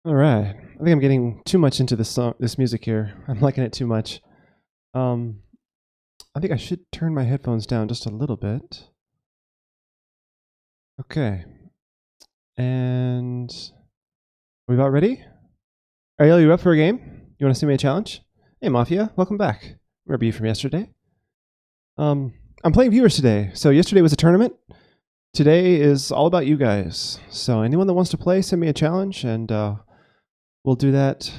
All right. I think I'm getting too much into this music here. I'm liking it too much. Um, I think I should turn my headphones down just a little bit. Okay. And we about ready? Ariel, you up for a game? You want to send me a challenge? Hey, Mafia, welcome back. Remember you from yesterday? I'm playing viewers today. So yesterday was a tournament. Today is all about you guys. So anyone that wants to play, send me a challenge, and we'll do that.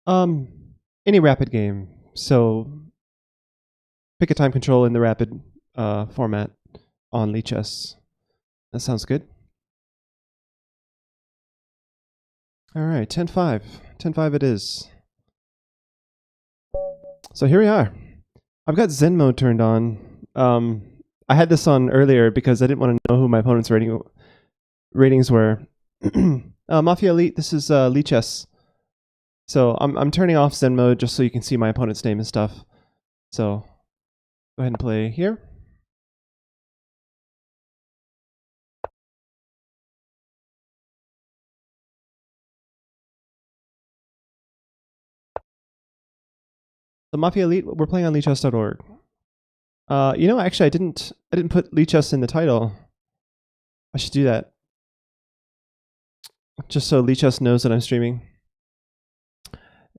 Um, any rapid game. So pick a time control in the rapid format on Lichess. That sounds good. All right, 10-5. 10-5 it is. So here we are. I've got Zen mode turned on. I had this on earlier because I didn't want to know who my opponent's ratings were. Mafia Elite, this is Lichess. So I'm turning off Zen mode just so you can see my opponent's name and stuff. So go ahead and play here. The Mafia Elite, we're playing on lichess.org. Actually, I didn't put Lichess in the title. I should do that, just so Lichess knows that I'm streaming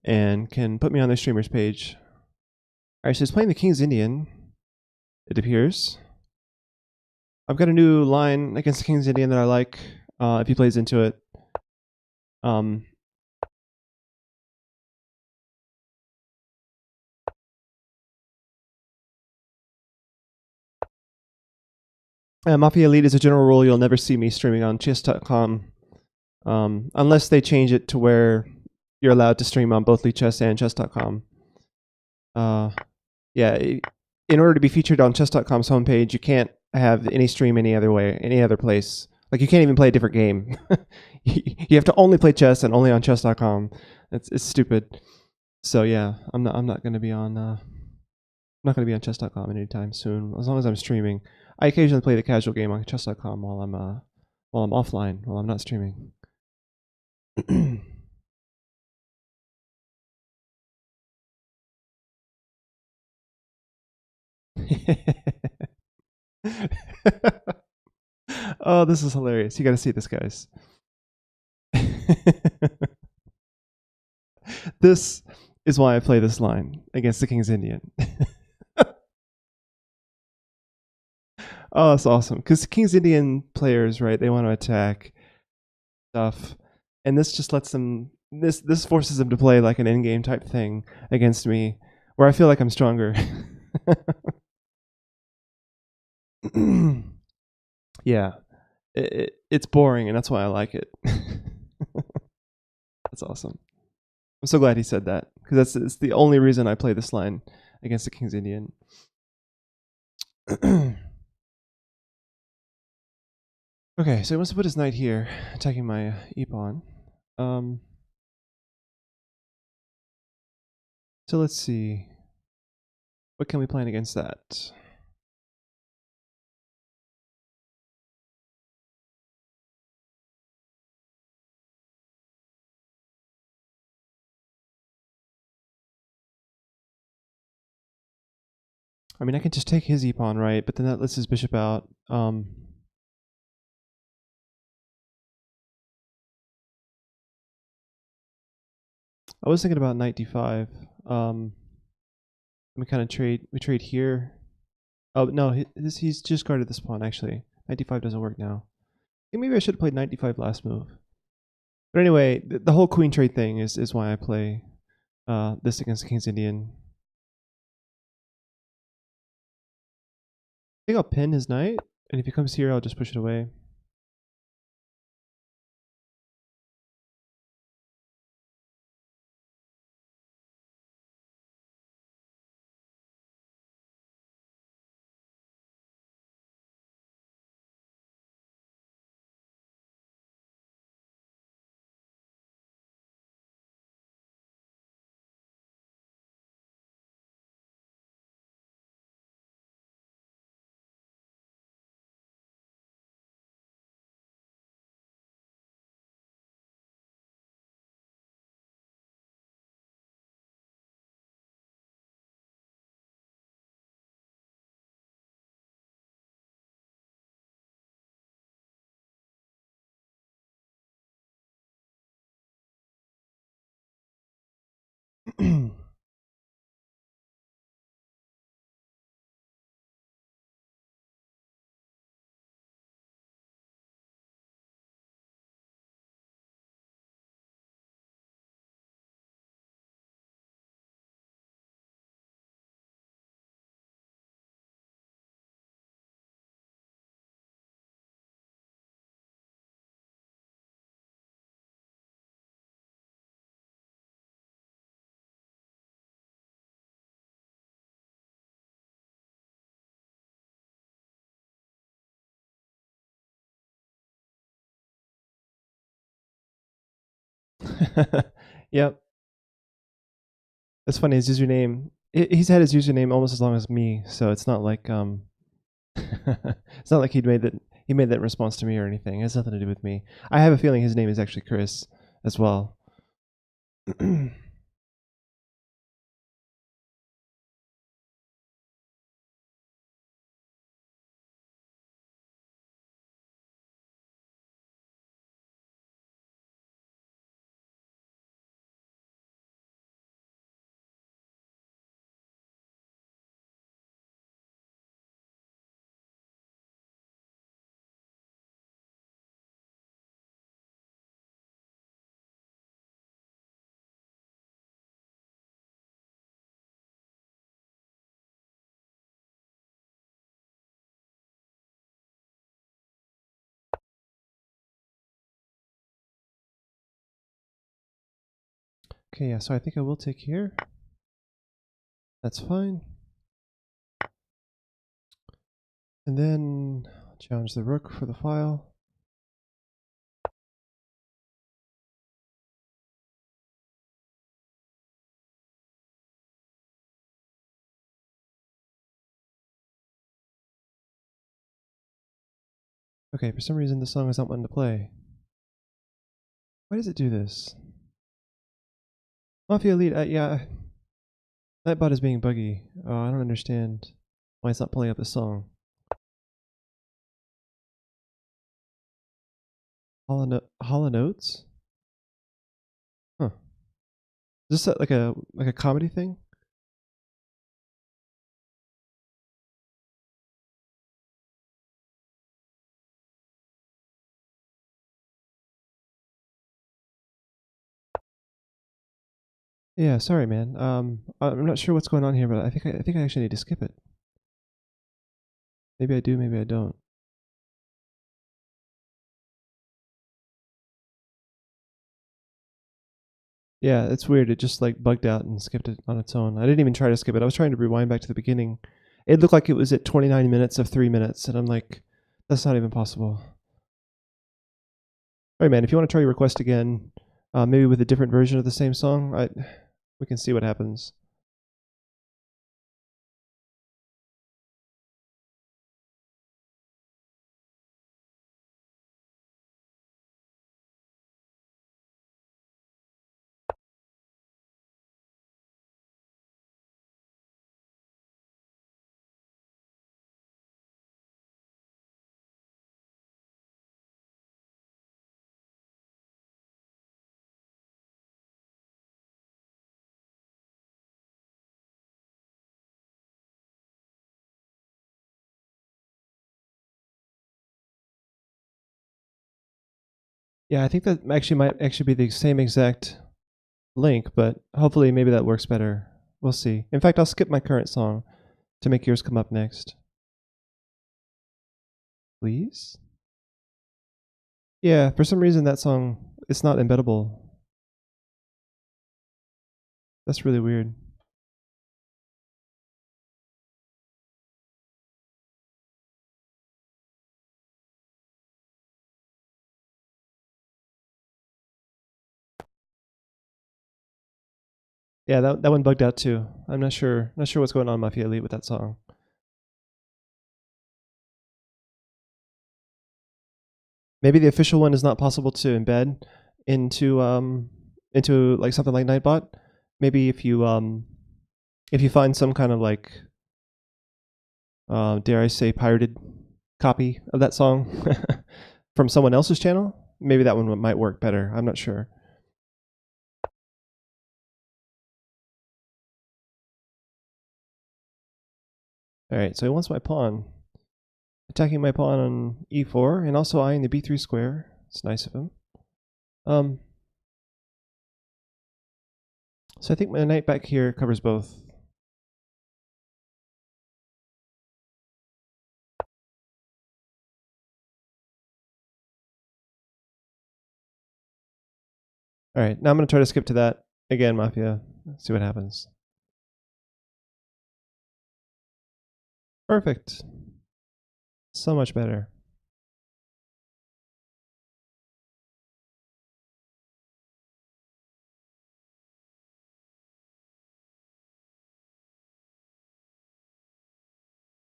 and can put me on their streamers page. All right, so he's playing the King's Indian, it appears. I've got a new line against the King's Indian that I like if he plays into it. Mafia Elite, as a general rule, you'll never see me streaming on chess.com unless they change it to where you're allowed to stream on both Lichess and chess.com. Yeah, in order to be featured on chess.com's homepage, you can't have any stream any other way, any other place. Like, you can't even play a different game. You have to only play chess and only on chess.com. It's stupid. So yeah, I'm not going to be on not going to be on chess.com anytime soon. As long as I'm streaming, I occasionally play the casual game on chess.com while I'm offline, while I'm not streaming. Oh, this is hilarious. You got to see this, guys. This is why I play this line against the King's Indian. Oh, that's awesome. Because King's Indian players, right, they want to attack stuff. And this just lets them, this forces them to play like an endgame type thing against me, where I feel like I'm stronger. Yeah, it's boring, and that's why I like it. That's awesome. I'm so glad he said that, because it's the only reason I play this line against the King's Indian. Okay, so he wants to put his knight here, attacking my e-pawn. So let's see. What can we plan against that? I mean, I can just take his e-pawn, right? But then that lets his bishop out. I was thinking about knight d5. We kind of trade. We trade here. Oh no, he's just guarded this pawn. Actually, knight d5 doesn't work now. I think maybe I should have played knight d5 last move. But anyway, the whole queen trade thing is why I play this against King's Indian. I think I'll pin his knight, and if he comes here, I'll just push it away. Yep. That's funny. His username. He's had his username almost as long as me, so it's not like it's not like he made that in response to me or anything. It has nothing to do with me. I have a feeling his name is actually Chris as well. Okay, yeah, so I think I will take here. That's fine. And then challenge the rook for the file. Okay, for some reason the song is not wanting to play. Why does it do this? Mafia Elite, yeah, Nightbot is being buggy. I don't understand why it's not pulling up the song. Hollow Notes? Huh. Is this like a comedy thing? Yeah, sorry, man. I'm not sure what's going on here, but I think I actually need to skip it. Maybe I do, maybe I don't. Yeah, it's weird. It just like bugged out and skipped it on its own. I didn't even try to skip it. I was trying to rewind back to the beginning. It looked like it was at 29 minutes of 3 minutes, and I'm like, that's not even possible. All right, man. If you want to try your request again, maybe with a different version of the same song, we can see what happens. Yeah, I think that actually might actually be the same exact link, but hopefully maybe that works better. We'll see. In fact, I'll skip my current song to make yours come up next. Please? Yeah, for some reason that song, it's not embeddable. That's really weird. Yeah, that one bugged out too. I'm not sure what's going on Mafia Elite with that song. Maybe the official one is not possible to embed into like something like Nightbot. Maybe if you find some kind of like dare I say pirated copy of that song from someone else's channel, maybe that one might work better. I'm not sure. All right, so he wants my pawn. Attacking my pawn on e4 and also eyeing the b3 square. It's nice of him. So I think my knight back here covers both. All right, now I'm going to try to skip to that again, Mafia. Let's see what happens. Perfect. So much better.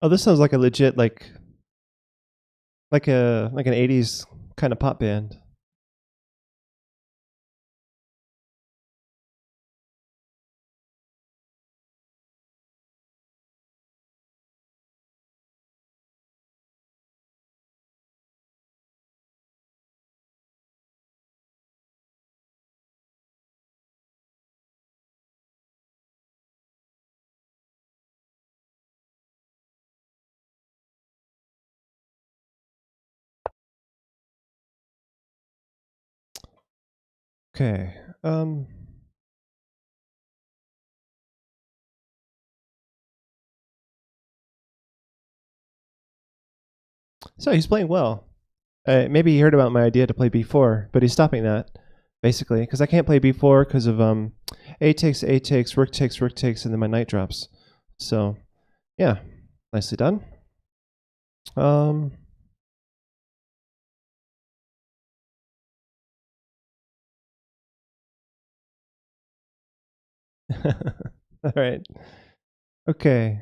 Oh, this sounds like a legit like an 80s kind of pop band. Okay. So he's playing well. Maybe he heard about my idea to play b4, but he's stopping that basically because I can't play b4 because of a takes, rook takes, and then my knight drops. So yeah, nicely done. Um, all right. Okay.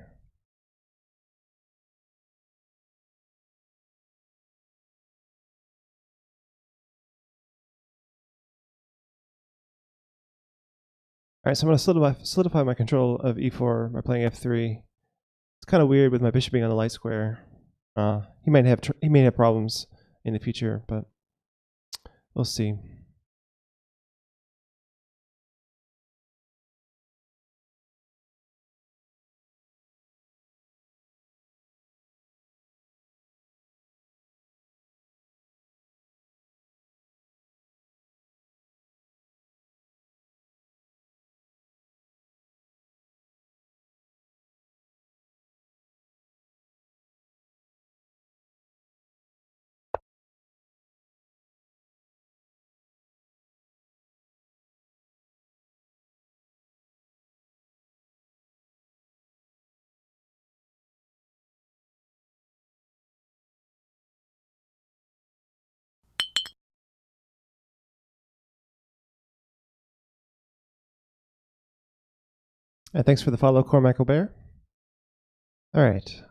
All right. So I'm gonna solidify my control of e4 by playing f3. It's kind of weird with my bishop being on the light square. He may have problems in the future, but we'll see. Thanks for the follow, Cormac Bear. All right.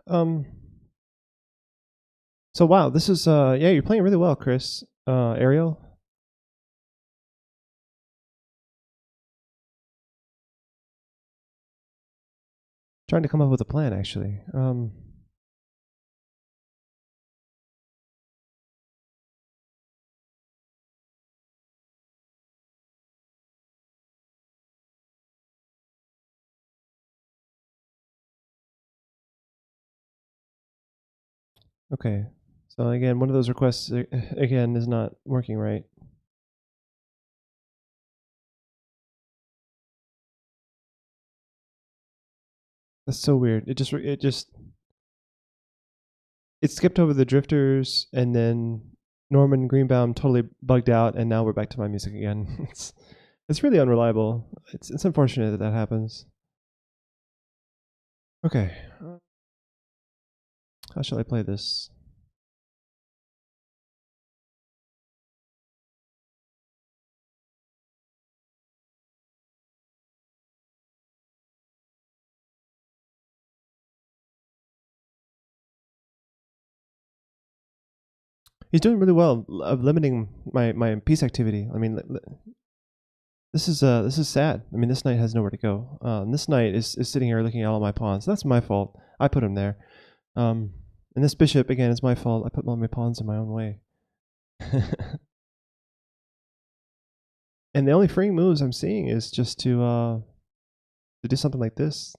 So wow, this is yeah, you're playing really well, Chris. Ariel. Trying to come up with a plan actually. Okay. So again, one of those requests again is not working right. That's so weird. It skipped over the drifters, and then Norman Greenbaum totally bugged out, and now we're back to my music again. It's really unreliable. It's unfortunate that that happens. Okay, how shall I play this? He's doing really well of limiting my piece activity. I mean, this is sad. I mean, this knight has nowhere to go. This knight is sitting here looking at all my pawns. That's my fault. I put him there. And this bishop again is my fault. I put all my pawns in my own way. And the only freeing moves I'm seeing is just to do something like this.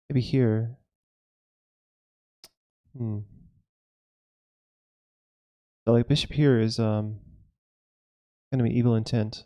Maybe here. Hmm. So like bishop here is gonna be evil intent.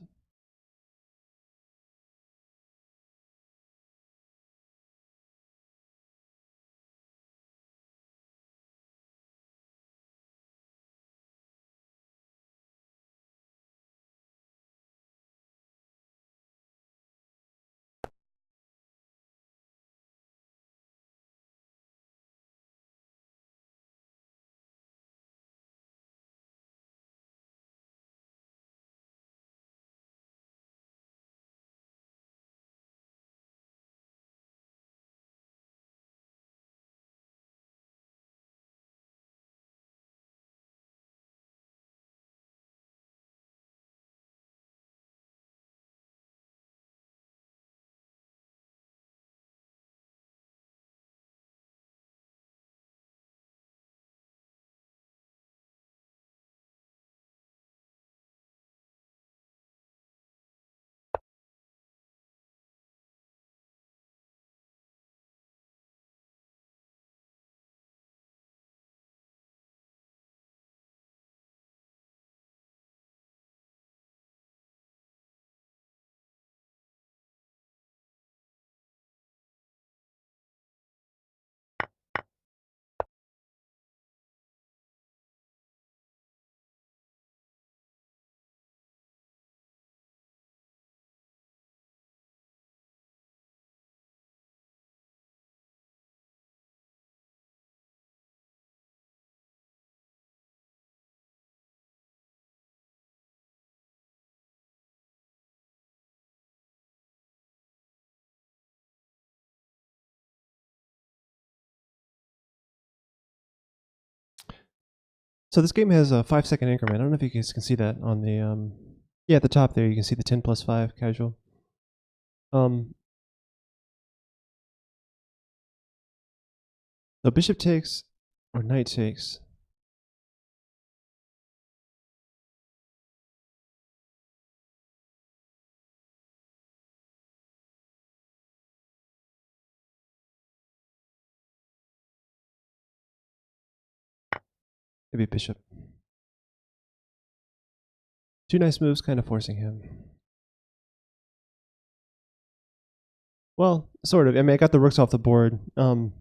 So this game has a 5-second increment. I don't know if you guys can see that on the yeah, at the top there you can see the 10 plus 5 casual. So bishop takes or knight takes. Maybe bishop. Two nice moves, kind of forcing him. Well, sort of. I mean, I got the rooks off the board. So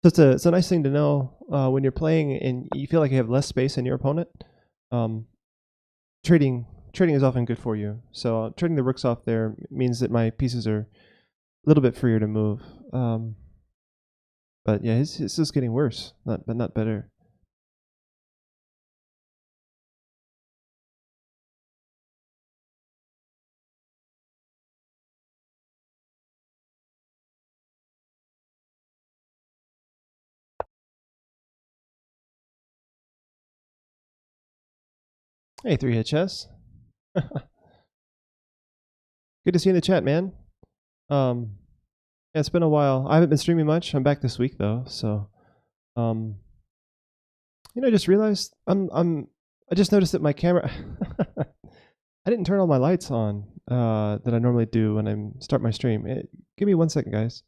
it's a nice thing to know when you're playing and you feel like you have less space than your opponent. Trading is often good for you. So trading the rooks off there means that my pieces are a little bit freer to move. But yeah, his is getting worse, but not better. Hey, 3-hit chess. Good to see you in the chat, man. Yeah, it's been a while. I haven't been streaming much. I'm back this week though, so I just realized I just noticed that my camera I didn't turn all my lights on that I normally do when I start my stream. Give me 1 second, guys.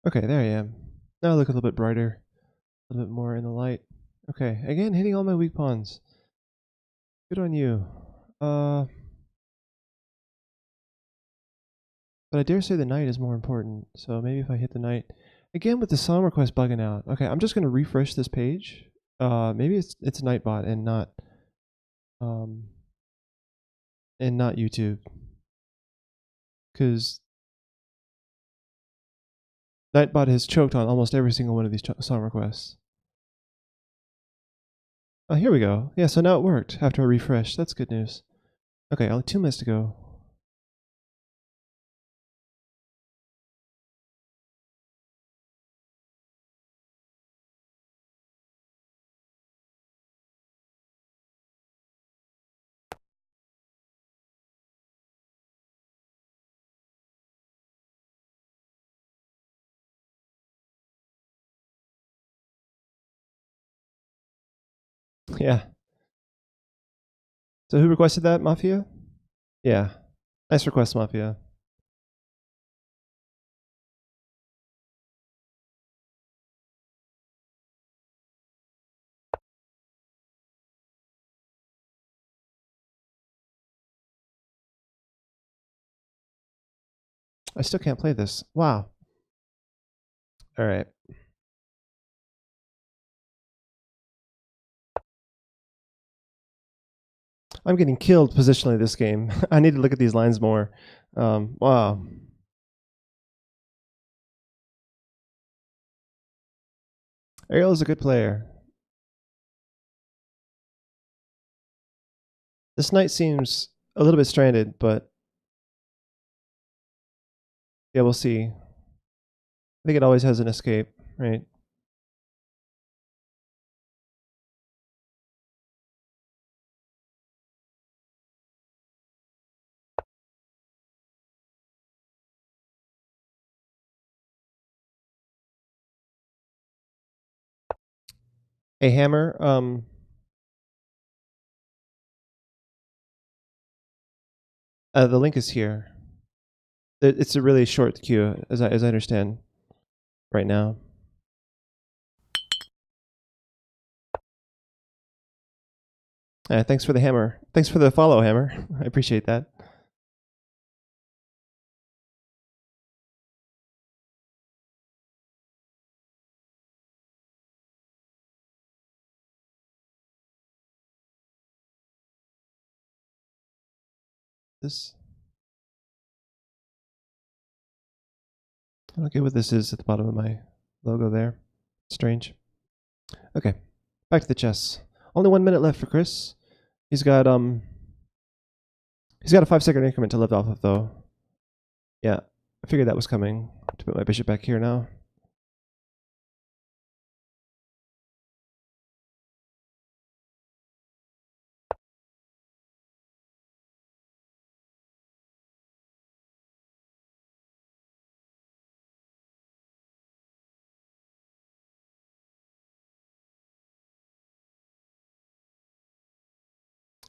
Okay, there I am. Now I look a little bit brighter, a little bit more in the light. Okay, again, hitting all my weak pawns. Good on you. But I dare say the knight is more important. So maybe if I hit the knight again with the song request bugging out. Okay, I'm just gonna refresh this page. Maybe it's Nightbot and not YouTube, because Nightbot has choked on almost every single one of these song requests. Oh, here we go. Yeah, so now it worked after I refreshed. That's good news. Okay, only 2 minutes to go. Yeah. So who requested that, Mafia? Yeah. Nice request, Mafia. I still can't play this. Wow. All right. I'm getting killed positionally this game. I need to look at these lines more. Wow. Ariel is a good player. This knight seems a little bit stranded, but yeah, we'll see. I think it always has an escape, right? A hammer. The link is here. It's a really short queue, as I understand right now. Thanks for the hammer. Thanks for the follow, hammer. I appreciate that. This. I don't get what this is at the bottom of my logo there. Strange. Okay, back to the chess. Only 1 minute left for Chris. He's got a 5-second increment to live off of though. Yeah, I figured that was coming. To put my bishop back here now.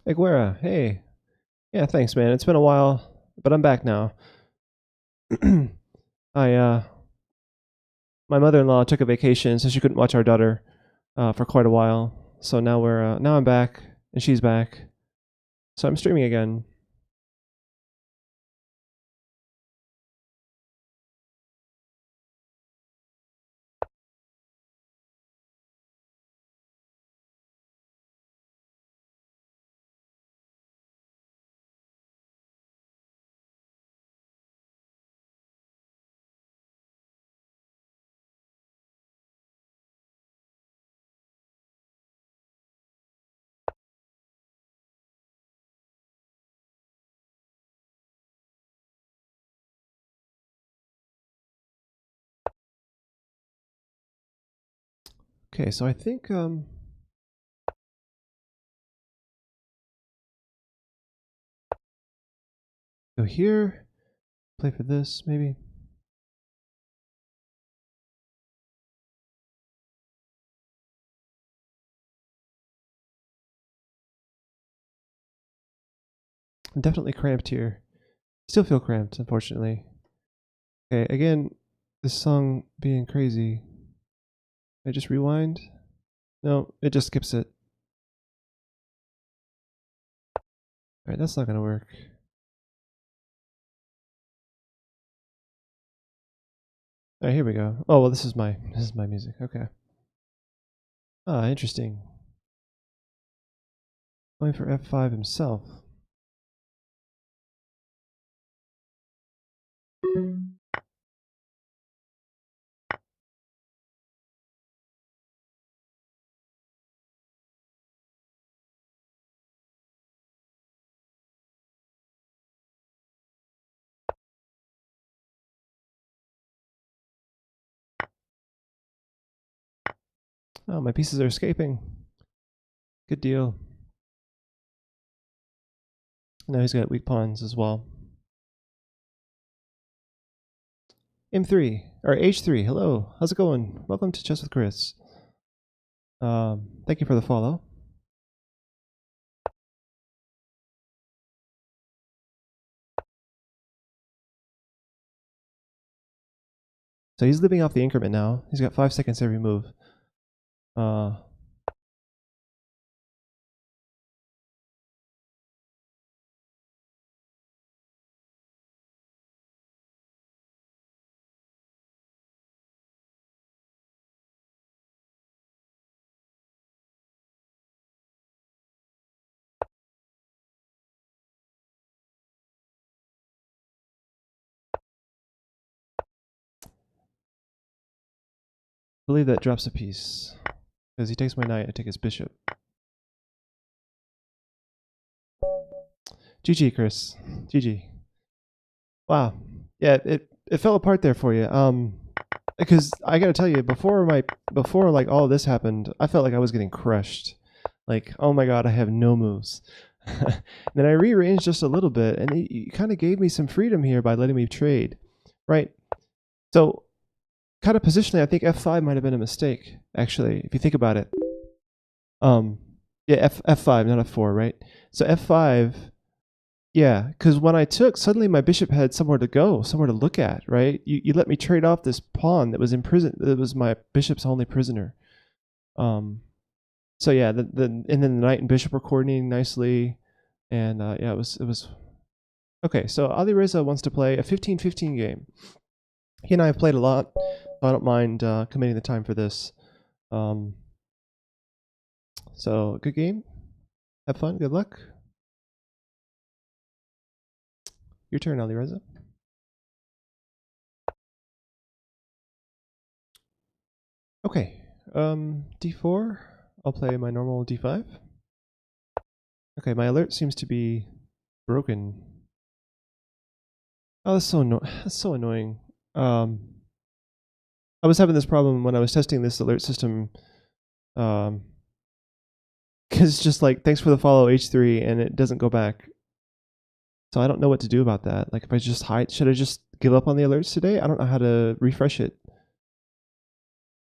Hey Guerra, hey. Yeah, thanks man. It's been a while, but I'm back now. My mother-in-law took a vacation, so she couldn't watch our daughter for quite a while. So now now I'm back, and she's back. So I'm streaming again. Okay, so I think go here, play for this maybe. I'm definitely cramped here. Still feel cramped, unfortunately. Okay, again, this song being crazy. I just rewind? No, it just skips it. Alright, that's not gonna work. Alright, here we go. Oh well, this is my music. Okay. Ah, interesting. Going for F5 himself. Oh, my pieces are escaping. Good deal. Now he's got weak pawns as well. M3 or H3. Hello, how's it going? Welcome to Chess with Chris. Thank you for the follow. So he's living off the increment now. He's got 5 seconds every move. I believe that drops a piece. Because he takes my knight, I take his bishop. GG, Chris. GG. Wow. Yeah, it fell apart there for you. Because I gotta tell you, before like all this happened, I felt like I was getting crushed. Like, oh my god, I have no moves. Then I rearranged just a little bit, and he kind of gave me some freedom here by letting me trade, right? So, kind of positionally, I think F5 might have been a mistake, actually, if you think about it. Yeah, F5, not F4, right? So F5, yeah, because when I took, suddenly my bishop had somewhere to go, somewhere to look at, right? You let me trade off this pawn that was in prison. That was my bishop's only prisoner. So yeah, and then the knight and bishop were coordinating nicely, and yeah, it was okay. So Ali Reza wants to play a 15-15 game. He and I have played a lot, so I don't mind committing the time for this. So good game. Have fun. Good luck. Your turn, Ali Reza. Okay, D4. I'll play my normal D5. Okay, my alert seems to be broken. Oh, that's so annoying. I was having this problem when I was testing this alert system. Because it's just like, thanks for the follow H3, and it doesn't go back. So I don't know what to do about that. Like, if I just hide, should I just give up on the alerts today? I don't know how to refresh it.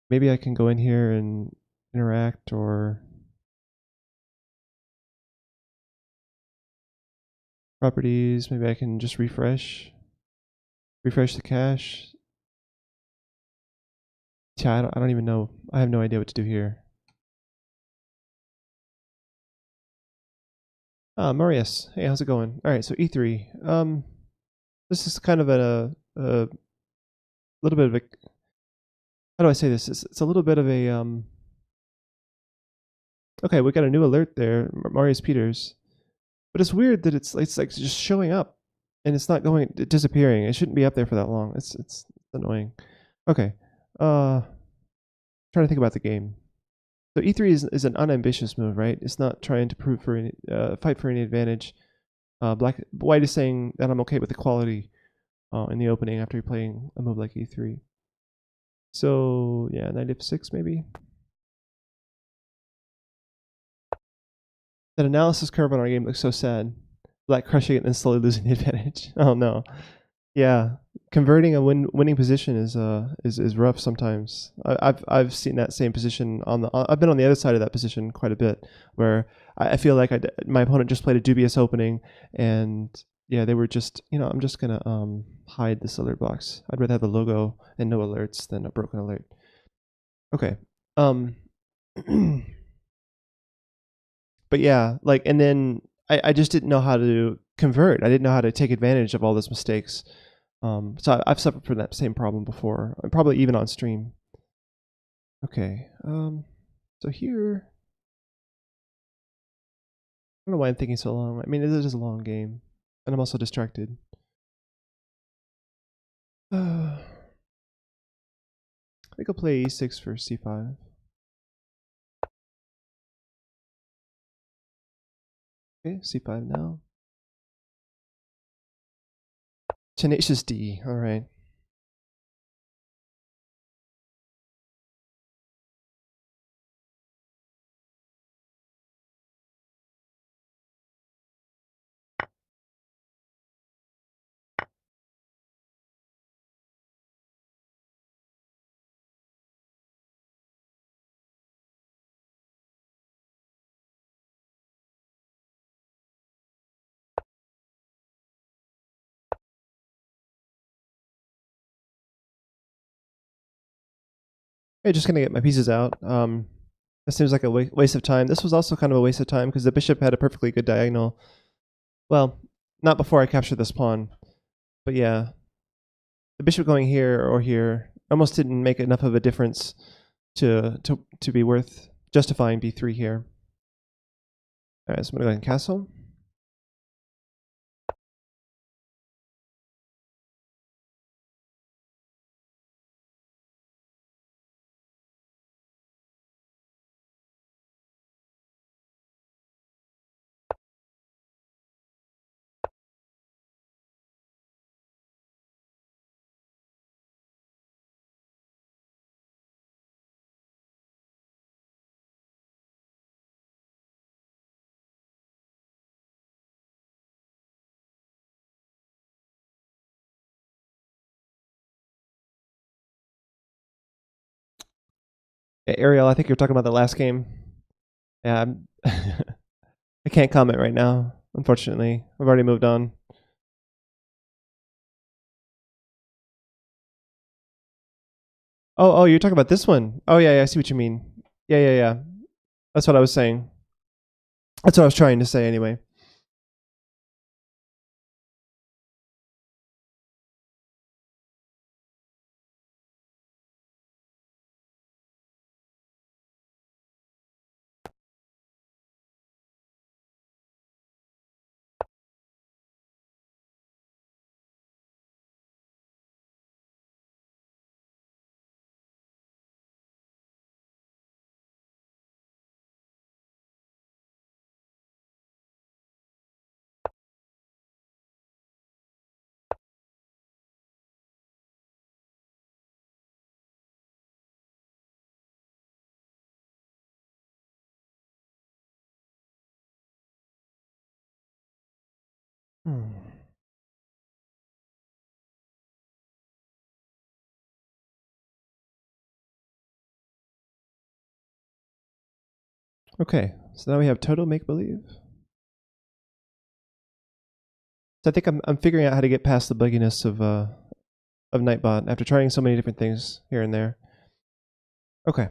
Maybe I can go in here and interact, or properties. Maybe I can just refresh the cache. Yeah, I don't even know. I have no idea what to do here. Marius, hey, how's it going? All right, so E3. This is kind of a little bit of a, how do I say this? It's a little bit of a okay, we got a new alert there, Marius Peters, but it's weird that it's like just showing up, and it's not disappearing. It shouldn't be up there for that long. It's annoying. Okay, trying to think about the game. So E3 is an unambitious move, right? It's not trying to prove for any fight for any advantage. White is saying that I'm okay with equality in the opening after playing a move like E3. So yeah, knight F6 maybe. That analysis curve on our game looks so sad. Black crushing it and then slowly losing the advantage. Oh no. Yeah, converting a winning position is rough sometimes. I've seen that same position on the. I've been on the other side of that position quite a bit, where I feel like my opponent just played a dubious opening, and yeah, they were just, I'm just gonna hide this alert box. I'd rather have the logo and no alerts than a broken alert. Okay. Um. But yeah, like, and then I just didn't know how to convert. I didn't know how to take advantage of all those mistakes. So I've suffered from that same problem before, probably even on stream. Okay. So here, I don't know why I'm thinking so long. I mean, it is a long game, and I'm also distracted. I think I'll play E6 for C5. Okay, C5 now. Tenacious D. All right. Hey, just gonna get my pieces out. This seems like a waste of time. This was also kind of a waste of time because the bishop had a perfectly good diagonal. Well, not before I captured this pawn, but yeah, the bishop going here or here almost didn't make enough of a difference to be worth justifying b3 here. All right, so I'm gonna go ahead and castle. Yeah, Ariel, I think you're talking about the last game. Yeah, I can't comment right now, unfortunately. I've already moved on. Oh, you're talking about this one. Oh, yeah, I see what you mean. Yeah. That's what I was saying. That's what I was trying to say anyway. Okay, so now we have total make-believe. So I think I'm figuring out how to get past the bugginess of Nightbot after trying so many different things here and there. Okay.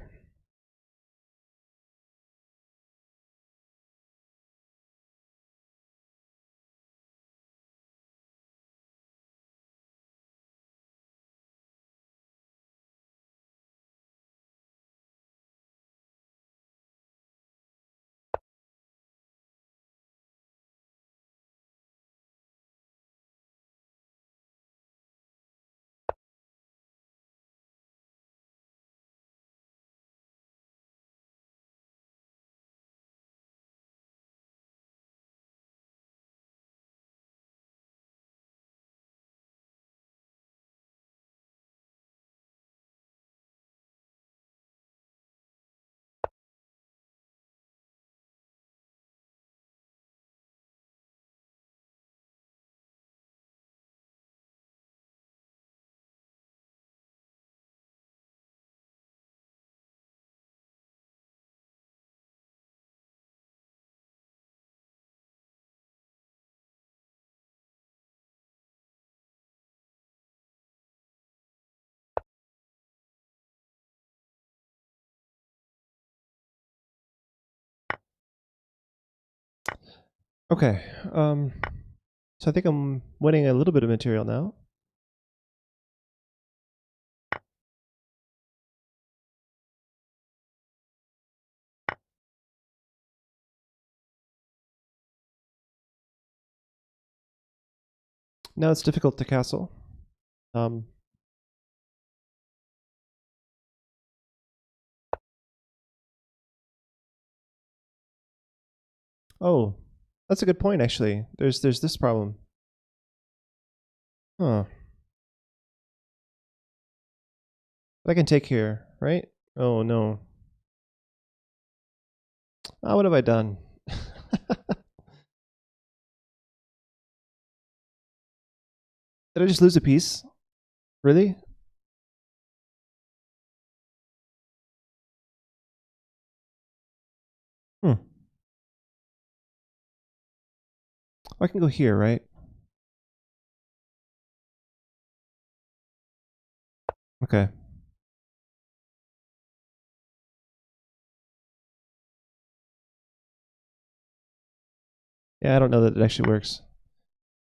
Okay. So I think I'm winning a little bit of material now. Now it's difficult to castle. Oh, that's a good point actually. There's this problem. Huh. But I can take here, right? Oh no. Ah, what have I done? Did I just lose a piece? Really? Hmm. I can go here, right? Okay. Yeah, I don't know that it actually works.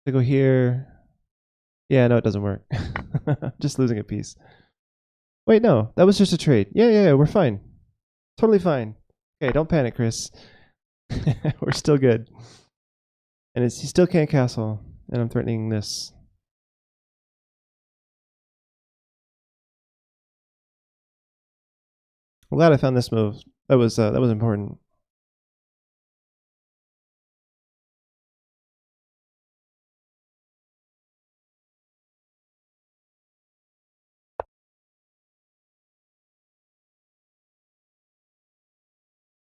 I go here. Yeah, no, it doesn't work. Just losing a piece. Wait, no, that was just a trade. Yeah, we're fine. Totally fine. Okay, don't panic, Chris. We're still good. And he still can't castle, and I'm threatening this. I'm glad I found this move. That was important.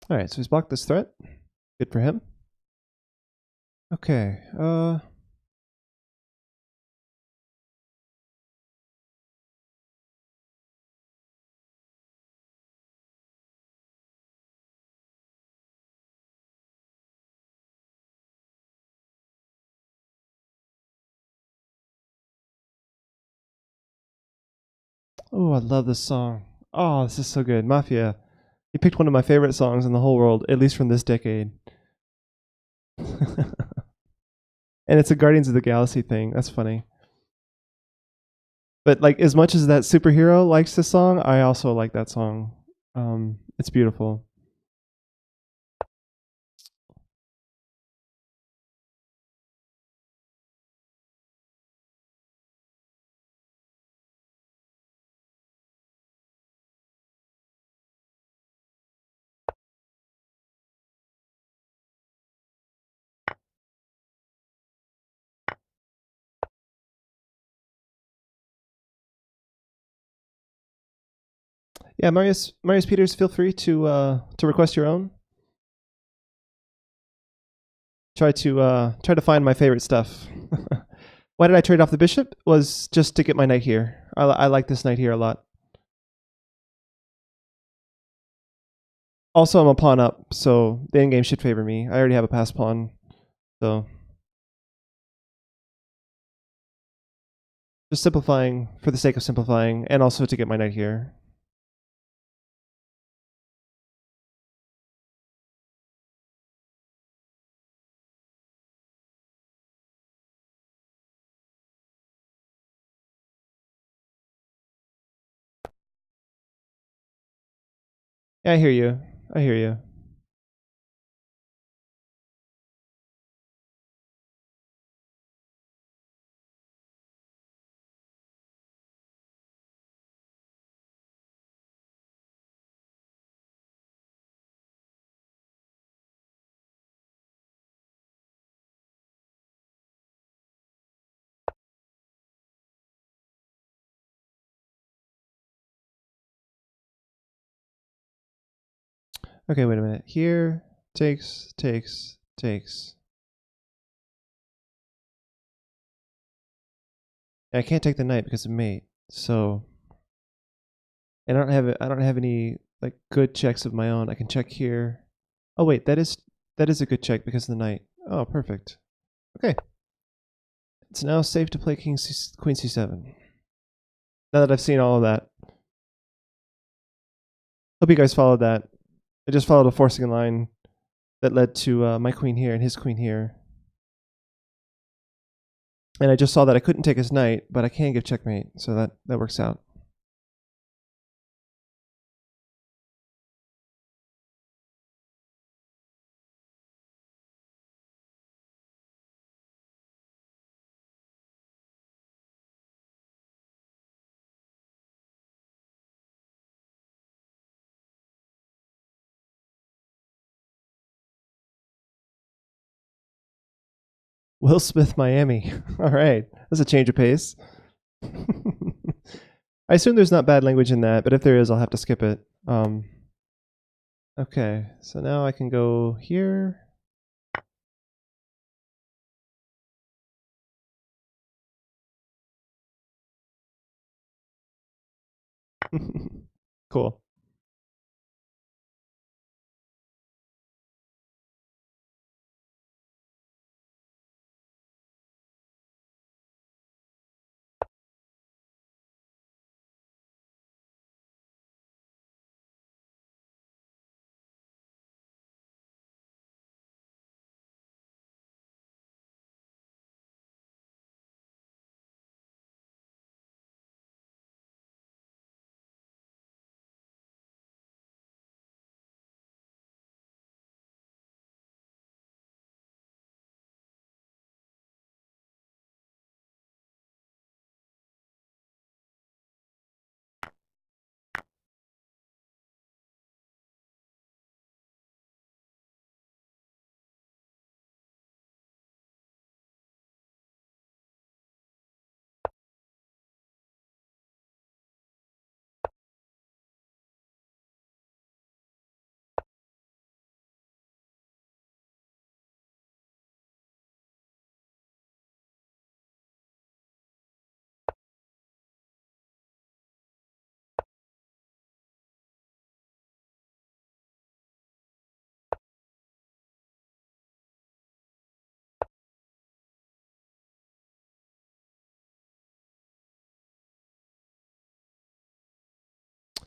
All right, so he's blocked this threat. Good for him. Okay. Oh, I love this song. Oh, this is so good. Mafia. You picked one of my favorite songs in the whole world, at least from this decade. And it's a Guardians of the Galaxy thing. That's funny. But like, as much as that superhero likes this song, I also like that song. It's beautiful. Yeah, Marius Peters, feel free to request your own. try to find my favorite stuff. Why did I trade off the bishop? Was just to get my knight here. I like this knight here a lot. Also, I'm a pawn up, so the endgame should favor me. I already have a passed pawn, so just simplifying for the sake of simplifying, and also to get my knight here. Yeah, I hear you. I hear you. Okay, wait a minute. Here, takes. I can't take the knight because of mate. So, and I don't have any like good checks of my own. I can check here. Oh wait, that is a good check because of the knight. Oh, perfect. Okay, it's now safe to play queen c7. Now that I've seen all of that, hope you guys followed that. I just followed a forcing line that led to my queen here and his queen here. And I just saw that I couldn't take his knight, but I can give checkmate, so that works out. Will Smith, Miami. All right, that's a change of pace. I assume there's not bad language in that, but if there is, I'll have to skip it. Okay, so now I can go here. Cool.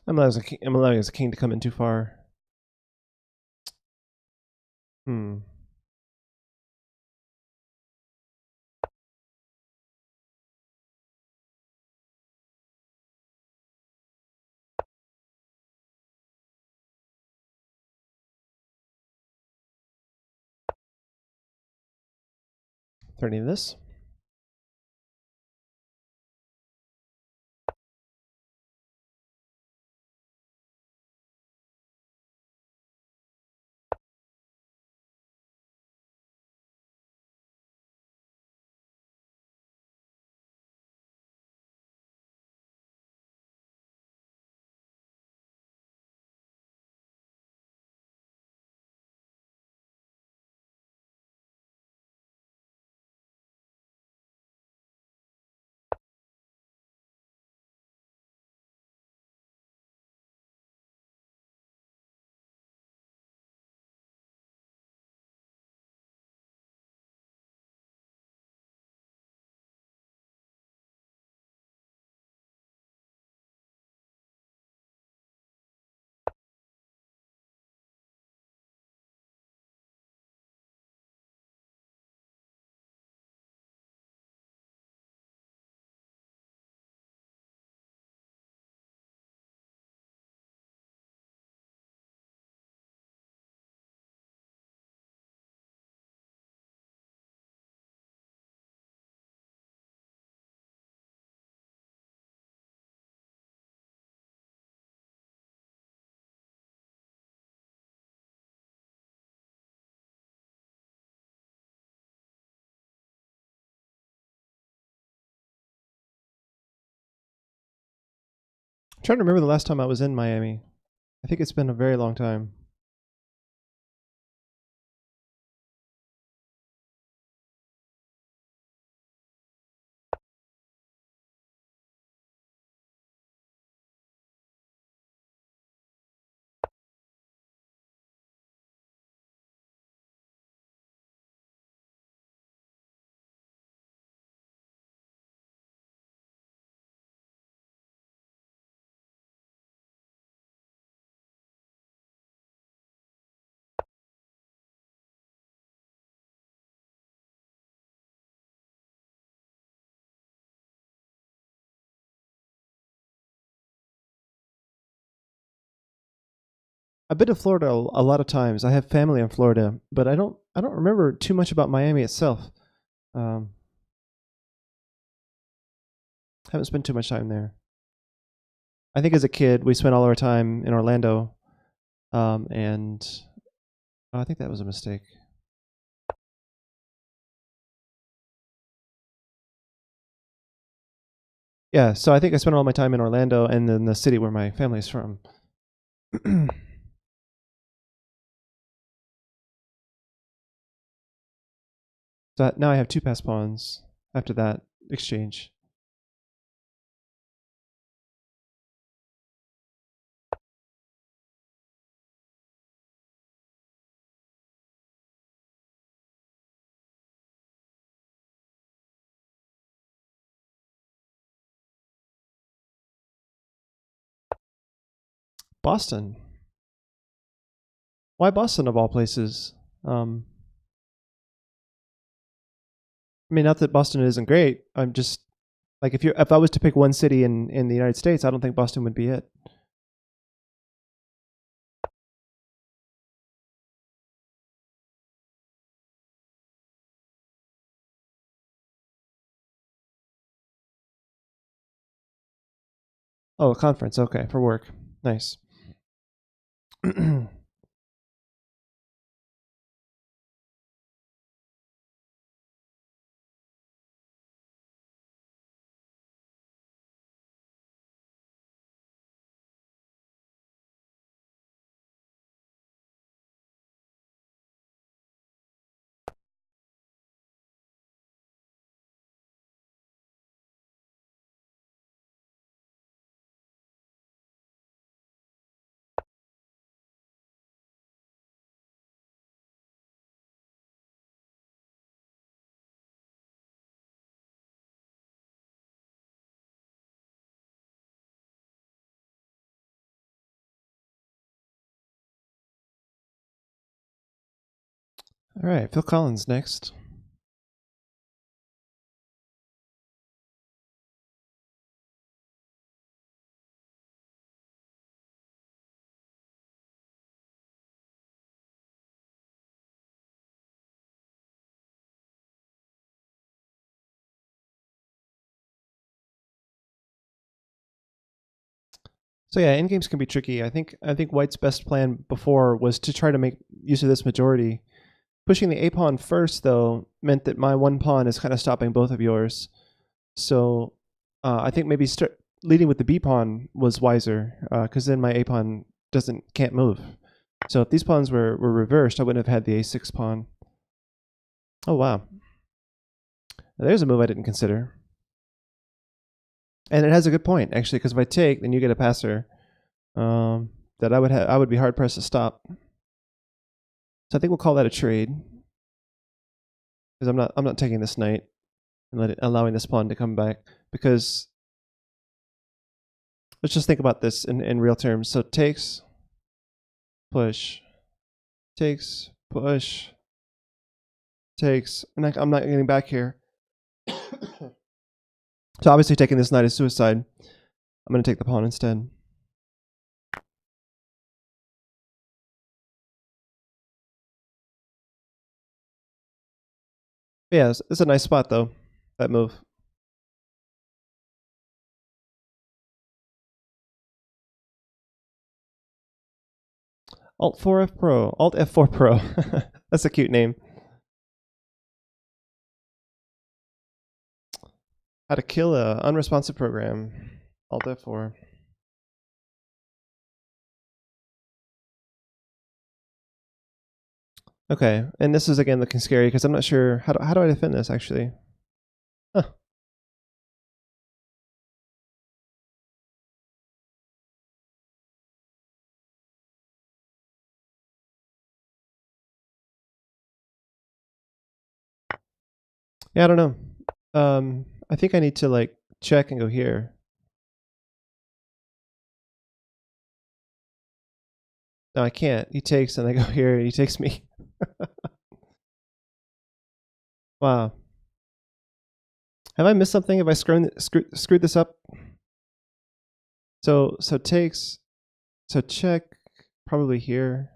I'm allowing as a king to come in too far. Hmm. Threatening this. I'm trying to remember the last time I was in Miami. I think it's been a very long time. I've been to Florida a lot of times. I have family in Florida, but I don't remember too much about Miami itself. Um, haven't spent too much time there. I think as a kid we spent all our time in Orlando, and I think that was a mistake. Yeah, so I think I spent all my time in Orlando and then the city where my family's from. So now I have 2 pass pawns after that exchange. Boston. Why Boston of all places? Um, I mean, not that Boston isn't great. I'm just like if I was to pick one city in the United States, I don't think Boston would be it. Oh, a conference. Okay, for work. Nice. All right, Phil Collins next. So yeah, end games can be tricky. I think White's best plan before was to try to make use of this majority. Pushing the A pawn first, though, meant that my 1 pawn is kind of stopping both of yours. So I think maybe leading with the B pawn was wiser, because then my A pawn can't move. So if these pawns were reversed, I wouldn't have had the A6 pawn. Oh wow, now, there's a move I didn't consider, and it has a good point actually, because if I take, then you get a passer that I would be hard pressed to stop. So I think we'll call that a trade, because I'm not taking this knight and allowing this pawn to come back, because let's just think about this in real terms. So takes, push, takes, push, takes, and I'm not getting back here. So obviously taking this knight is suicide. I'm going to take the pawn instead. But yeah, it's a nice spot though, that move. Alt 4F Pro, Alt F4 Pro. That's a cute name. How to kill a unresponsive program. Alt F4. Okay, and this is again looking scary because I'm not sure how do I defend this actually. Huh. Yeah, I don't know. I think I need to like check and go here. No, I can't. He takes and I go here and he takes me. Wow. Have I missed something? Have I screwed this up? So takes, so check, probably here.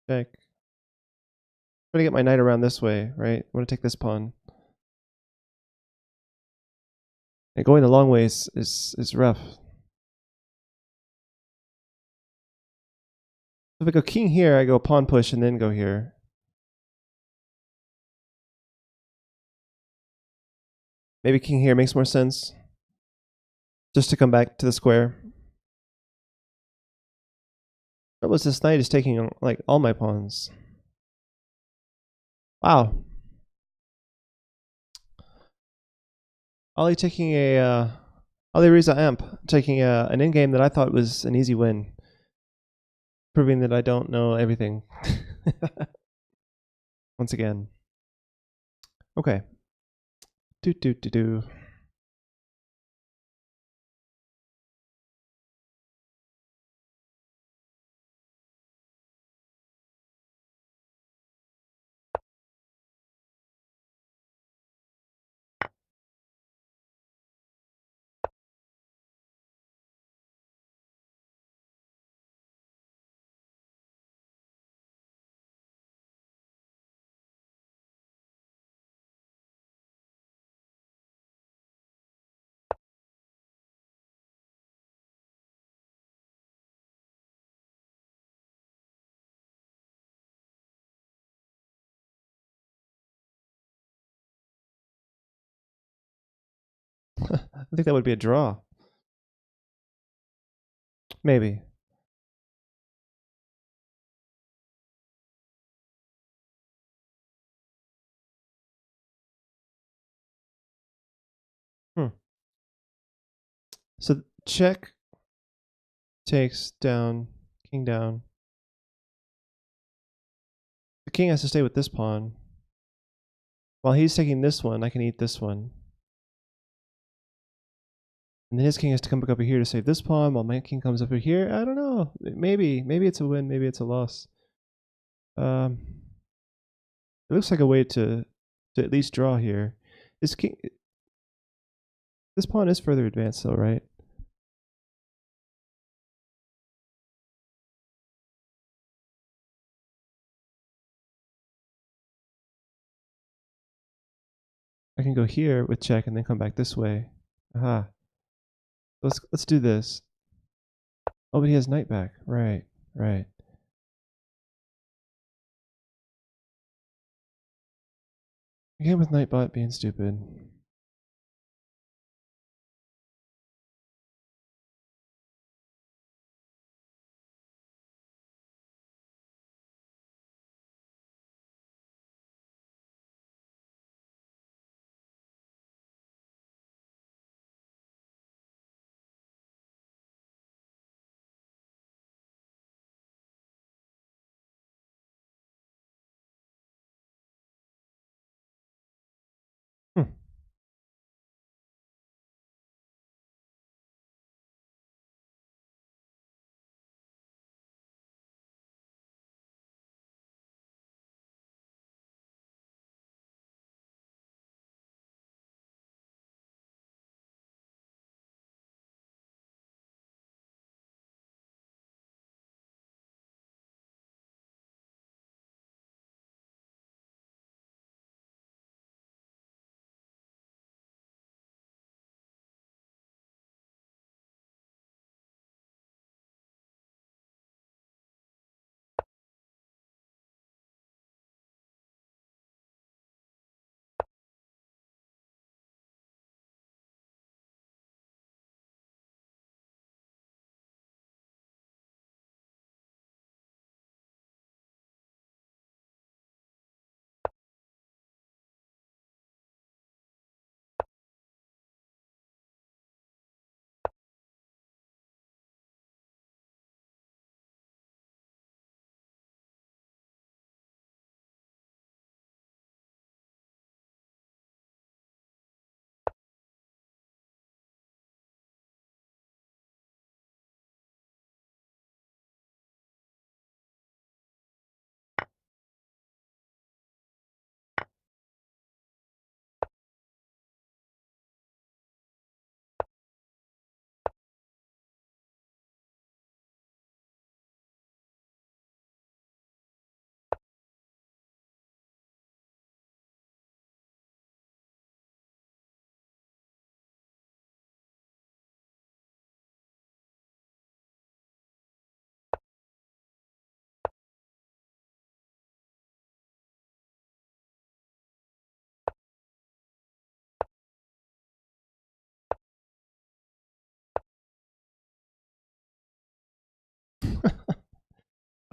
Check. I'm gonna get my knight around this way, right? I'm gonna take this pawn. And going the long way is rough. If I go king here, I go pawn push and then go here. Maybe king here makes more sense. Just to come back to the square. Trouble is this knight is taking like all my pawns. Wow. Ollie taking a Ollie Riza Amp taking an in-game that I thought was an easy win. Proving that I don't know everything. Once again. Okay. Do. I think that would be a draw. Maybe. Hmm. So check takes down, king down. The king has to stay with this pawn. While he's taking this one, I can eat this one. And then his king has to come back over here to save this pawn while my king comes over here. I don't know. Maybe it's a win, maybe it's a loss. It looks like a way to at least draw here. This king, this pawn is further advanced though, right? I can go here with check and then come back this way. Aha. Let's do this. Oh, but he has knight back. Right. Again with knight bot being stupid. Hmm.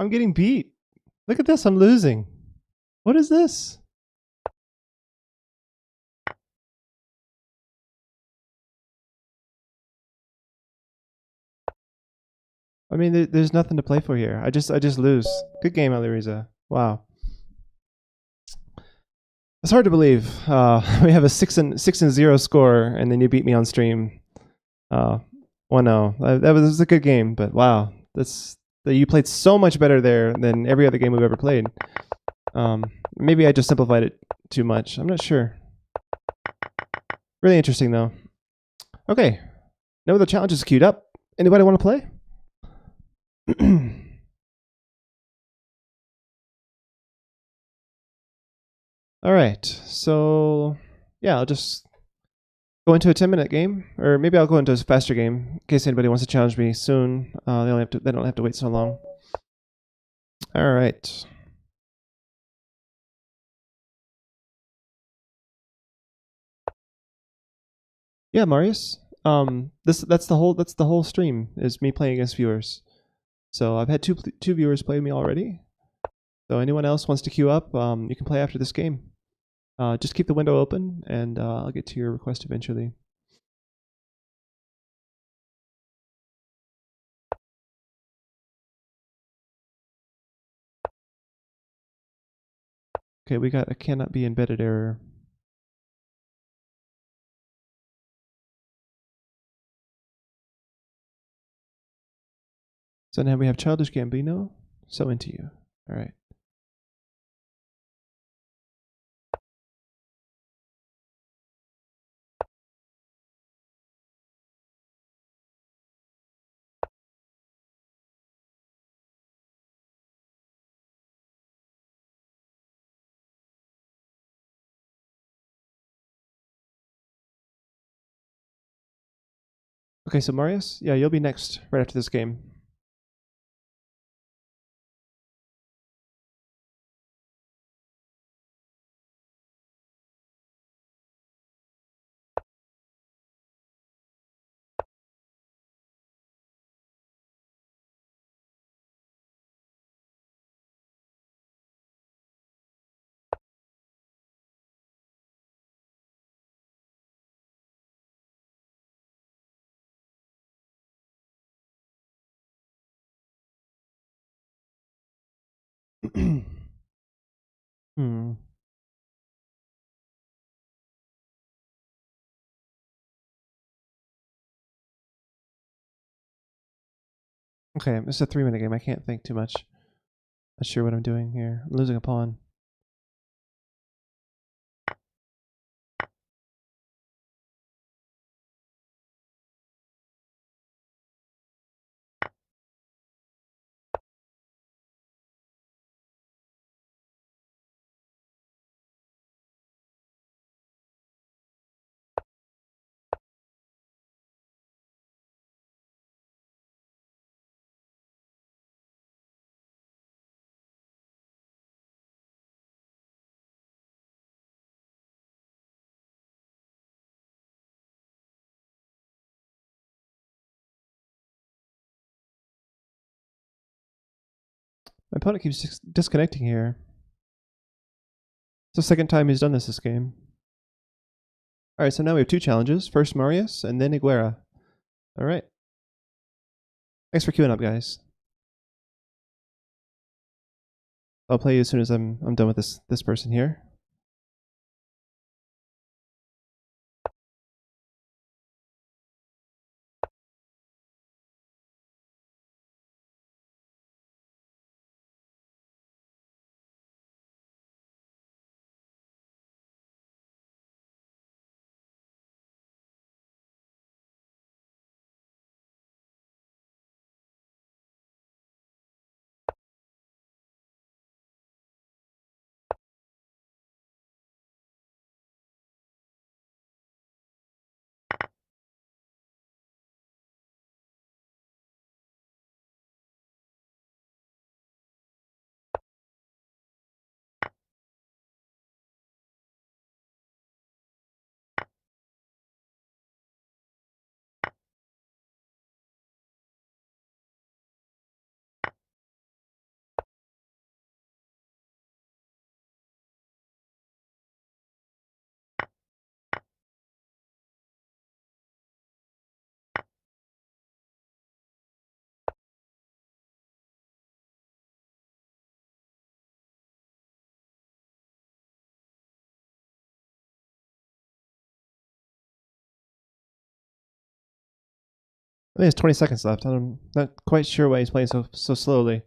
I'm getting beat. Look at this. I'm losing. What is this? I mean, there's nothing to play for here. I just lose. Good game, Aliriza. Wow. It's hard to believe. We have a 6-0 score, and then you beat me on stream. 1-0. That was a good game, but wow, you played so much better there than every other game we've ever played. Maybe I just simplified it too much. I'm not sure. Really interesting though. Okay, no other challenges queued up. Anybody want to play? All right, so yeah, I'll just go into a 10-minute game, or maybe I'll go into a faster game in case anybody wants to challenge me soon. They don't have to wait so long. All right. Yeah, Marius. That's the whole stream is me playing against viewers. So I've had two viewers play me already. So anyone else wants to queue up, you can play after this game. Just keep the window open, and I'll get to your request eventually. Okay, we got a cannot be embedded error. So now we have Childish Gambino. So into you. All right. Okay, so Marius, yeah, you'll be next right after this game. Hmm. Okay, it's a 3-minute game. I can't think too much. Not sure what I'm doing here. I'm losing a pawn. My opponent keeps disconnecting here. It's the second time he's done this game. All right, so now we have two challenges. First Marius, and then Iguera. All right. Thanks for queuing up, guys. I'll play you as soon as I'm done with this person here. I think it's 20 seconds left. I'm not quite sure why he's playing so slowly.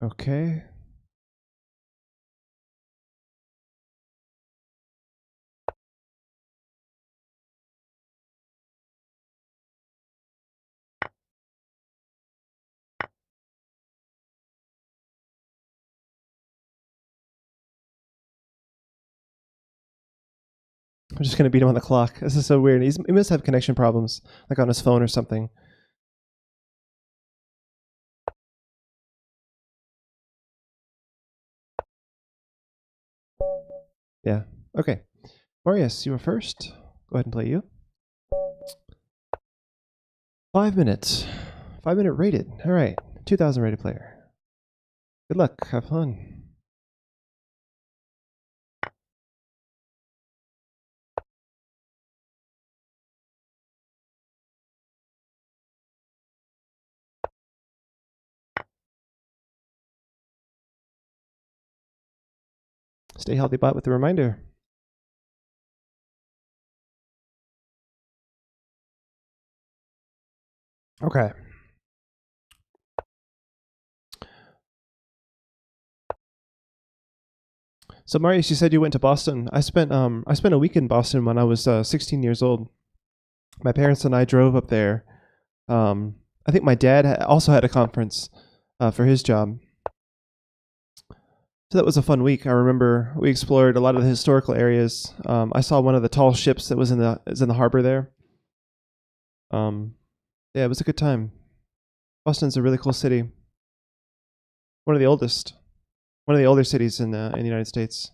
Okay. I'm just gonna beat him on the clock. This is so weird. He must have connection problems, like on his phone or something. Yeah. Okay. Marius, you were first. Go ahead and play you. 5 minutes. 5 minute rated. All right. 2,000 rated player. Good luck. Have fun. Stay healthy, bot, with a reminder. Okay. So Marius, you said you went to Boston. I spent a week in Boston when I was 16 years old. My parents and I drove up there. I think my dad also had a conference for his job. So that was a fun week. I remember we explored a lot of the historical areas. I saw one of the tall ships that was in the harbor there. Yeah, it was a good time. Boston's a really cool city. One of the oldest. One of the older cities in the United States.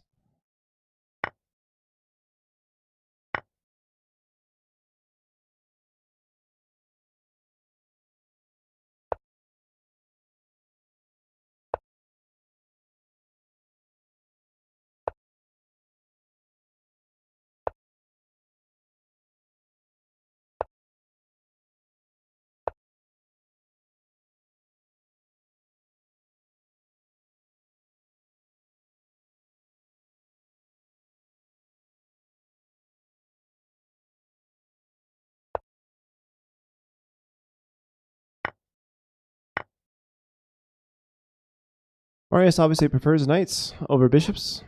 Marius obviously prefers knights over bishops.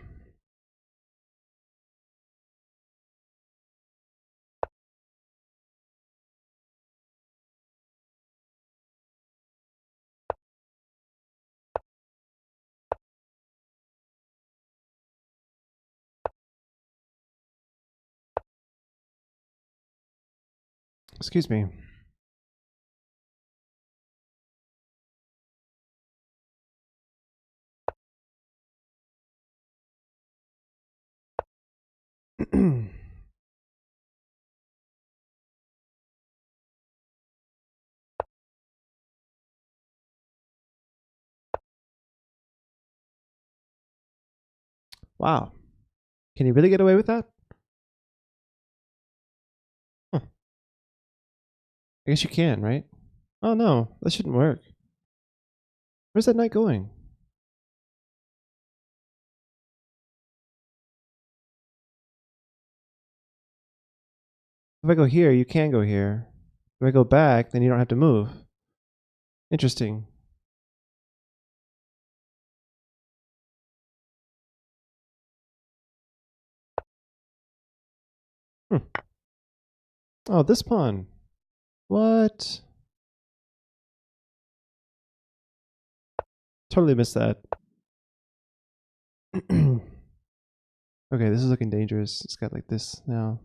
Excuse me. Wow. Can you really get away with that? Huh. I guess you can, right? Oh no, that shouldn't work. Where's that knight going? If I go here, you can go here. If I go back, then you don't have to move. Interesting. Hmm. Oh, this pawn. What? Totally missed that. Okay, this is looking dangerous. It's got like this now.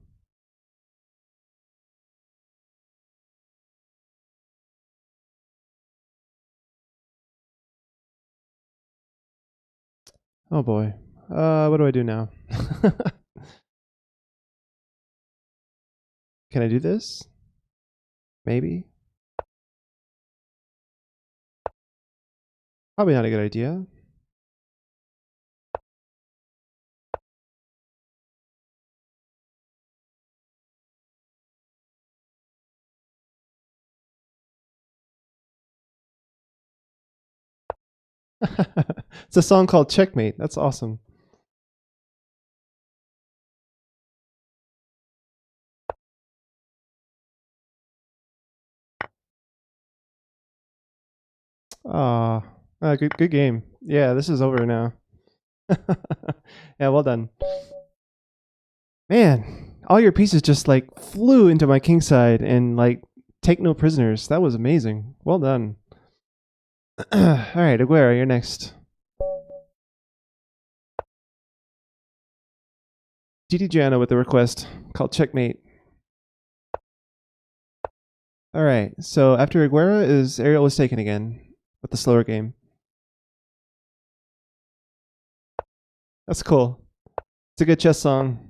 Oh boy. What do I do now? Can I do this? Maybe. Probably not a good idea. It's a song called Checkmate. That's awesome. Ah, good game. Yeah, this is over now. Yeah, well done. Man, all your pieces just like flew into my king side and like take no prisoners. That was amazing. Well done. All right, Aguera, you're next. GD Jana with a request called Checkmate. All right, so after Aguera is Ariel is taken again with the slower game. That's cool. It's a good chess song.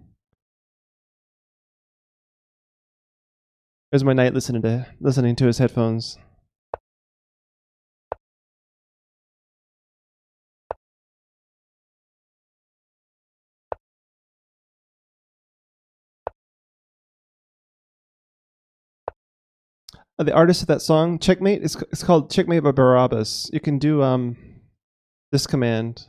There's my knight listening to his headphones. The artist of that song, Checkmate, it's called Checkmate by Barabbas. You can do this command.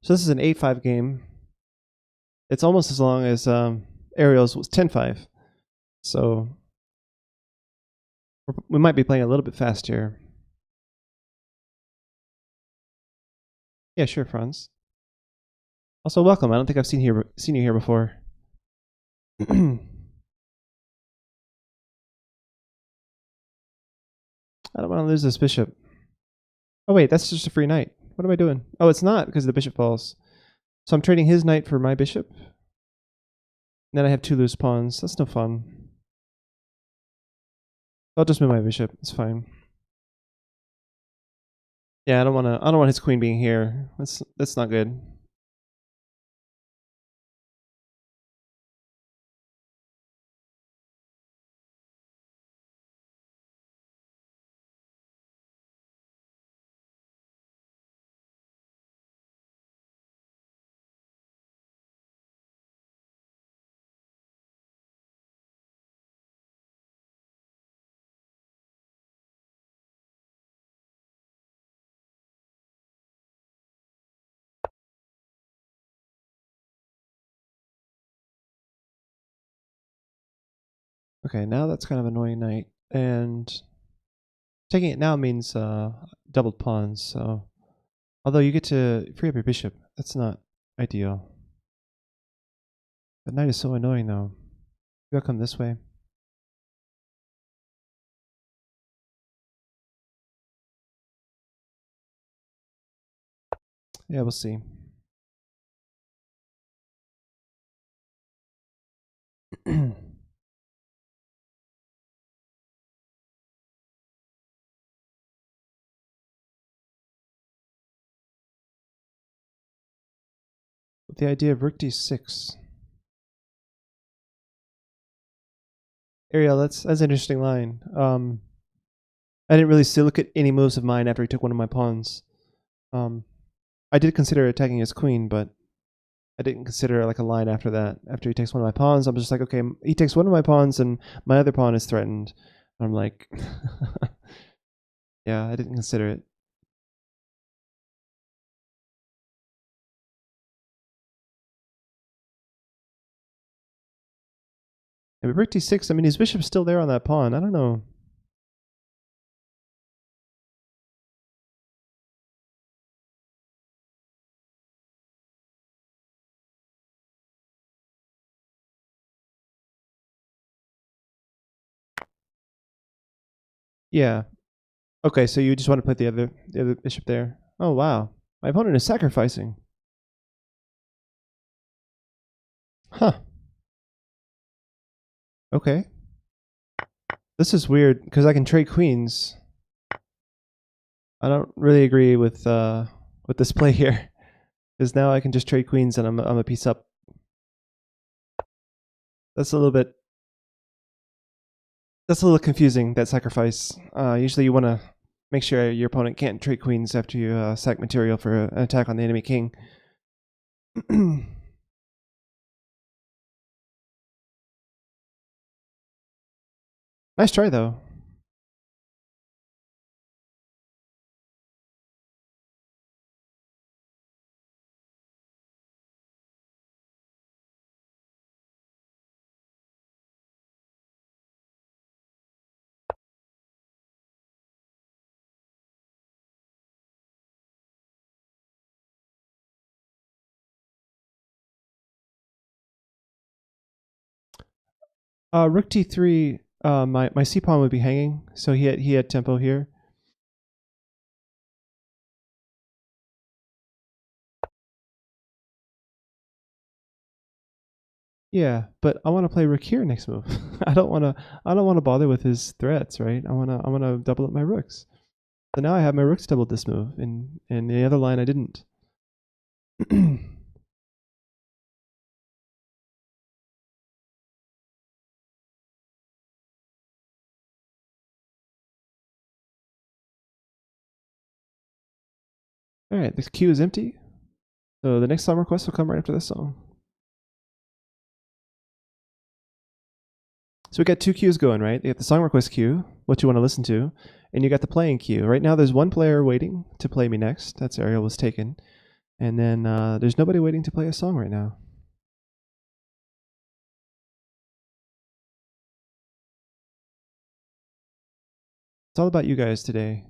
So this is an 8-5 game. It's almost as long as Ariel's was 10-5. So we might be playing a little bit fast here. Yeah, sure, Franz. Also, welcome. I don't think I've seen you here before. I don't want to lose this bishop. Oh wait, that's just a free knight. What am I doing? Oh, it's not because the bishop falls. So I'm trading his knight for my bishop. And then I have 2 loose pawns. That's no fun. I'll just move my bishop. It's fine. Yeah, I don't want his queen being here. That's not good. Okay, now that's kind of annoying knight. And taking it now means doubled pawns, so although you get to free up your bishop, that's not ideal. The knight is so annoying though. Maybe I'll come this way. Yeah, we'll see. With the idea of rook d6. Ariel, that's an interesting line. I didn't really still look at any moves of mine after he took one of my pawns. I did consider attacking his queen, but I didn't consider like a line after that. After he takes one of my pawns, I'm just like, okay, he takes one of my pawns and my other pawn is threatened. I'm like, yeah, I didn't consider it. Yeah, but rook d6, I mean, his bishop's still there on that pawn. I don't know. Yeah. Okay, so you just want to put the other bishop there. Oh wow. My opponent is sacrificing. Huh. Okay. This is weird because I can trade queens. I don't really agree with this play here, because now I can just trade queens and I'm a piece up. That's a little confusing, that sacrifice. Usually you want to make sure your opponent can't trade queens after you sack material for an attack on the enemy king. Nice try though. Rook t3. My c pawn would be hanging, so he had tempo here. Yeah, but I want to play rook here next move. I don't want to bother with his threats, right? I want to double up my rooks. So now I have my rooks doubled this move, and the other line I didn't. All right, this queue is empty. So the next song request will come right after this song. So we got two queues going, right? You got the song request queue, what you want to listen to, and you got the playing queue. Right now there's one player waiting to play me next. That's Ariel was taken. And then there's nobody waiting to play a song right now. It's all about you guys today.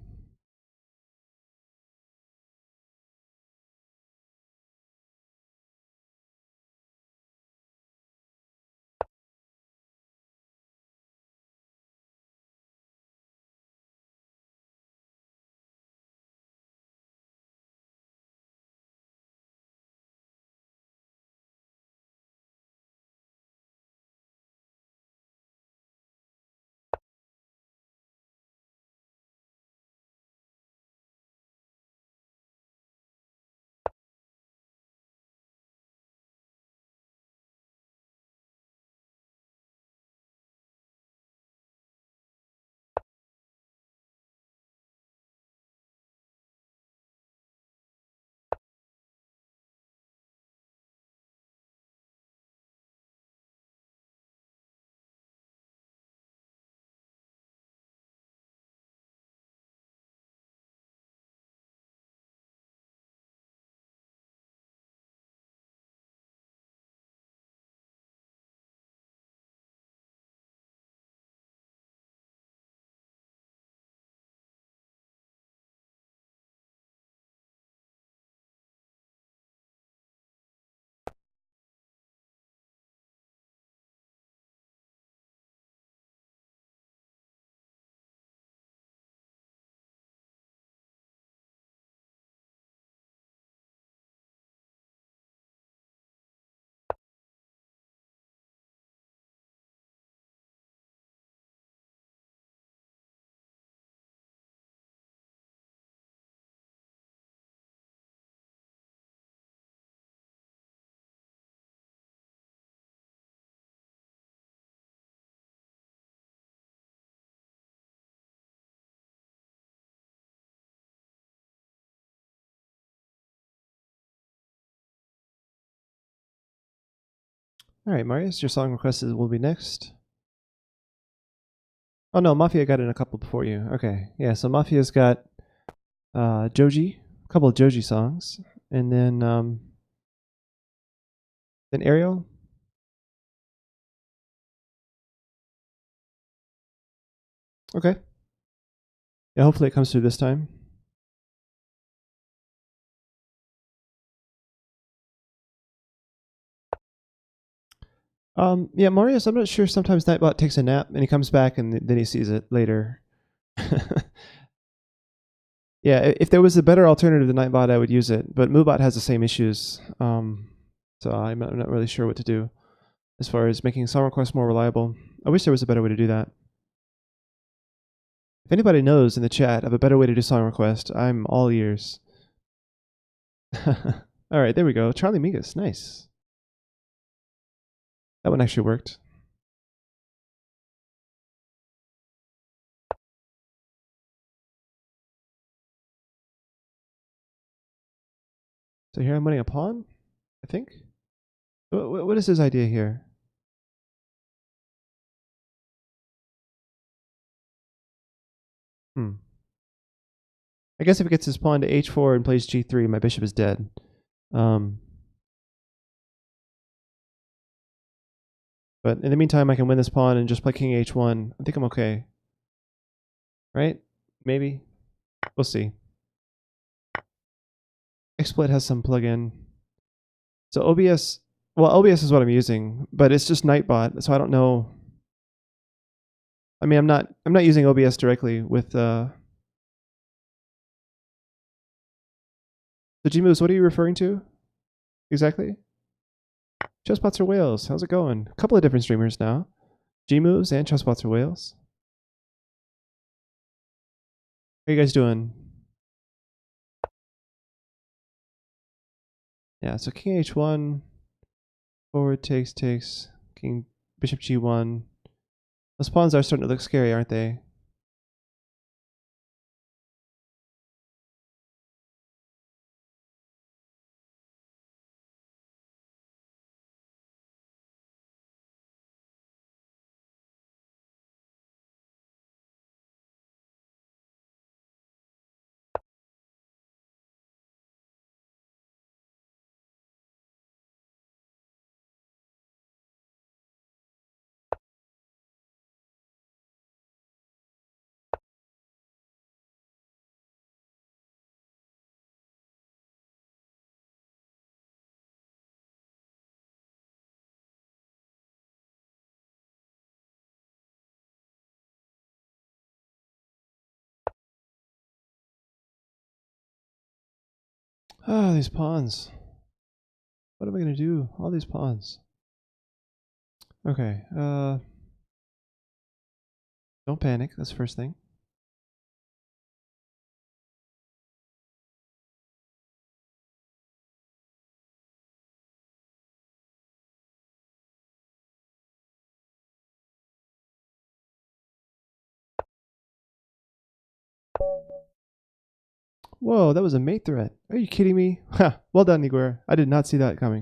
All right, Marius, your song request will be next. Oh no, Mafia got in a couple before you. Okay, yeah. So Mafia's got Joji, a couple of Joji songs, and then Ariel. Okay. Yeah, hopefully it comes through this time. Yeah, Marius, I'm not sure. Sometimes Nightbot takes a nap and he comes back and then he sees it later. Yeah, if there was a better alternative to Nightbot, I would use it. But Moobot has the same issues, so I'm not really sure what to do as far as making song requests more reliable. I wish there was a better way to do that. If anybody knows in the chat of a better way to do song request, I'm all ears. All right, there we go. Charlie Mingus, nice. That one actually worked. So here I'm winning a pawn, I think. What is his idea here? I guess if he gets his pawn to h4 and plays g3, my bishop is dead. But in the meantime, I can win this pawn and just play king h1. I think I'm okay. Right? Maybe. We'll see. XSplit has some plugin. So OBS, well, OBS is what I'm using, but it's just Nightbot, so I don't know. I mean, I'm not using OBS directly with the Gmoves. What are you referring to exactly? Chesspots or whales? How's it going? A couple of different streamers now. Gmoves and Chesspots or whales. How are you guys doing? Yeah, so king h1, forward takes, king, bishop g1. Those pawns are starting to look scary, aren't they? Ah, these pawns. What am I going to do? All these pawns. Okay, don't panic, that's the first thing. Whoa, that was a mate threat. Are you kidding me? Ha! Well done, Niguer. I did not see that coming.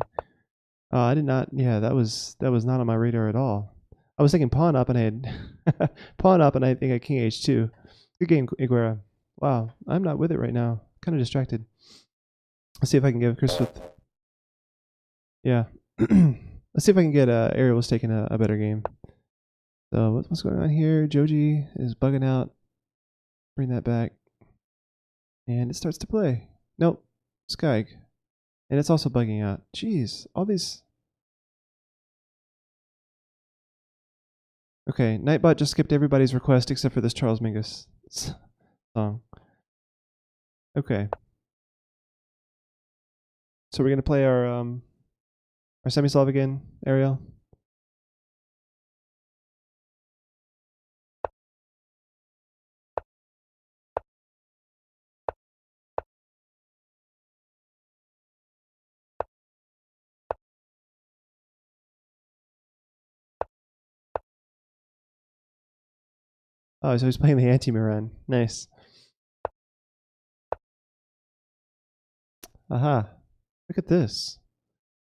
I did not. Yeah, that was not on my radar at all. I was thinking pawn up, and I had pawn up, and I think I king h2. Good game, Iguera. Wow, I'm not with it right now. Kind of distracted. Let's see if I can give Chris with. Yeah. Let's see if I can get Ariel was taking a better game. So what's going on here? Joji is bugging out. Bring that back. And it starts to play. Nope. Skyg. And it's also bugging out. Jeez, all these. Okay, Nightbot just skipped everybody's request except for this Charles Mingus song. Okay. So we're gonna play our semi-solve again, Ariel. Oh, so he's playing the anti-Miran. Nice. Aha. Look at this.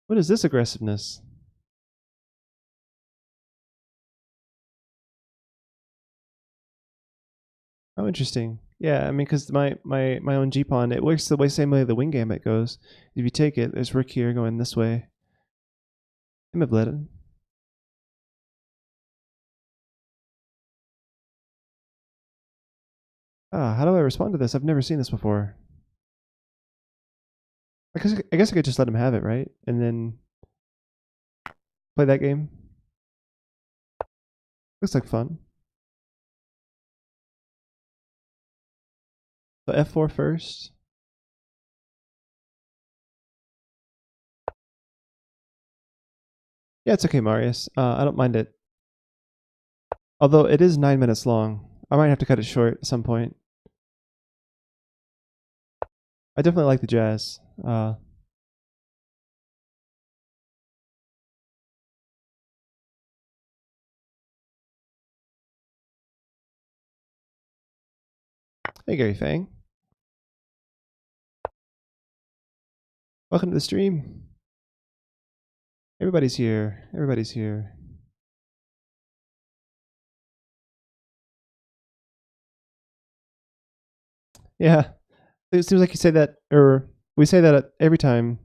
What is this aggressiveness? Oh, interesting. Yeah, I mean, because my own G-pawn, it works the same way the wing gambit goes. If you take it, there's rook here going this way. I'm a bled. Ah, how do I respond to this? I've never seen this before. I guess I could just let him have it, right? And then play that game. Looks like fun. So f4 first. Yeah, it's okay, Marius. I don't mind it. Although it is 9 minutes long. I might have to cut it short at some point. I definitely like the jazz. Hey, Gary Fang. Welcome to the stream. Everybody's here. Everybody's here. Yeah. It seems like you say that, or we say that every time.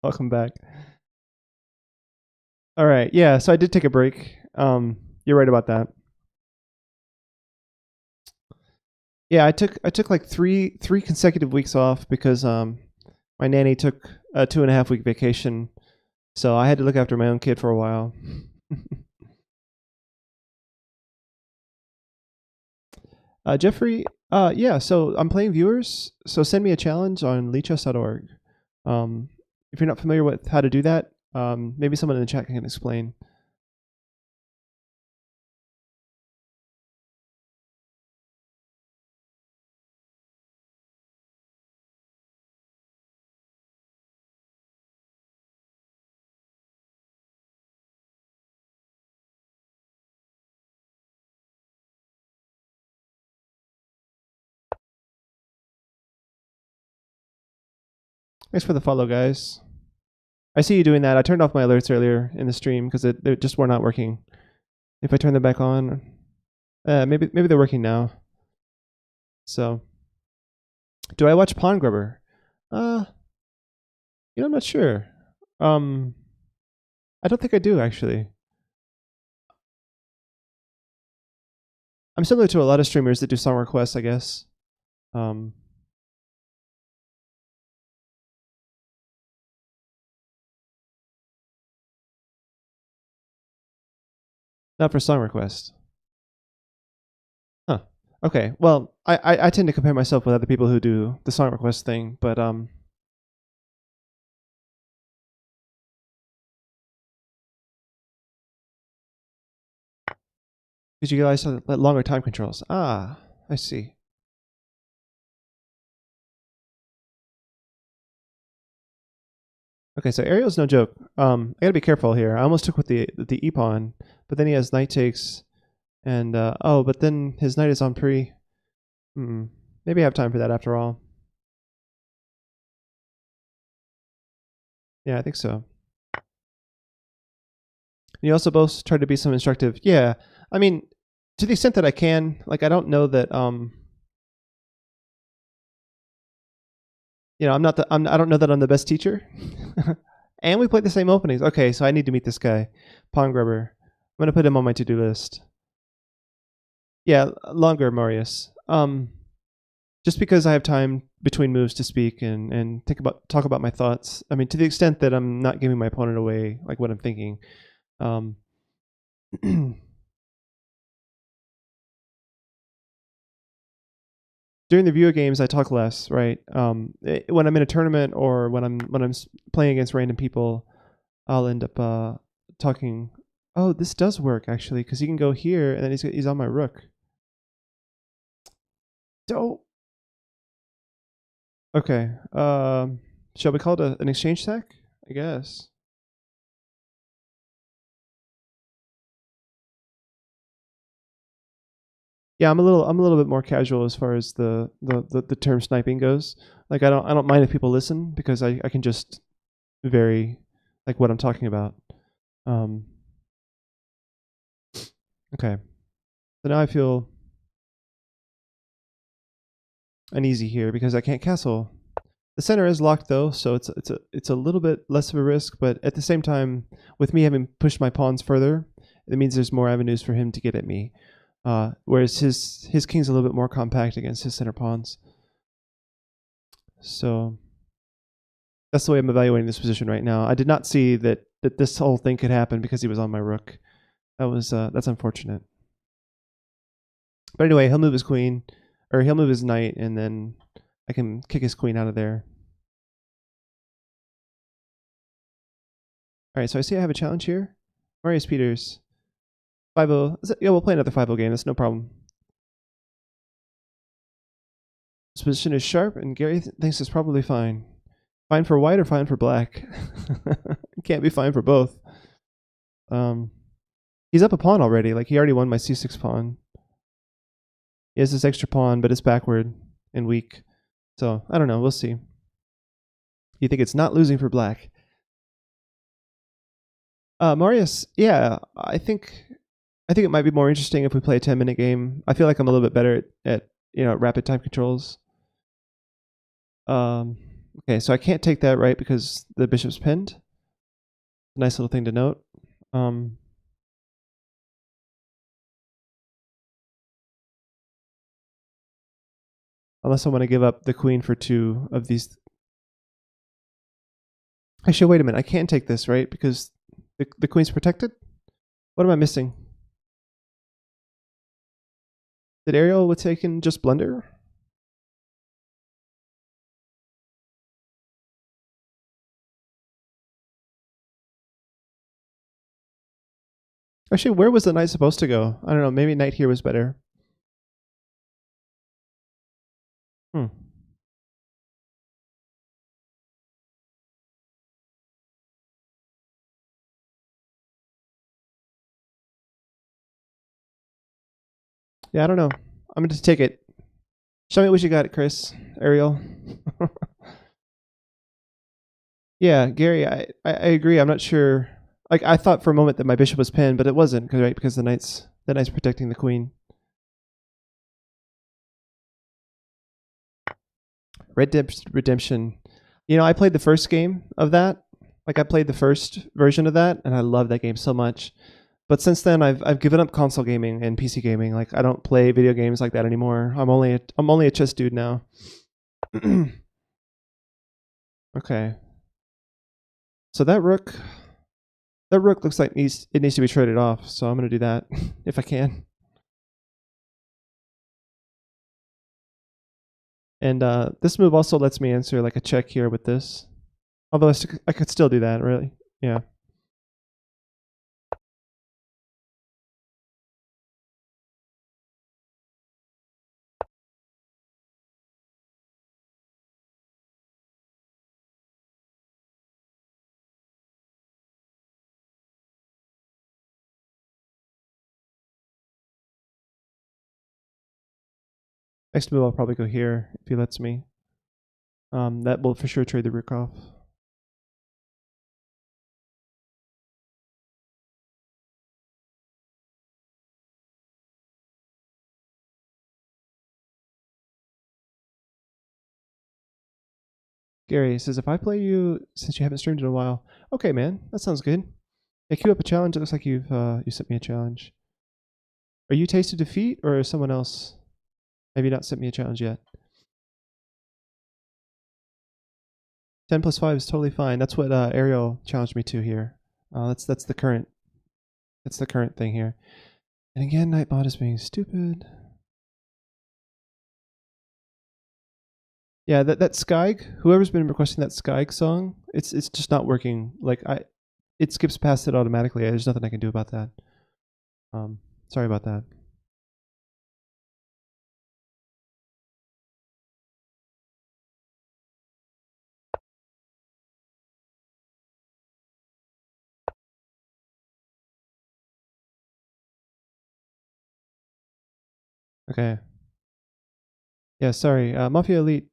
Welcome back. All right. Yeah. So I did take a break. You're right about that. Yeah, I took like three consecutive weeks off because my nanny took a 2.5 week vacation, so I had to look after my own kid for a while. Jeffrey, yeah. So I'm playing viewers. So send me a challenge on leechess.org. If you're not familiar with how to do that, maybe someone in the chat can explain. Thanks for the follow, guys. I see you doing that. I turned off my alerts earlier in the stream because they just were not working. If I turn them back on, maybe they're working now. So, do I watch Pawn Grubber? I'm not sure. I don't think I do actually. I'm similar to a lot of streamers that do song requests, I guess. Not for song requests. Huh. Okay. Well, I tend to compare myself with other people who do the song request thing, but because you guys have longer time controls. Ah, I see. Okay, so Ariel's no joke. I gotta be careful here. I almost took with the e-pawn, but then he has knight takes, and but then his knight is on pre. Maybe I have time for that after all. Yeah, I think so. You also both try to be some instructive. Yeah, I mean, to the extent that I can. Like, I don't know that. I don't know that I'm the best teacher. And we played the same openings. Okay, so I need to meet this guy, Pawn Grubber. I'm gonna put him on my to-do list. Yeah, longer, Marius. Just because I have time between moves to speak and talk about my thoughts. I mean, to the extent that I'm not giving my opponent away, like what I'm thinking. During the viewer games, I talk less, right? When I'm in a tournament or when I'm playing against random people, I'll end up talking. Oh, this does work actually, because he can go here and then he's on my rook. Dope. Okay. Shall we call it an exchange sack? I guess. Yeah, I'm a little bit more casual as far as the term sniping goes. Like, I don't mind if people listen because I can just vary like what I'm talking about. Okay. So now I feel uneasy here because I can't castle. The center is locked though, so it's a little bit less of a risk, but at the same time, with me having pushed my pawns further, it means there's more avenues for him to get at me. Whereas his king's a little bit more compact against his center pawns. So that's the way I'm evaluating this position right now. I did not see that this whole thing could happen because he was on my rook. That's unfortunate. But anyway, he'll move his queen, or he'll move his knight, and then I can kick his queen out of there. All right, so I see I have a challenge here. Marius Peters, 5-0. Yeah, we'll play another 5-0 game. That's no problem. This position is sharp, and Gary thinks it's probably fine. Fine for white or fine for black? Can't be fine for both. He's up a pawn already. Like, he already won my c6 pawn. He has this extra pawn, but it's backward and weak. So, I don't know. We'll see. You think it's not losing for black? Marius, yeah, I think it might be more interesting if we play a 10-minute game. I feel like I'm a little bit better at rapid time controls. Okay, so I can't take that, right, because the bishop's pinned. Nice little thing to note. Unless I want to give up the queen for 2 of these. Actually, wait a minute. I can't take this, right, because the queen's protected? What am I missing? Did Ariel would take in just blunder? Actually, where was the knight supposed to go? I don't know. Maybe knight here was better. Yeah, I don't know. I'm going to take it. Show me what you got, Chris. Ariel. Yeah, Gary, I agree. I'm not sure. Like, I thought for a moment that my bishop was pinned, but it wasn't, because the knight's protecting the queen. Red Dead Redemption. I played the first game of that. Like, I played the first version of that, and I love that game so much. But since then, I've given up console gaming and PC gaming. Like, I don't play video games like that anymore. I'm only a chess dude now. Okay. So that rook looks like it needs to be traded off. So I'm gonna do that if I can. And this move also lets me answer like a check here with this. Although I could still do that, really. Yeah. Next move I'll probably go here if he lets me. That will for sure trade the rook off. Gary says, if I play you since you haven't streamed in a while. Okay, man, that sounds good. Hey, queue up a challenge. It looks like you sent me a challenge. Are you Tasted Defeat or is someone else? Maybe not sent me a challenge yet. 10 plus 5 is totally fine. That's what Ariel challenged me to here. That's the current thing here. And again, Nightbot is being stupid. Yeah, that Skyg, whoever's been requesting that Skyg song, it's just not working. Like it skips past it automatically. There's nothing I can do about that. Sorry about that. Okay. Yeah, sorry. Mafia Elite,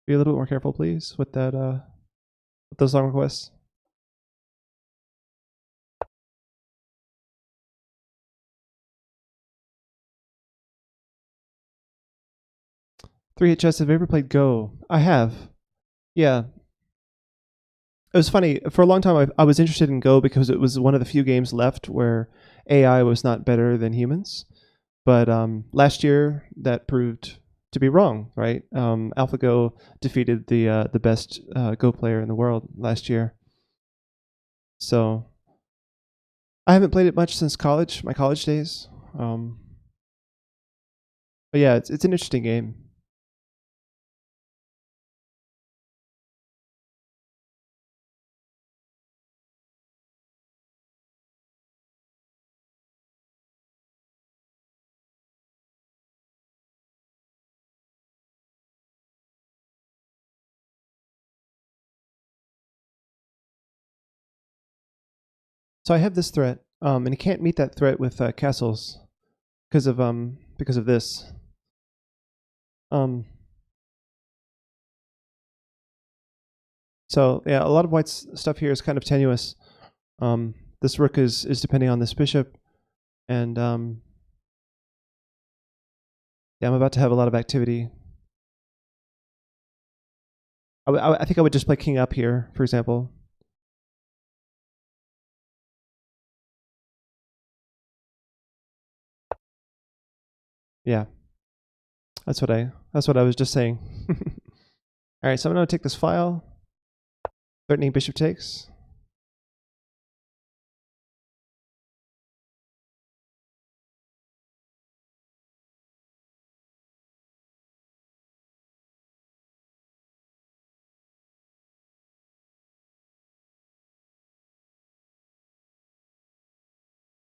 be a little bit more careful, please, with that with those song requests. Three-hit chess. Have you ever played Go? I have. Yeah. It was funny. For a long time, I was interested in Go because it was one of the few games left where AI was not better than humans. But last year that proved to be wrong, right? AlphaGo defeated the best Go player in the world last year. So I haven't played it much since college, my college days. But yeah, it's an interesting game. So I have this threat, and you can't meet that threat with castles because of this. So yeah, a lot of white's stuff here is kind of tenuous. This rook is depending on this bishop, and yeah, I'm about to have a lot of activity. I think I would just play king up here, for example. Yeah, that's what I was just saying. All right, so I'm going to take this file. Threatening bishop takes.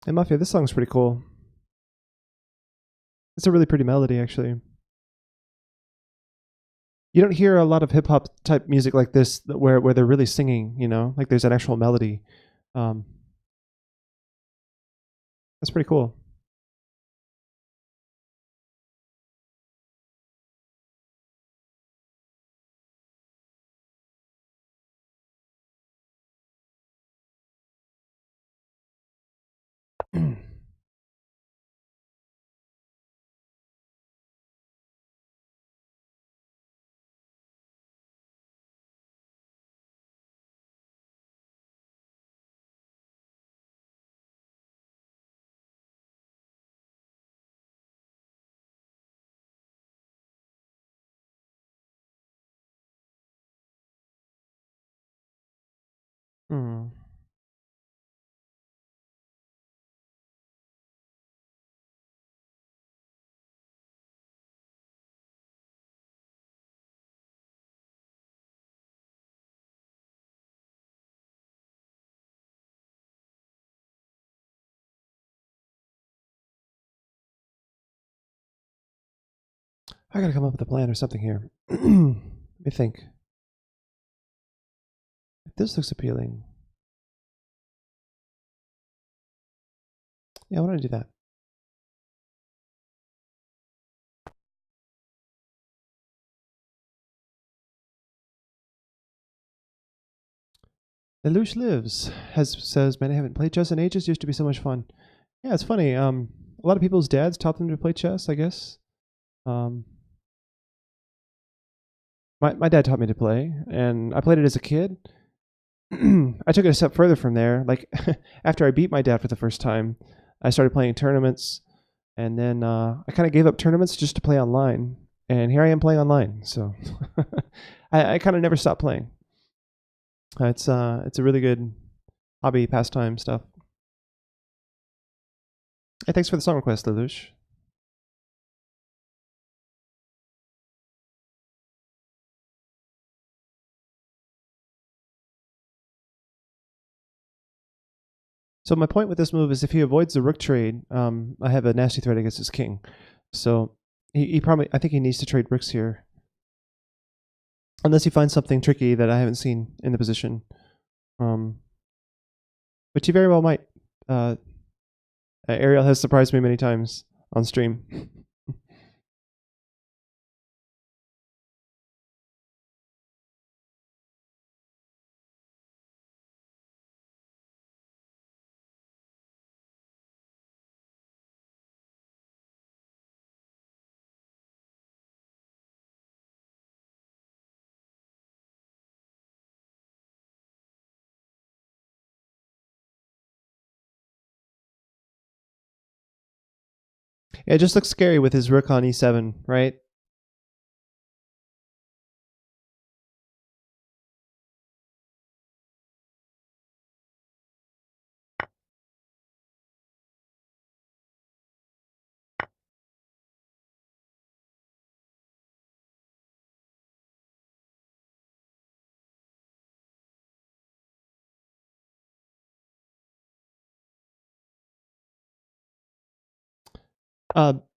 Hey Mafia, this song's pretty cool. It's a really pretty melody, actually. You don't hear a lot of hip hop type music like this where they're really singing, you know, like there's an actual melody. That's pretty cool. Hmm. I gotta come up with a plan or something here. Let me think. This looks appealing. Yeah, I want to do that. Lelouch lives says, "Man, I haven't played chess in ages. Used to be so much fun." Yeah, it's funny. A lot of people's dads taught them to play chess, I guess. Um, my dad taught me to play, and I played it as a kid. I took it a step further from there. Like after I beat my dad for the first time, I started playing tournaments, and then I kind of gave up tournaments just to play online. And here I am playing online. So I kind of never stopped playing. It's a really good hobby pastime stuff. Hey, thanks for the song request, Lelouch. So my point with this move is if he avoids the rook trade, I have a nasty threat against his king. So he probably, I think he needs to trade rooks here. Unless he finds something tricky that I haven't seen in the position. Which he very well might. Ariel has surprised me many times on stream. Yeah, it just looks scary with his rook on e7, right?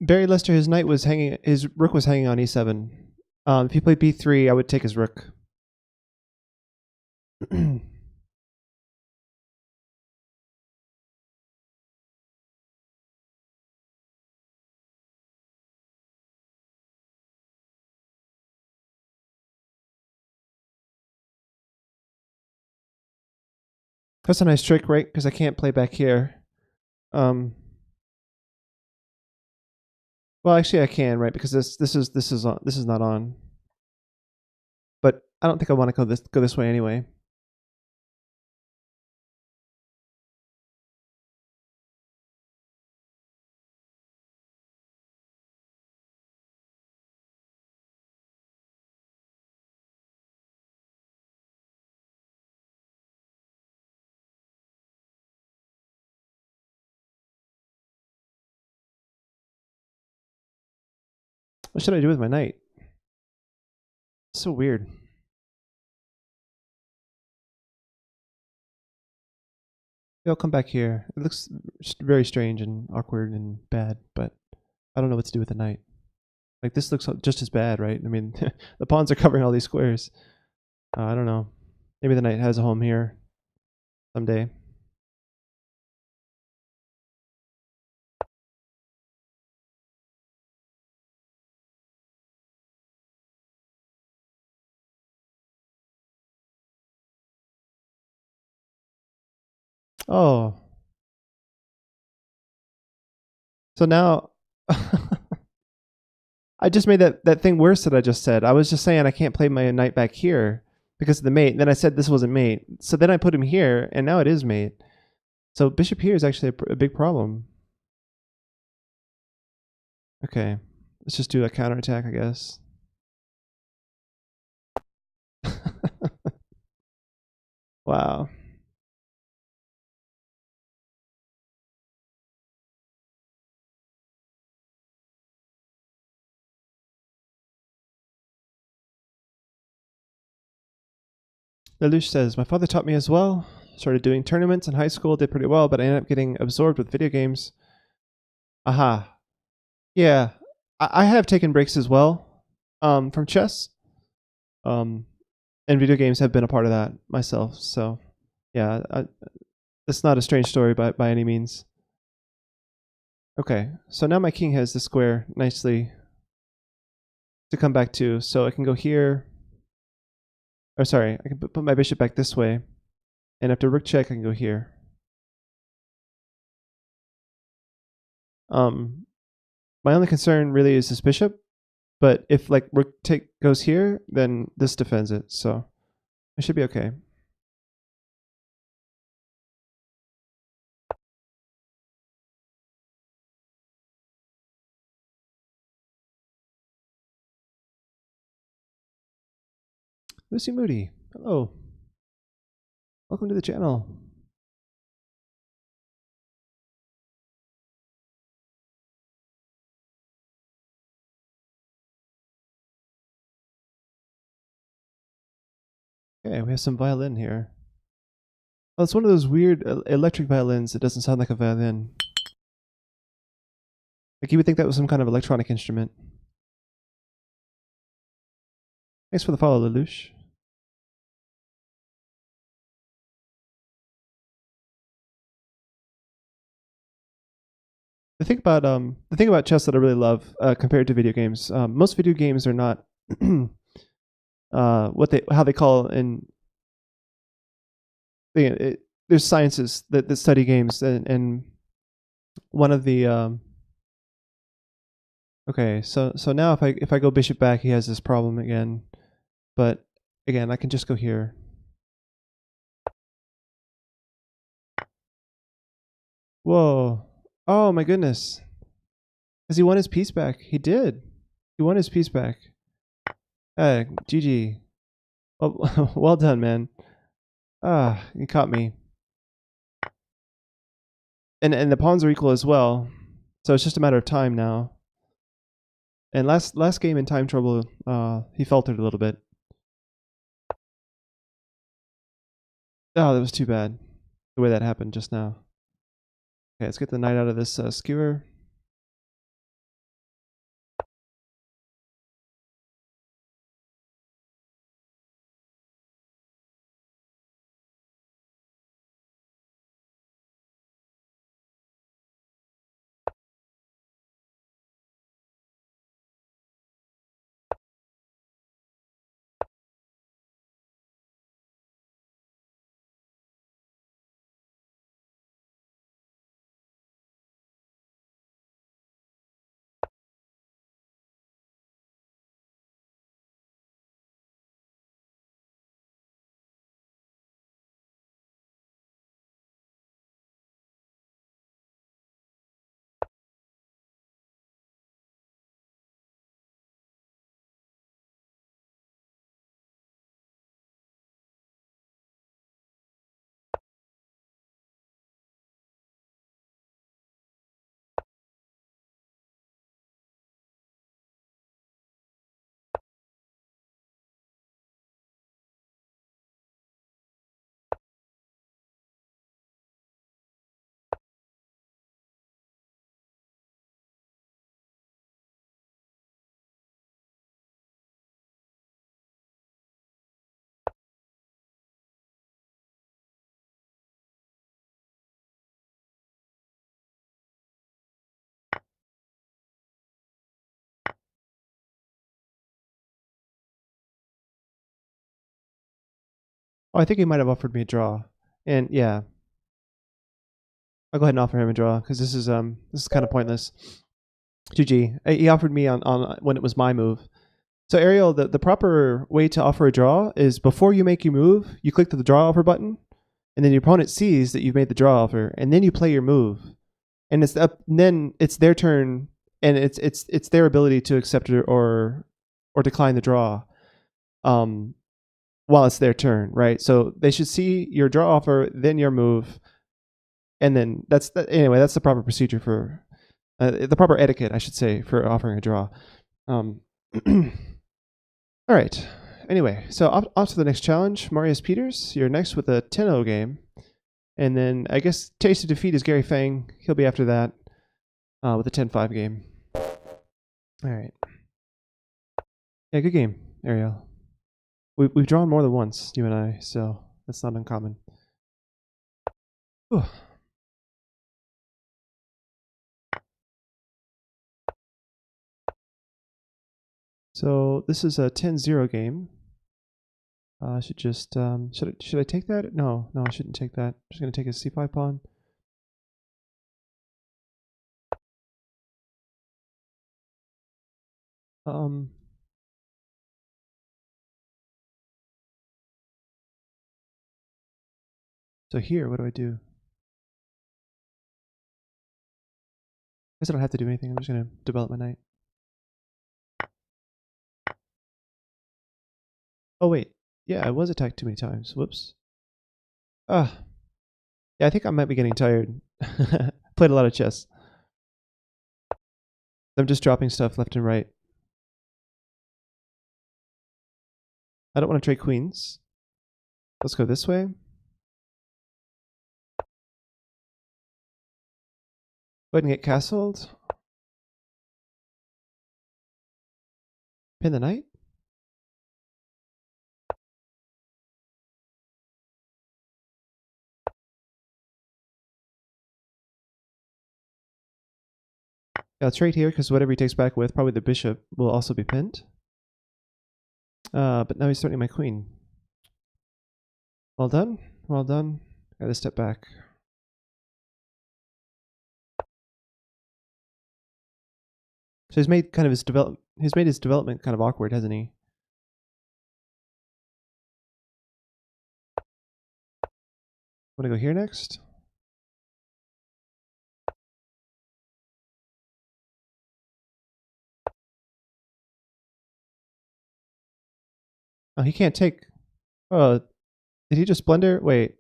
Barry Lester, his rook was hanging on e7. If he played b3, I would take his rook. That's a nice trick, right? Because I can't play back here. Well, actually, I can, right? Because this is not on. But I don't think I want to go this way anyway. What should I do with my knight? It's so weird. I'll come back here. It looks very strange and awkward and bad, but I don't know what to do with the knight. Like, this looks just as bad, right? I mean, the pawns are covering all these squares. I don't know. Maybe the knight has a home here someday. Oh. So now I just made that thing worse that I just said. I was just saying I can't play my knight back here because of the mate. Then I said this wasn't mate. So then I put him here, and now it is mate. So bishop here is actually a big problem. Okay. Let's just do a counterattack, I guess. Wow. Lelouch says, my father taught me as well. Started doing tournaments in high school, did pretty well, but I ended up getting absorbed with video games. Aha. Yeah. I have taken breaks as well from chess. And video games have been a part of that myself. So, yeah, it's not a strange story by any means. Okay, so now my king has the square nicely to come back to. So I can go here. Or sorry, I can put my bishop back this way. And after rook check, I can go here. My only concern really is this bishop. But if like rook take goes here, then this defends it. So it should be okay. Lucy Moody, hello. Welcome to the channel. Okay, we have some violin here. Oh, it's one of those weird electric violins that doesn't sound like a violin. Like you would think that was some kind of electronic instrument. Thanks for the follow, Lelouch. The thing about chess that I really love compared to video games, most video games are not how they call in. There's sciences that study games, and one of the okay, so now if I go bishop back, he has this problem again, but again I can just go here. Whoa! Oh my goodness! Because he won his piece back. He did. He won his piece back. GG. Well, well done, man. Ah, you caught me. And the pawns are equal as well. So it's just a matter of time now. And last game in time trouble, he faltered a little bit. Oh, that was too bad. The way that happened just now. Okay, let's get the knight out of this skewer. Oh, I think he might have offered me a draw. And yeah, I'll go ahead and offer him a draw because this is kind of pointless. GG. He offered me on when it was my move. So Ariel, the proper way to offer a draw is before you make your move, you click the draw offer button, and then your opponent sees that you've made the draw offer, and then you play your move, and then it's their turn, and it's their ability to accept it or decline the draw, while it's their turn, right? So they should see your draw offer, then your move, and then anyway. That's the proper procedure for the proper etiquette, I should say, for offering a draw. All right. Anyway, so off to the next challenge. Marius Peters, you're next with a 10-0 game. And then I guess Taste of Defeat is Gary Fang. He'll be after that with a 10-5 game. All right. Yeah, good game, Ariel. We've drawn more than once, you and I, so that's not uncommon. Whew. So this is a 10-0 game. I should just should I take that? No, I shouldn't take that. I'm just gonna take a c5 pawn. So here, what do I do? I guess I don't have to do anything. I'm just gonna develop my knight. Oh wait, yeah, I was attacked too many times. Whoops. Ah, yeah, I think I might be getting tired. Played a lot of chess. I'm just dropping stuff left and right. I don't want to trade queens. Let's go this way. Go ahead and get castled. Pin the knight. Yeah, I'll trade here because whatever he takes back with, probably the bishop, will also be pinned. But now he's threatening my queen. Well done. Well done. Gotta step back. So he's made kind of he's made his development kind of awkward, hasn't he? Want to go here next? Oh, he can't take. Oh, did he just blunder? Wait.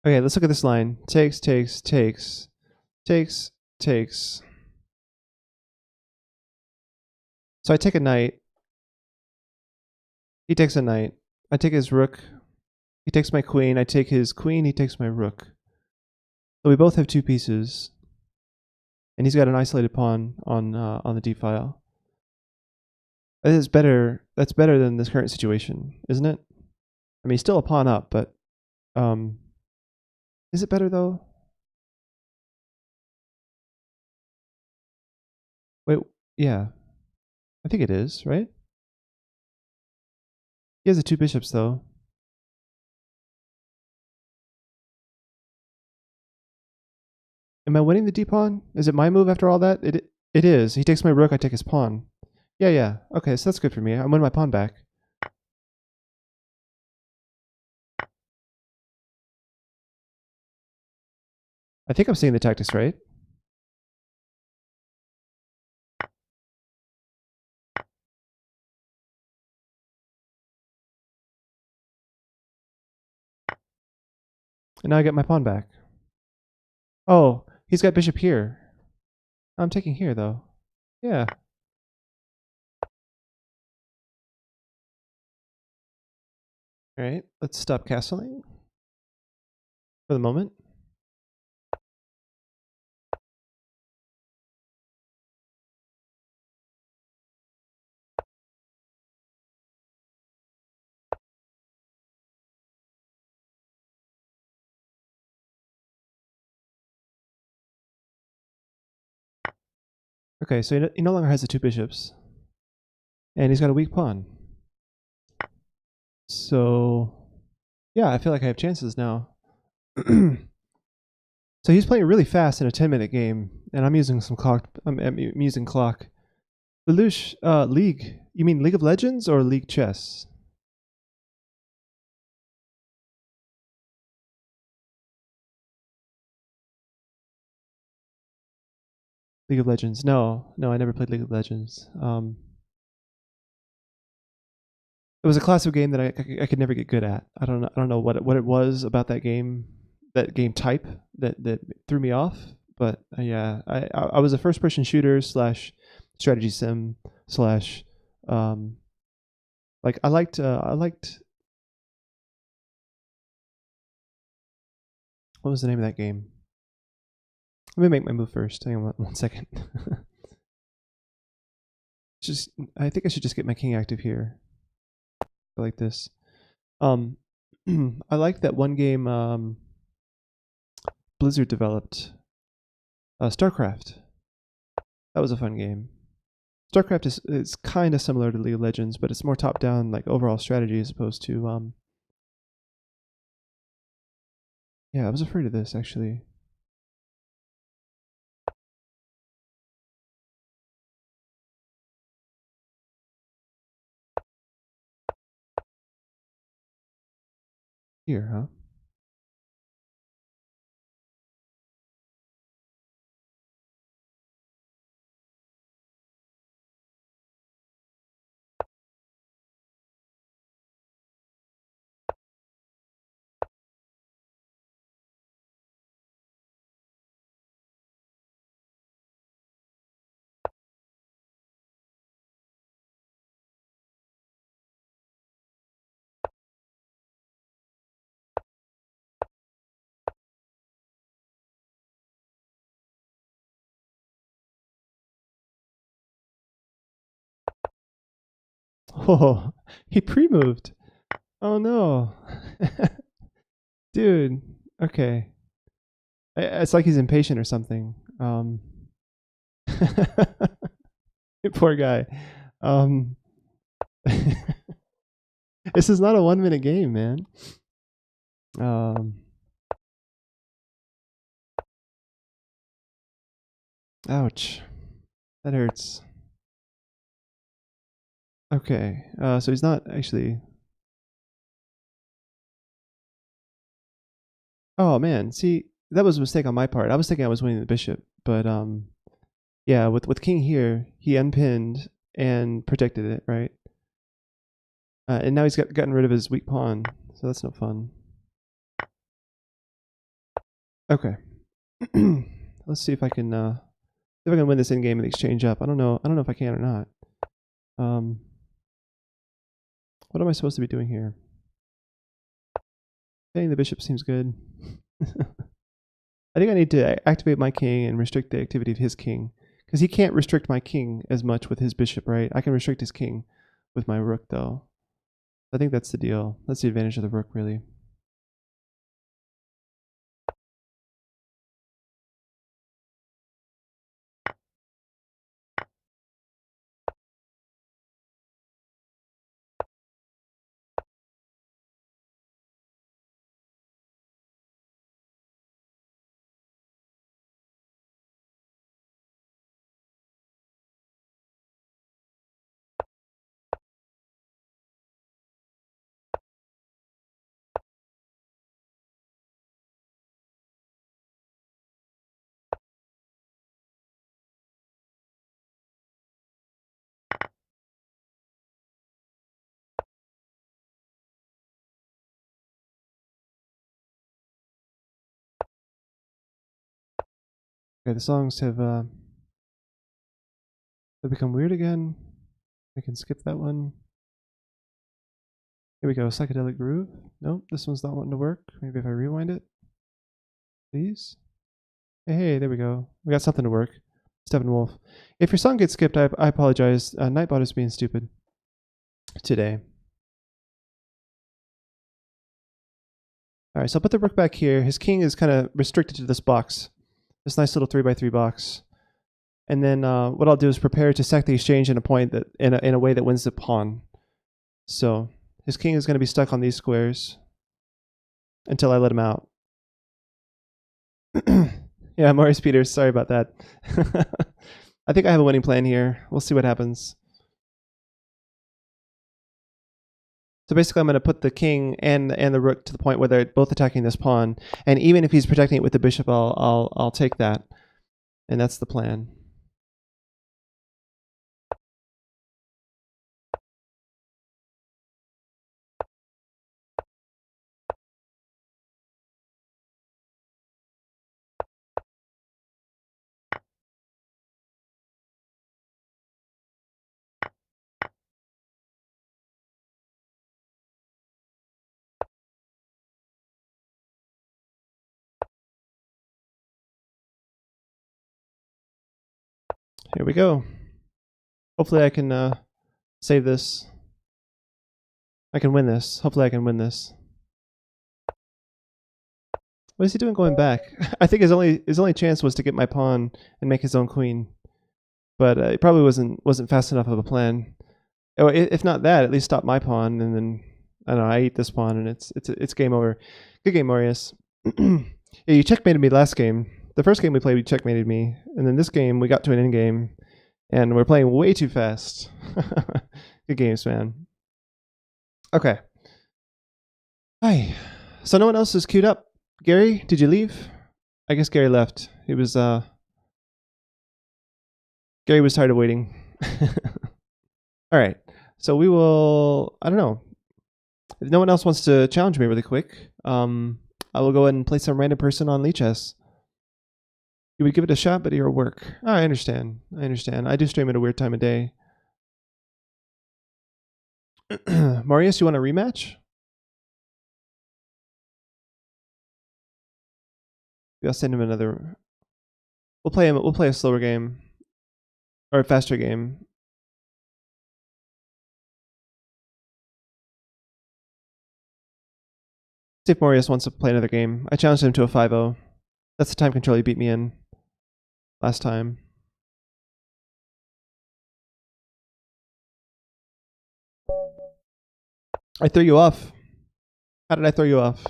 Okay, let's look at this line. Takes, takes, takes, takes, takes. So I take a knight. He takes a knight. I take his rook. He takes my queen. I take his queen. He takes my rook. So we both have 2 pieces, and he's got an isolated pawn on the d file. That is better. That's better than this current situation, isn't it? I mean, he's still a pawn up, but is it better though? Wait, yeah, I think it is, right? He has the 2 bishops though. Am I winning the d pawn? Is it my move after all that? It is. He takes my rook. I take his pawn. Yeah, yeah. Okay, so that's good for me. I'm winning my pawn back. I think I'm seeing the tactics right. And now I get my pawn back. Oh, he's got bishop here. I'm taking here though. Yeah. All right, let's stop castling for the moment. Okay, so he no longer has the 2 bishops. And he's got a weak pawn. So, yeah, I feel like I have chances now. So he's playing really fast in a 10-minute game, and I'm using some clock. I'm using clock. Lelouch, League. You mean League of Legends or League Chess? League of Legends. No, I never played League of Legends. It was a class of game that I could never get good at. I don't know what it was about that game type that threw me off. But yeah, I was a first person shooter / strategy sim / like I liked what was the name of that game? Let me make my move first. Hang on one second. I think I should just get my king active here. Like this. I like that one game Blizzard developed. StarCraft. That was a fun game. StarCraft is kind of similar to League of Legends, but it's more top down, like overall strategy as opposed to yeah, I was afraid of this actually. Here, huh? Oh, he pre-moved. Oh no. Dude. Okay. It's like he's impatient or something. Poor guy. Um, this is not a 1-minute game, man. Ouch. That hurts. Okay. So he's not actually. Oh man. See, that was a mistake on my part. I was thinking I was winning the bishop, but yeah, with king here, he unpinned and protected it, right? And now he's gotten rid of his weak pawn, so that's no fun. Okay. Let's see if I can win this in-game and exchange up. I don't know if I can or not. What am I supposed to be doing here? Getting the bishop seems good. I think I need to activate my king and restrict the activity of his king. Because he can't restrict my king as much with his bishop, right? I can restrict his king with my rook, though. I think that's the deal. That's the advantage of the rook, really. Okay, the songs have become weird again. We can skip that one. Here we go, psychedelic groove. Nope, this one's not wanting to work. Maybe if I rewind it, please. Hey, there we go. We got something to work. Steppenwolf. If your song gets skipped, I apologize. Nightbot is being stupid today. All right, so I'll put the rook back here. His king is kind of restricted to this box, this nice little 3x3 box. And then what I'll do is prepare to sack the exchange in a point that in a way that wins the pawn. So his king is going to be stuck on these squares until I let him out. Yeah, Maurice Peters, sorry about that. I think I have a winning plan here. We'll see what happens. So basically I'm going to put the king and the rook to the point where they're both attacking this pawn. And even if he's protecting it with the bishop, I'll take that. And that's the plan. Here we go. Hopefully I can save this. I can win this. Hopefully I can win this. What is he doing going back? I think his only chance was to get my pawn and make his own queen. But it probably wasn't fast enough of a plan. Oh, if not that, at least stop my pawn, and then I don't know. I eat this pawn, and it's game over. Good game, Marius. Yeah, you checkmated me last game. The first game we played, you checkmated me, and then this game we got to an end game, and we're playing way too fast. Good games, man. Okay. Hi. So no one else is queued up. Gary, did you leave? I guess Gary left. He was Gary was tired of waiting. All right. So we will, I don't know. If no one else wants to challenge me really quick, I will go ahead and play some random person on Lichess. You would give it a shot, but you're at work. Oh, I understand. I do stream at a weird time of day. Marius, you want a rematch? Maybe I'll send him another. We'll play a slower game. Or a faster game. See if Marius wants to play another game. I challenged him to a 5-0. That's the time control he beat me in last time. I threw you off. How did I throw you off?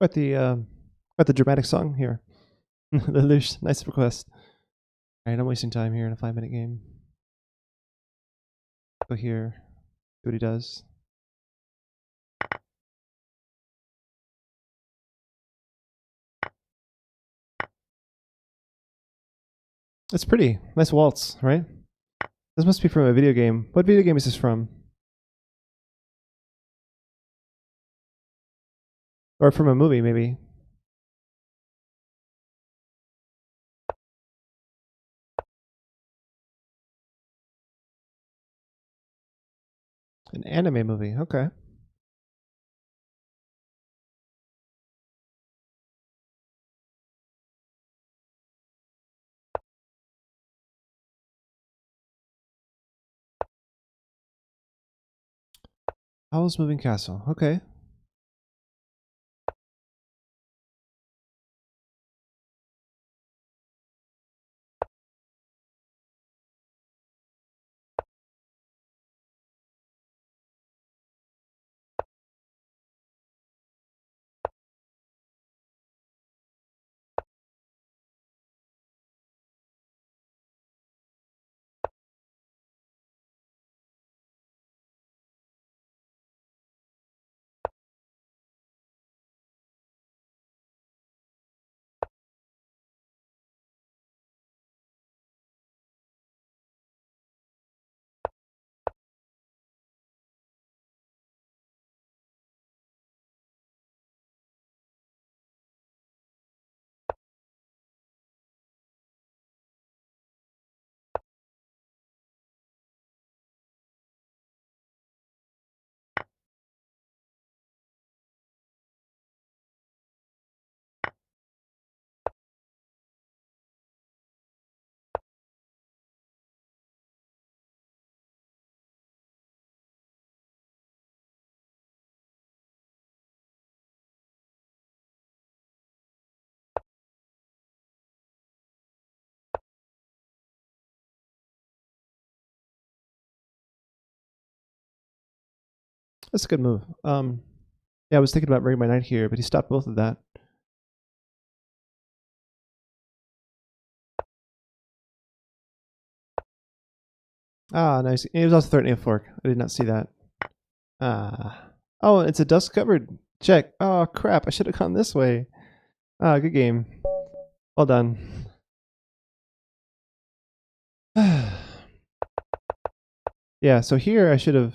Quite the dramatic song here. Nice request. All right, I'm wasting time here in a 5-minute game. Go here. See what he does. It's pretty. Nice waltz, right? This must be from a video game. What video game is this from? Or from a movie, maybe. An anime movie. Okay. Howl's Moving Castle. Okay. That's a good move. Yeah, I was thinking about bringing my knight here, but he stopped both of that. Ah, nice. He was also threatening a fork. I did not see that. Ah. Oh, it's a dust-covered check. Oh, crap. I should have gone this way. Ah, good game. Well done. Yeah, so here I should have...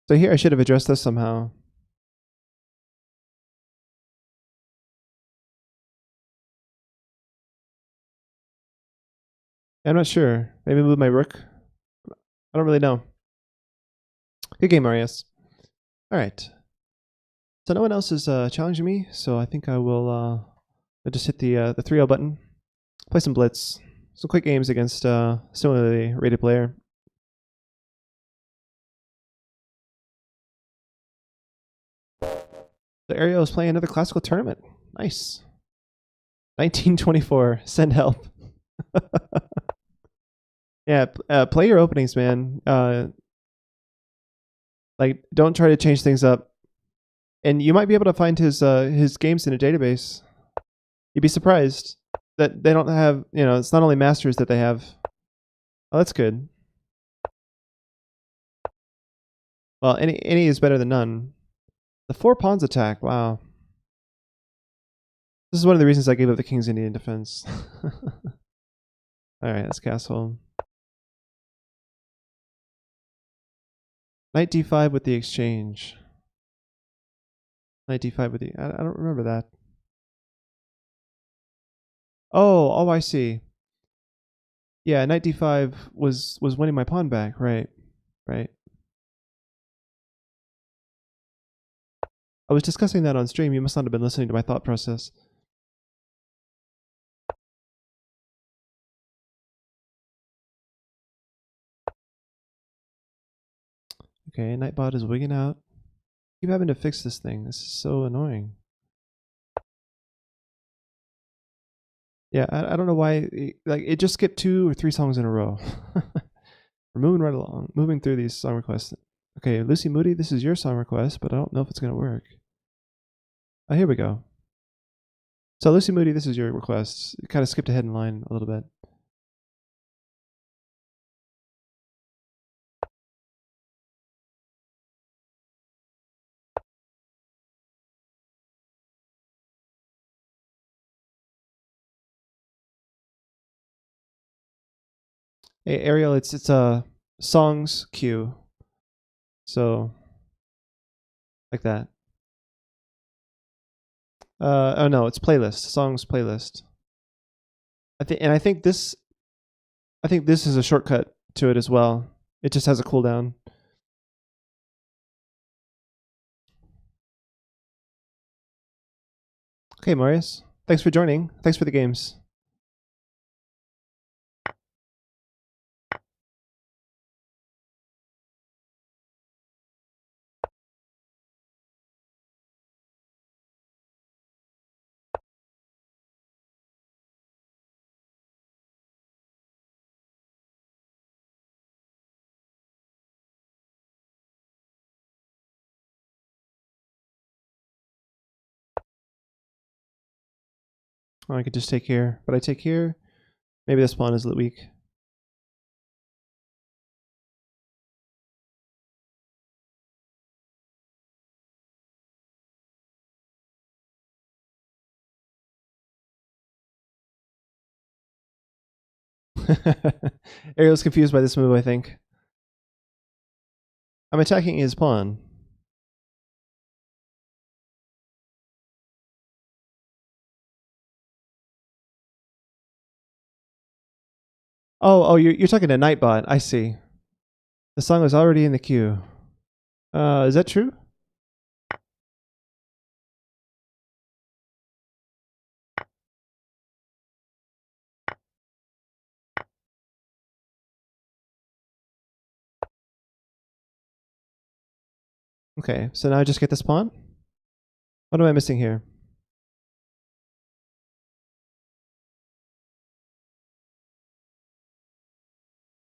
So here I should have addressed this somehow. I'm not sure. Maybe move my rook. I don't really know. Good game, Marius. All right. So no one else is challenging me, so I think I will I'll just hit the 3-0 button, play some blitz, some quick games against similarly rated player. So Ariel is playing another classical tournament. Nice. 1924. Send help. Yeah, play your openings, man. Like, don't try to change things up. And you might be able to find his games in a database. You'd be surprised that they don't have, you know, it's not only masters that they have. Oh, that's good. Well, any is better than none. The 4 pawns attack, wow. This is one of the reasons I gave up the King's Indian defense. Alright, that's castle. Knight d5 with the exchange. Knight d5 with the... I don't remember that. Oh, I see. Yeah, knight d5 was winning my pawn back, right. Right. I was discussing that on stream. You must not have been listening to my thought process. Okay, Nightbot is wigging out. Keep having to fix this thing. This is so annoying. Yeah, I don't know why. Like, it just skipped 2 or 3 songs in a row. We're moving right along, moving through these song requests. Okay, Lucy Moody, this is your song request, but I don't know if it's going to work. Oh, here we go. So Lucy Moody, this is your request. You kind of skipped ahead in line a little bit. Hey, Ariel, it's a songs queue. So like that. Oh no, it's playlist. Songs playlist. I think this is a shortcut to it as well. It just has a cooldown. Okay, Marius. Thanks for joining. Thanks for the games. Oh, I could just take here. But I take here. Maybe this pawn is a little weak. Ariel's confused by this move, I think. I'm attacking his pawn. Oh, you're talking to Nightbot. I see. The song was already in the queue. Is that true? Okay, so now I just get this pawn? What am I missing here?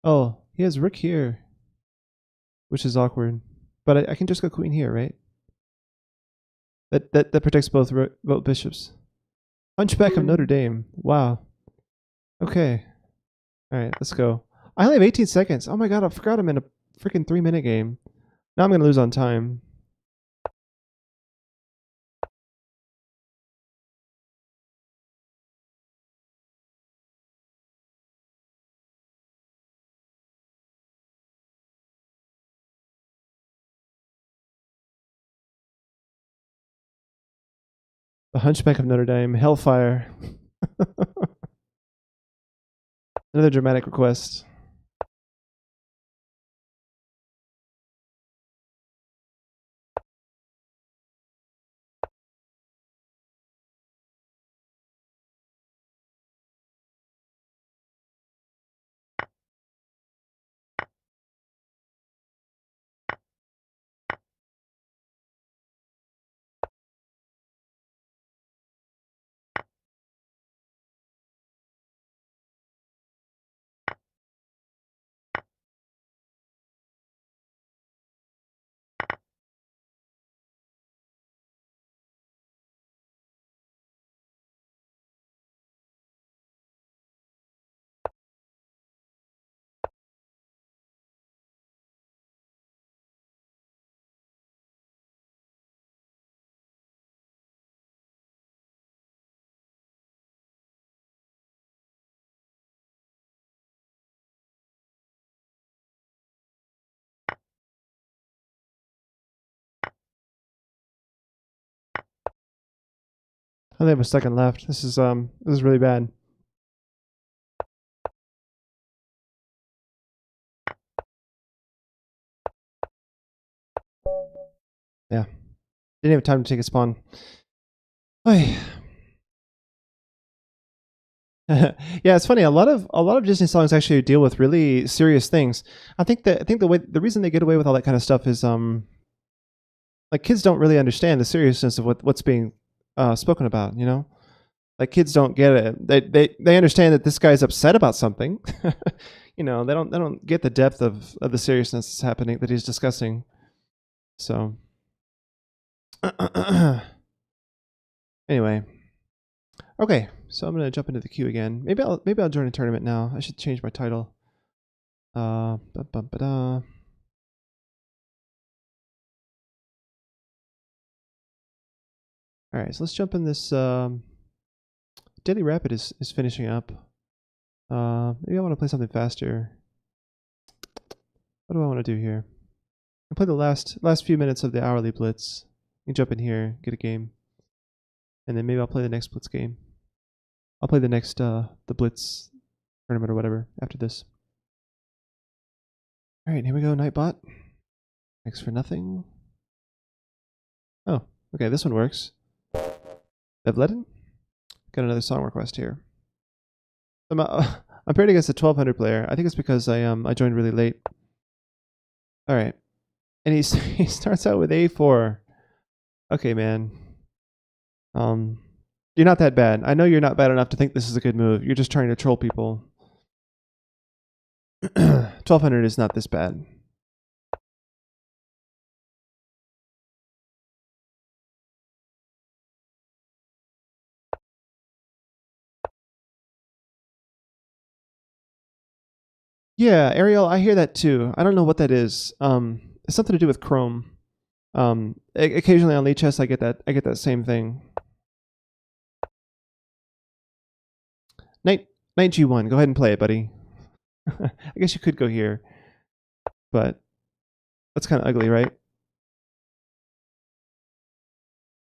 Oh, he has rook here, which is awkward. But I can just go queen here, right? That protects both bishops. Hunchback of Notre Dame. Wow. Okay. All right, let's go. I only have 18 seconds. Oh my god, I forgot I'm in a freaking 3-minute game. Now I'm gonna lose on time. The Hunchback of Notre Dame. Hellfire. Another dramatic request. I only have a second left. This is really bad. Yeah. Didn't have time to take a spawn. Oy. Yeah, it's funny. A lot of Disney songs actually deal with really serious things. I think the reason they get away with all that kind of stuff is like kids don't really understand the seriousness of what's being spoken about. You know, like kids don't get it. They understand that this guy's upset about something. You know, they don't get the depth of the seriousness that's happening that he's discussing. So anyway, okay. So I'm gonna jump into the queue again. Maybe I'll join a tournament now. I should change my title. Ba-ba-ba-da. All right, so let's jump in this. Daily Rapid is finishing up. Maybe I want to play something faster. What do I want to do here? I'll play the last few minutes of the hourly blitz. You can jump in here, get a game, and then maybe I'll play the next blitz game. I'll play the next the blitz tournament or whatever after this. All right, here we go, Nightbot. Thanks for nothing. Oh, okay, this one works. Evledin? Got another song request here. I'm paired against a 1200 player. I think it's because I joined really late. All right, and he starts out with A4. Okay, man. You're not that bad. I know you're not bad enough to think this is a good move. You're just trying to troll people. 1200 is not this bad. Yeah, Ariel, I hear that too. I don't know what that is. It's something to do with Chrome. Occasionally on lead chess, I get that same thing. Knight G1. Go ahead and play it, buddy. I guess you could go here, but that's kind of ugly, right?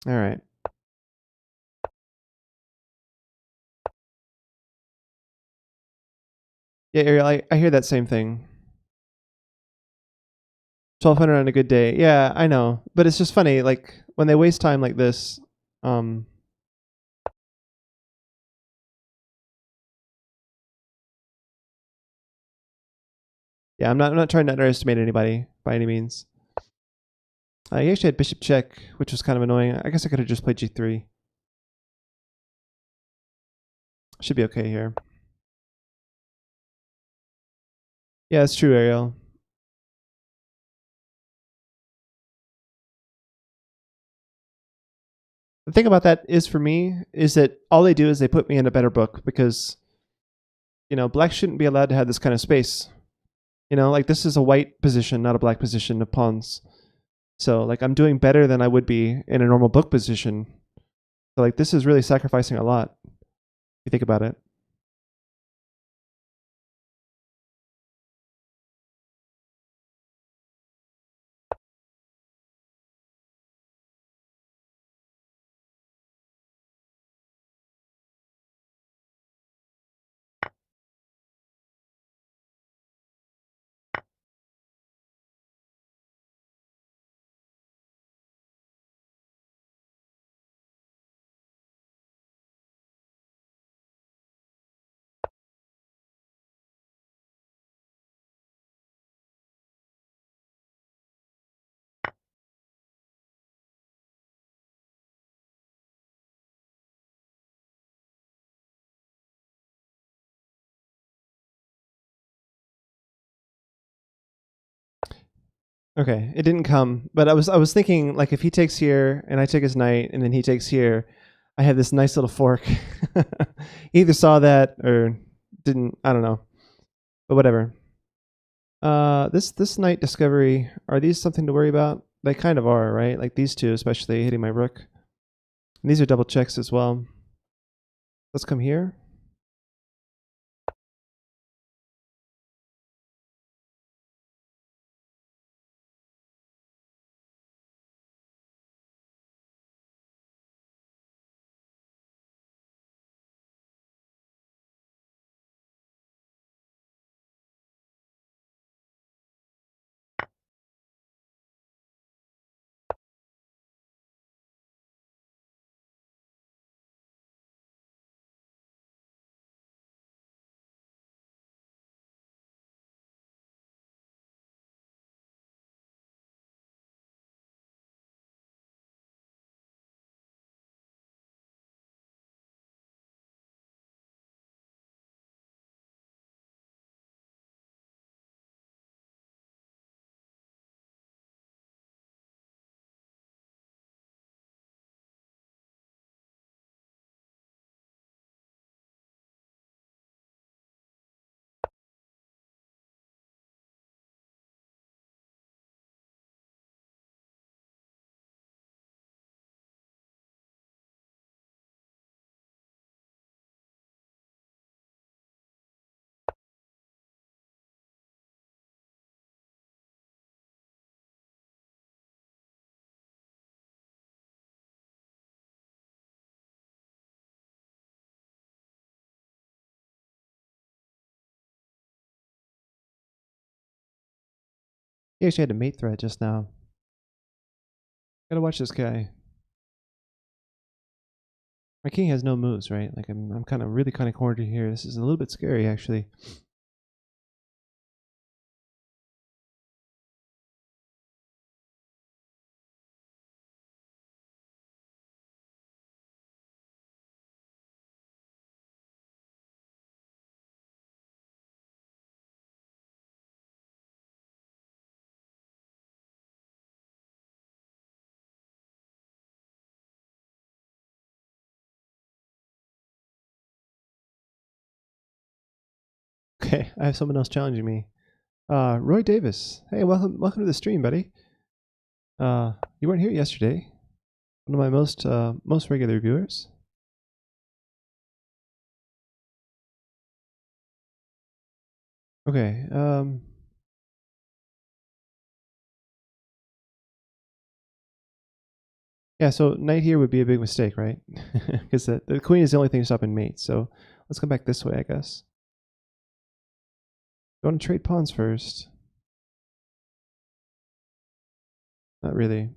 All right. Yeah, Ariel, I hear that same thing. 1200 on a good day. Yeah, I know, but it's just funny. Like when they waste time like this. Yeah, I'm not trying to underestimate anybody by any means. He actually had bishop check, which was kind of annoying. I guess I could have just played g3. Should be okay here. Yeah, it's true, Ariel. The thing about that is for me is that all they do is they put me in a better book because, black shouldn't be allowed to have this kind of space. Like this is a white position, not a black position of pawns. So like I'm doing better than I would be in a normal book position. So like this is really sacrificing a lot if you think about it. Okay, it didn't come, but I was thinking like if he takes here and I take his knight and then he takes here, I have this nice little fork. He either saw that or didn't. I don't know, but whatever. This knight discovery, are these something to worry about? They kind of are, right? Like these two, especially hitting my rook. And these are double checks as well. Let's come here. He actually had a mate threat just now. Gotta watch this guy. My king has no moves, right? Like I'm kind of really kind of cornered here. This is a little bit scary, actually. Okay, I have someone else challenging me. Roy Davis. Hey, welcome to the stream, buddy. You weren't here yesterday. One of my most regular viewers. Okay. Yeah. So knight here would be a big mistake, right? Because the queen is the only thing stopping mate. So let's come back this way, I guess. You want to trade pawns first? Not really.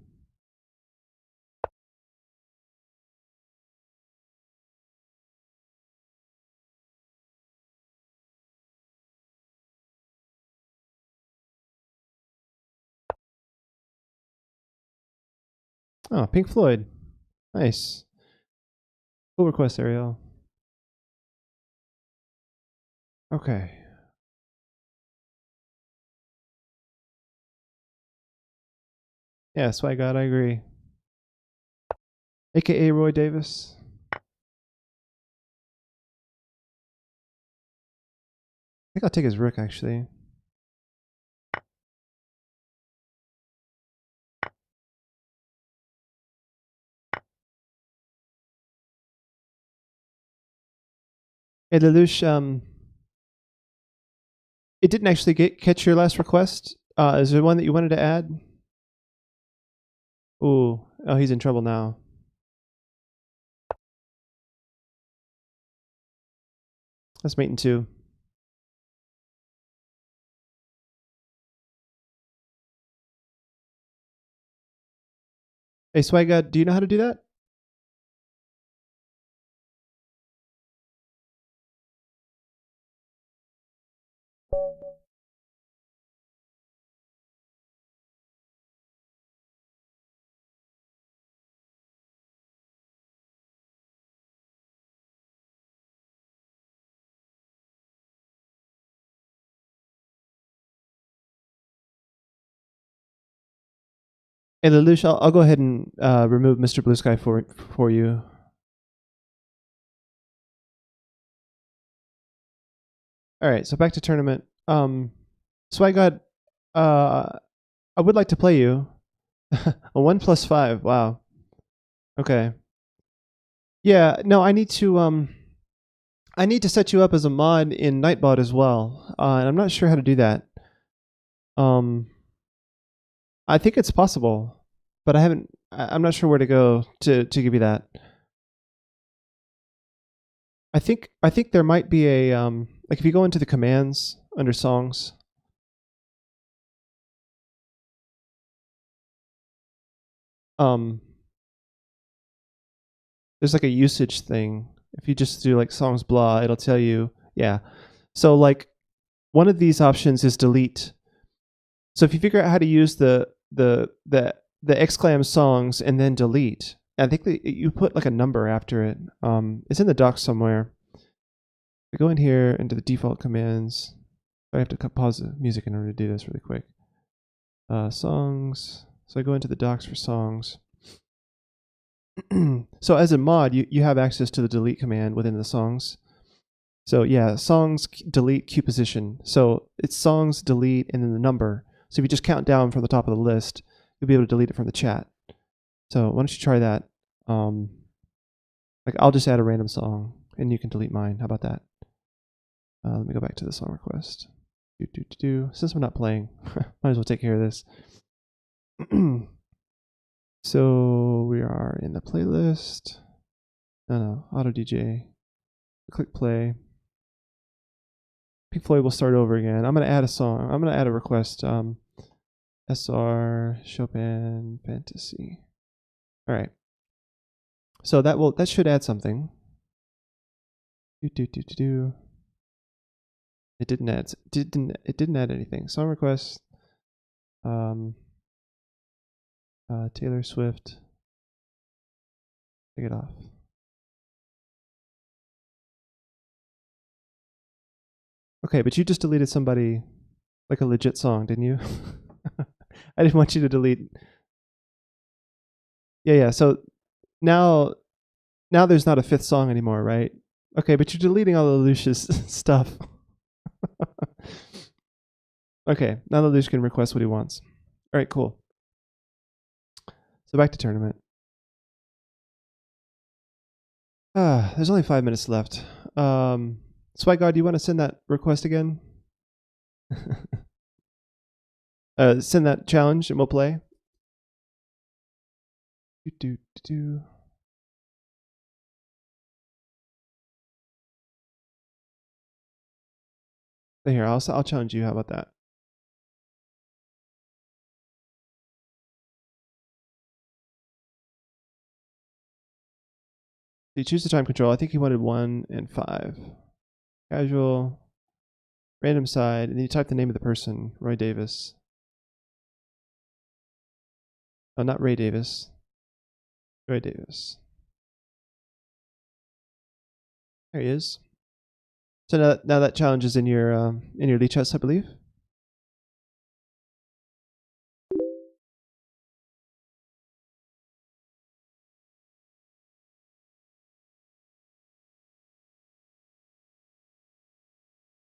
Oh, Pink Floyd. Nice. Cool request, Ariel. Okay. Yeah, Swag God, I agree. AKA Roy Davis. I think I'll take his rook, actually. Hey, Lelouch, it didn't actually catch your last request. Is there one that you wanted to add? Ooh, oh, he's in trouble now. That's mate in 2. Hey, Swag, do you know how to do that? Hey, Lelouch, I'll go ahead and remove Mr. Blue Sky for you. All right, so back to tournament. Swag, I would like to play you. A 1+5. Wow. Okay. Yeah. No, I need to set you up as a mod in Nightbot as well, and I'm not sure how to do that. I think it's possible, but I'm not sure where to go to give you that. I think there might be a like if you go into the commands under songs. There's like a usage thing. If you just do like songs blah, it'll tell you, yeah. So like one of these options is delete. So if you figure out how to use the exclam songs and then delete, I think that you put like a number after it. It's in the docs somewhere. I go in here into the default commands. I have to pause the music in order to do this really quick. Songs. So I go into the docs for songs. So as a mod, you have access to the delete command within the songs. So yeah, songs delete queue position. So it's songs delete and then the number. So if you just count down from the top of the list, you'll be able to delete it from the chat. So why don't you try that? Like I'll just add a random song and you can delete mine. How about that? Let me go back to the song request. Since I'm not playing, might as well take care of this. So we are in the playlist. No, auto DJ. Click play. Pink Floyd will start over again. I'm going to add a song. I'm going to add a request. SR Chopin Fantasy. All right. So that should add something. It didn't add anything. Song request. Taylor Swift. Take it off. Okay, but you just deleted somebody, like a legit song, didn't you? I didn't want you to delete. Yeah. So now there's not a fifth song anymore, right? Okay, but you're deleting all of Lucia's stuff. Okay, now that Lucia can request what he wants. All right, cool. So back to tournament. There's only 5 minutes left. Spike God, do you want to send that request again? Send that challenge and we'll play. Here, I'll challenge you. How about that? You choose the time control. I think he wanted 1 and 5. Casual, random side, and then you type the name of the person, Roy Davis. Oh, not Ray Davis. Roy Davis. There he is. So now that challenge is in your lead chest, I believe.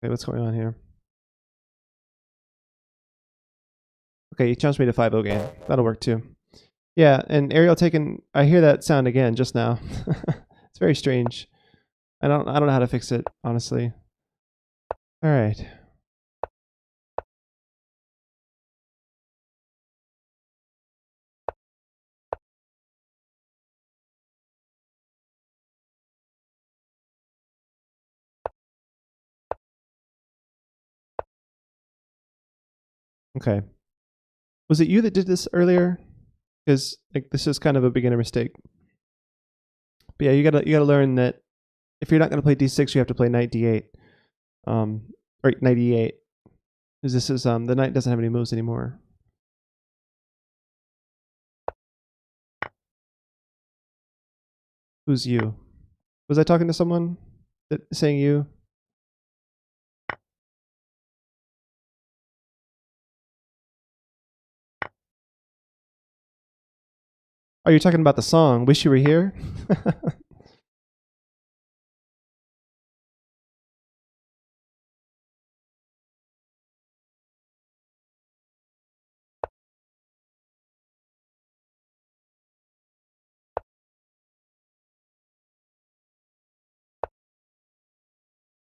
Okay, what's going on here? Okay, you challenged me to 5-0 game. That'll work too. Yeah, and Ariel taken. I hear that sound again just now. It's very strange. I don't know how to fix it, honestly. All right. Okay. Was it you that did this earlier? Because like this is kind of a beginner mistake. But yeah, you gotta learn that if you're not gonna play d6, you have to play knight d8. Or knight e8. Because this is the knight doesn't have any moves anymore. Who's you? Was I talking to someone saying you? Oh, you're talking about the song "Wish You Were Here."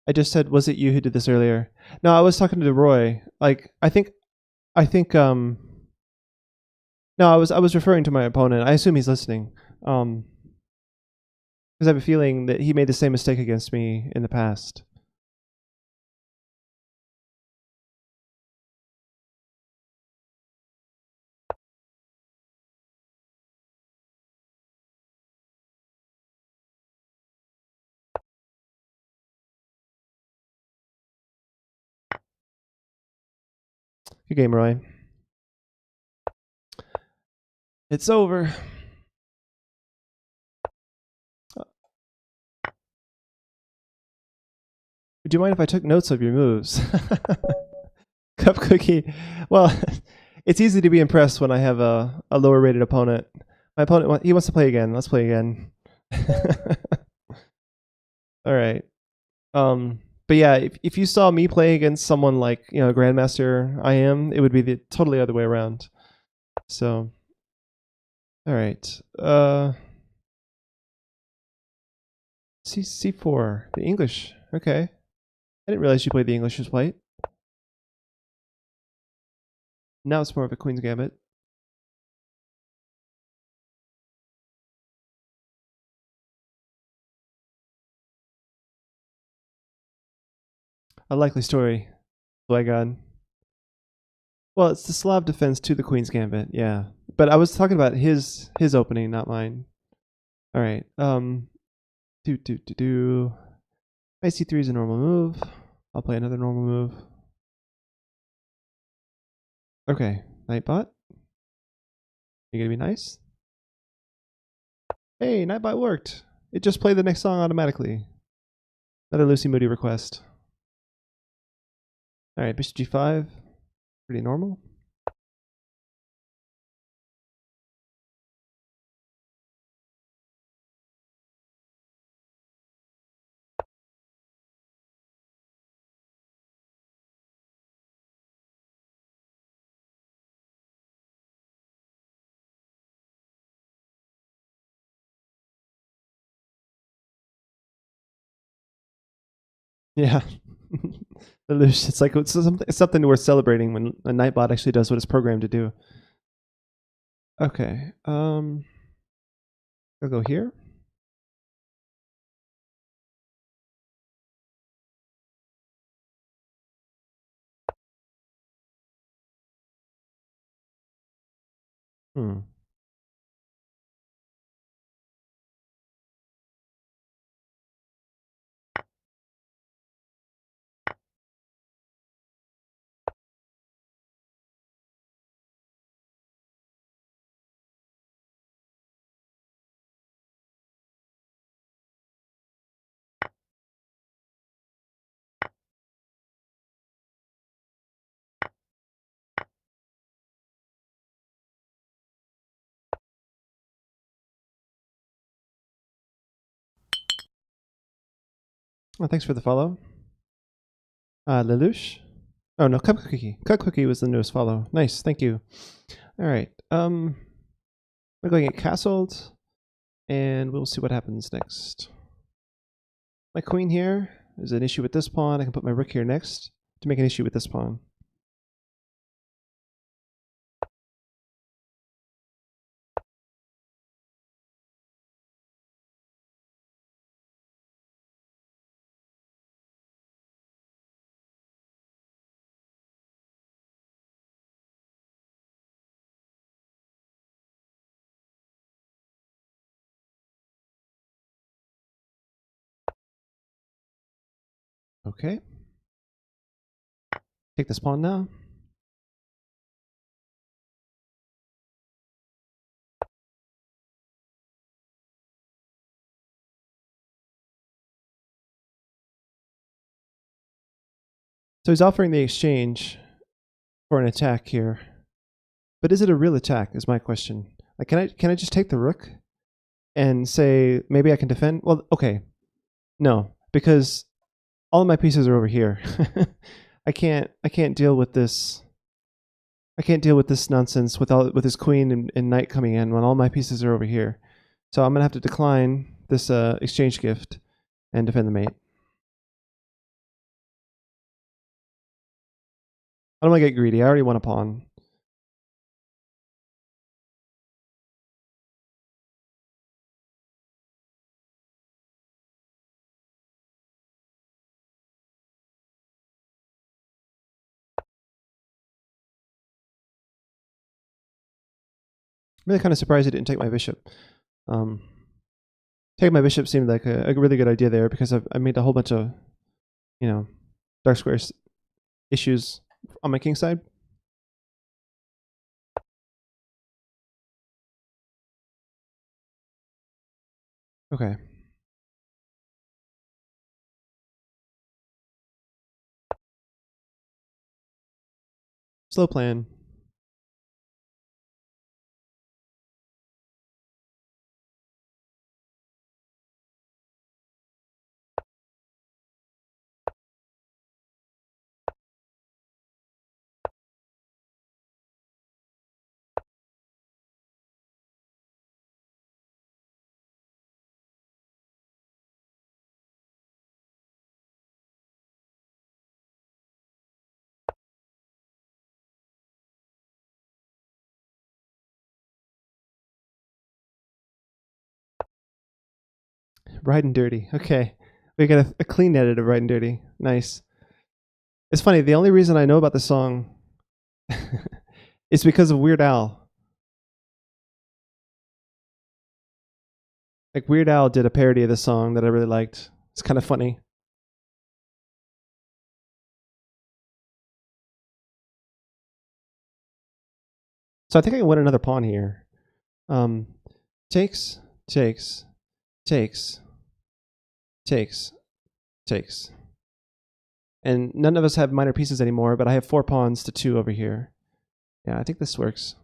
I just said, was it you who did this earlier? No, I was talking to Roy. Like, I think, no, I was referring to my opponent. I assume he's listening. Because I have a feeling that he made the same mistake against me in the past. Good game, Roy. It's over. Do you mind if I took notes of your moves? Cup cookie. Well, it's easy to be impressed when I have a lower rated opponent. My opponent, he wants to play again. Let's play again. All right. But yeah, if you saw me play against someone like, Grandmaster I am, it would be the totally other way around. So, all right. C4, the English. Okay. I didn't realize you played the English plate. Now it's more of a Queen's Gambit. A likely story. My God. Well, it's the Slav defense to the Queen's Gambit, yeah. But I was talking about his opening, not mine. All right. Knight c3 is a normal move. I'll play another normal move. Okay, Nightbot. You gonna be nice? Hey, Nightbot worked. It just played the next song automatically. Another Lucy Moody request. All right, bishop g5. Pretty normal. Yeah. Lelouch, it's something worth celebrating when a Nightbot actually does what it's programmed to do. Okay. I'll go here. Hmm. Oh, thanks for the follow. Lelouch. Oh no, Cup Cookie. Cup Cookie was the newest follow. Nice, thank you. All right. We're going to get castled, and we'll see what happens next. My queen here is an issue with this pawn. I can put my rook here next to make an issue with this pawn. Okay. Take this pawn now. So he's offering the exchange for an attack here. But is it a real attack is my question. Like, can I just take the rook and say maybe I can defend? Well, okay. No, because all of my pieces are over here. I can't deal with this. I can't deal with this nonsense with his queen and knight coming in when all my pieces are over here. So I'm gonna have to decline this exchange gift and defend the mate. I don't want to get greedy. I already won a pawn. I'm really kind of surprised he didn't take my bishop. Taking my bishop seemed like a really good idea there because I made a whole bunch of, dark squares issues on my king side. Okay. Slow plan. Right and dirty. Okay. We got a clean edit of Right and Dirty. Nice. It's funny. The only reason I know about the song It's because of Weird Al. Like Weird Al did a parody of this song that I really liked. It's kind of funny. So I think I can win another pawn here. Um, takes, takes, takes, takes, takes. And none of us have minor pieces anymore, but I have 4 pawns to 2 over here. Yeah, I think this works.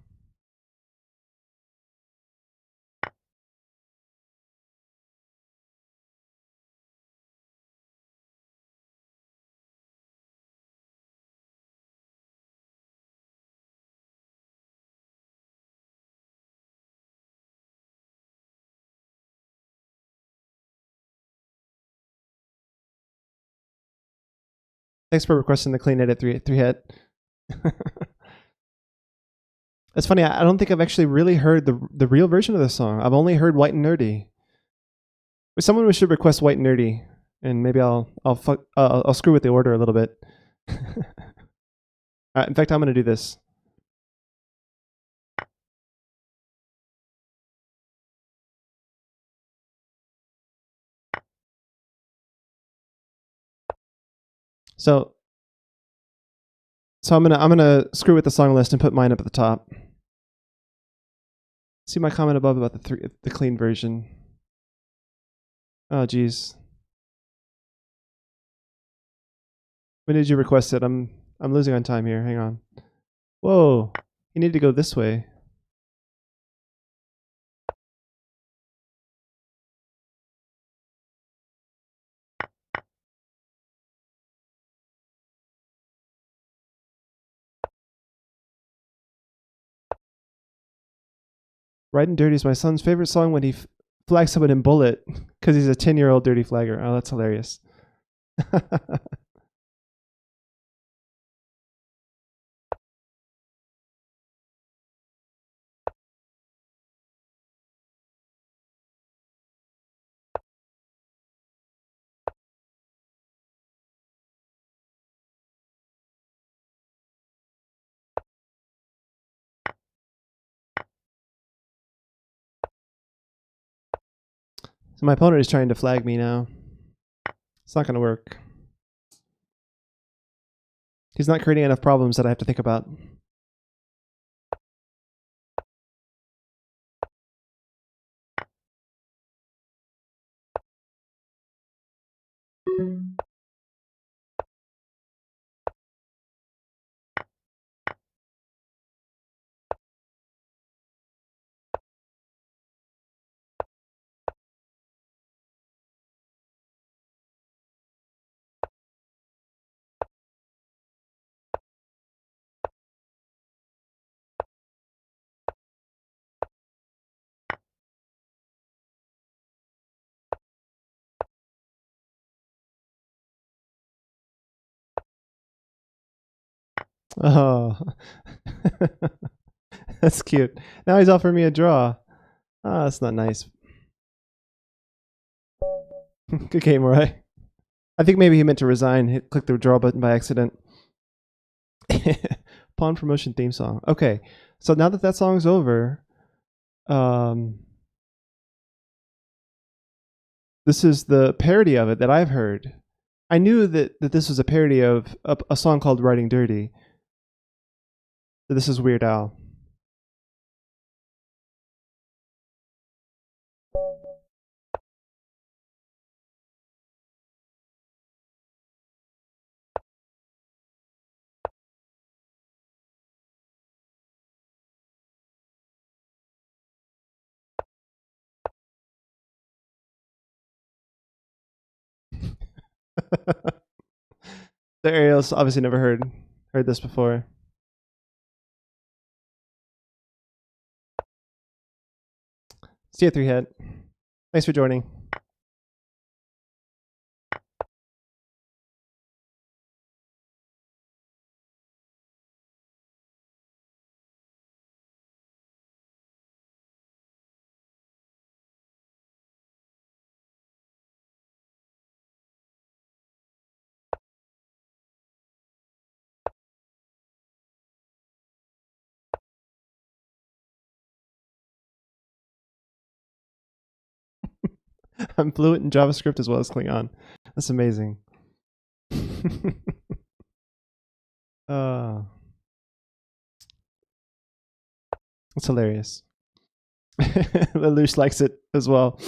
Thanks for requesting the clean edit 3 hit. It's funny. I don't think I've actually really heard the real version of this song. I've only heard White and Nerdy. But someone should request White and Nerdy, and maybe I'll screw with the order a little bit. In fact, I'm gonna do this. So I'm gonna screw with the song list and put mine up at the top. See my comment above about the clean version. Oh geez. When did you request it? I'm losing on time here. Hang on. Whoa. You need to go this way. Riding Dirty is my son's favorite song when he flags someone in Bullet because he's a 10-year-old dirty flagger. Oh, that's hilarious. So my opponent is trying to flag me now. It's not going to work. He's not creating enough problems that I have to think about. Oh, that's cute. Now he's offering me a draw. Ah, that's not nice. Good game, Roy. I think maybe he meant to resign. Click the draw button by accident. Pawn promotion theme song. Okay, so now that song's over, this is the parody of it that I've heard. I knew that this was a parody of a song called Riding Dirty. This is Weird Al. The Ariel's obviously never heard this before. See you, 3 hit. Thanks for joining. I'm fluent in JavaScript as well as Klingon. That's amazing. uh, that's hilarious. Lelouch likes it as well.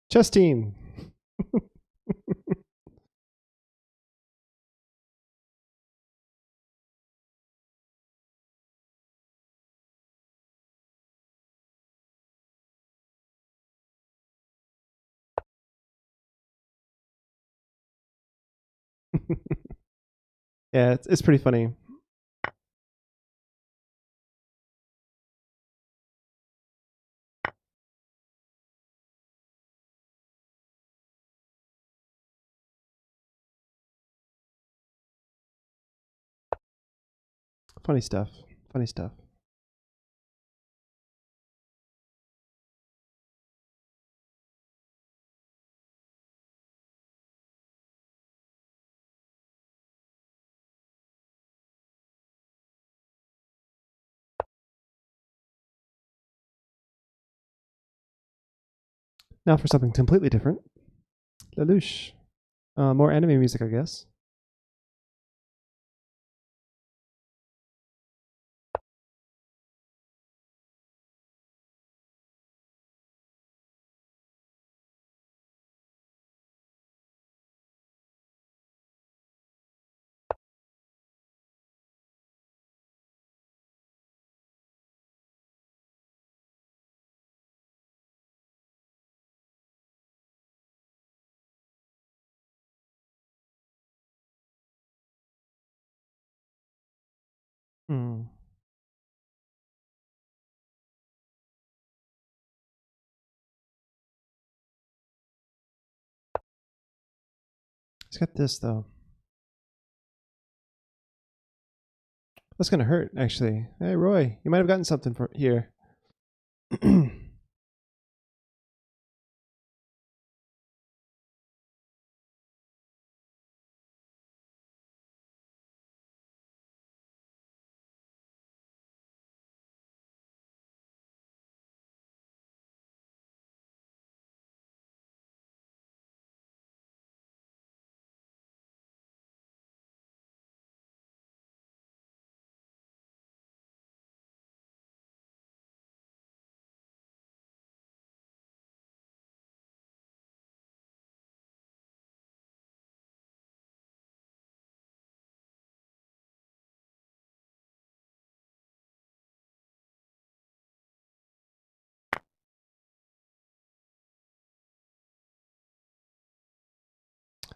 Chess team. Yeah, it's pretty funny. Funny stuff. Funny stuff. Now for something completely different. Lelouch. More anime music, I guess. Hmm. It's got this though. That's gonna hurt, actually. Hey, Roy, you might have gotten something for here.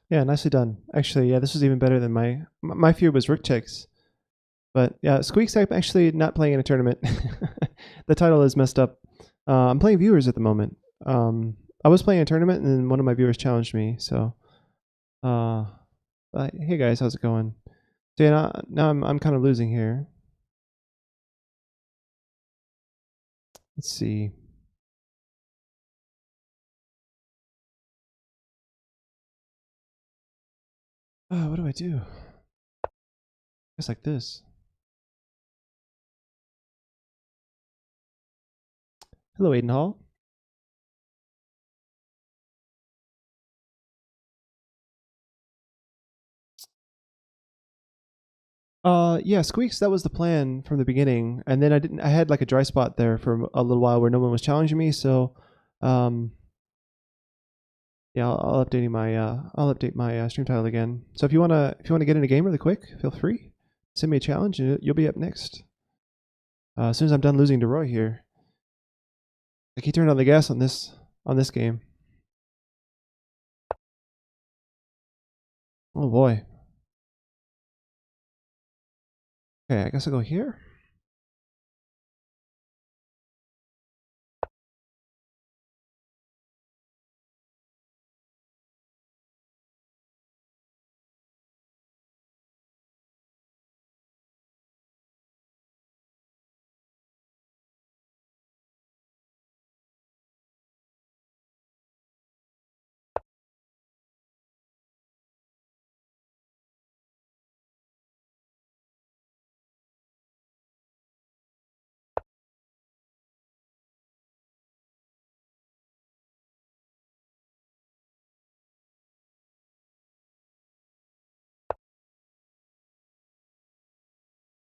Yeah, nicely done. Actually, yeah, this was even better than my fear was Rook checks. But yeah, Squeaks, I'm actually not playing in a tournament. The title is messed up. I'm playing viewers at the moment. I was playing a tournament and then one of my viewers challenged me. So, hey guys, how's it going? So yeah, now I'm kind of losing here. Let's see. What do I do? It's like this. Hello, Aiden Hall. Yeah, Squeaks, that was the plan from the beginning. And then I had like a dry spot there for a little while where no one was challenging me. So, yeah, I'll update my stream title again. So if you wanna get in a game really quick, feel free. Send me a challenge and you'll be up next. As soon as I'm done losing to Roy here. Like he turned on the gas on this game. Oh boy. Okay, I guess I'll go here.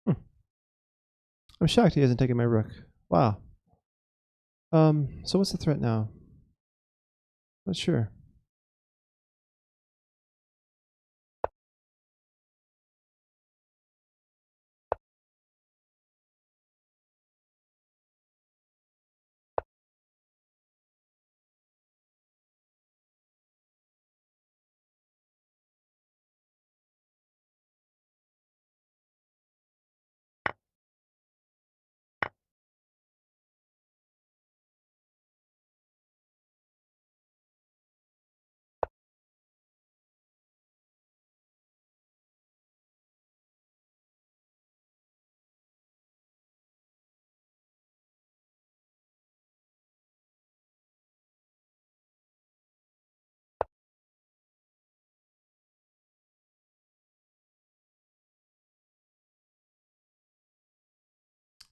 Hmm. I'm shocked he hasn't taken my rook. Wow. So what's the threat now? Not sure.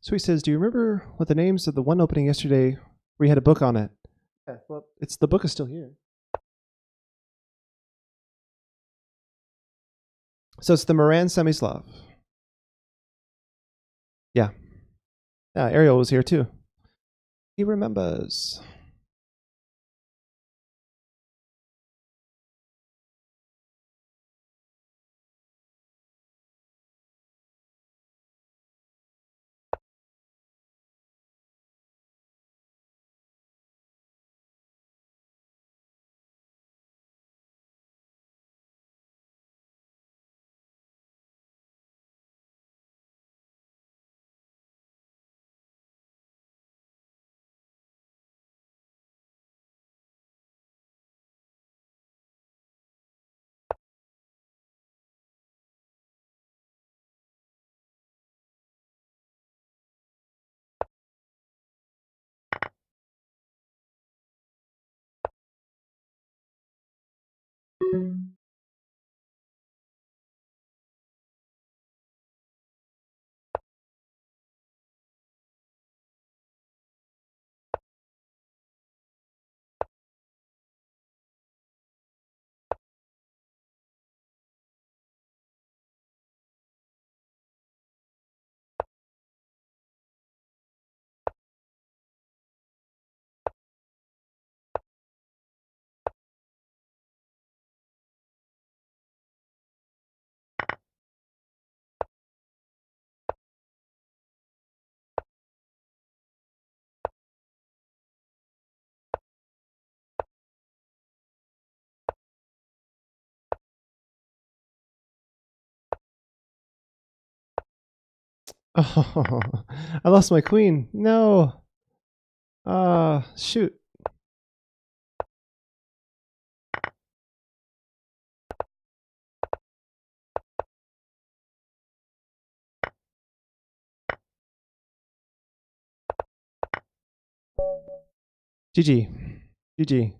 So he says, do you remember what the names of the one opening yesterday where you had a book on it? Yeah, well, the book is still here. So it's the Moran Semislav. Yeah. Yeah, Ariel was here too. He remembers. Oh, I lost my queen. No. Shoot. GG. GG.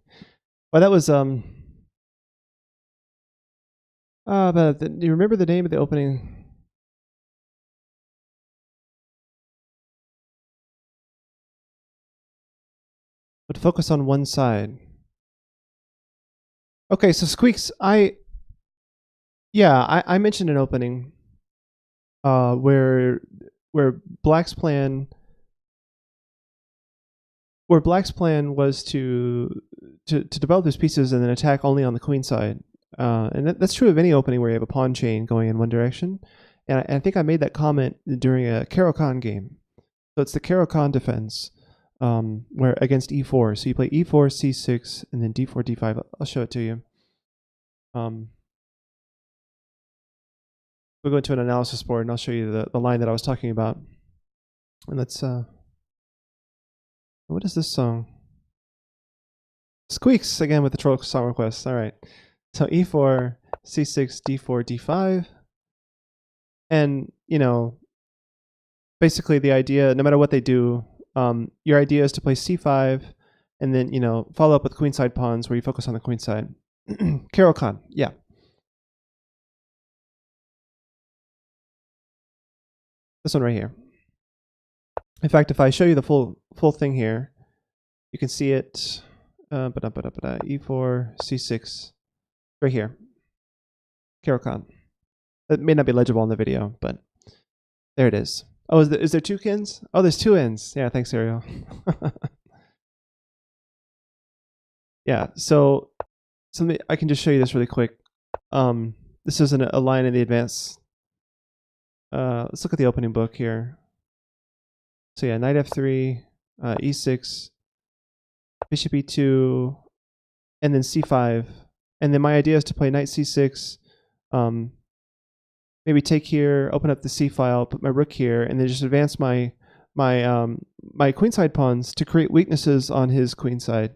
Well, that was do you remember the name of the opening? But focus on one side. Okay, so Squeaks, I mentioned an opening where Black's plan was to develop those pieces and then attack only on the queen side. And that's true of any opening where you have a pawn chain going in one direction. And I think I made that comment during a Caro-Kann game. So it's the Caro-Kann defense, where against e4. So you play e4, c6, and then d4, d5. I'll show it to you. we'll go into an analysis board and I'll show you the line that I was talking about. And let's what is this song? Squeaks again with the troll song request. All right. So E4, C6, D4, D5. And, you know, basically the idea, no matter what they do, your idea is to play C5 and then, you know, follow up with queenside pawns where you focus on the queenside. Carol Khan, yeah. This one right here. In fact, if I show you the full thing here, you can see it. E4, C6, right here. Carol Khan. It may not be legible in the video, but there it is. Oh, is there two kins? Oh, there's two ends. Yeah, thanks, Ariel. Yeah, so I can just show you this really quick. This is a line in the advanced. Let's look at the opening book here. So yeah, knight f3, e6, bishop e2, and then c5. And then my idea is to play knight c6, maybe take here, open up the c file, put my rook here, and then just advance my queenside pawns to create weaknesses on his queenside.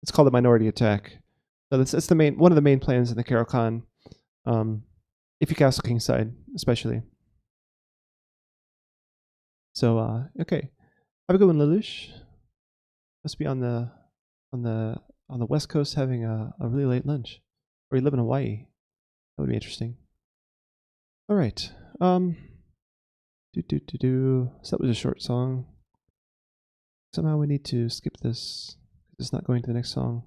It's called a minority attack. So that's the one of the main plans in the Carol Khan. If you castle kingside, especially. So okay, have a good one, Lelouch. Must be on the West Coast having a really late lunch, or you live in Hawaii. That would be interesting. All right. So that was a short song. Somehow we need to skip this. It's not going to the next song.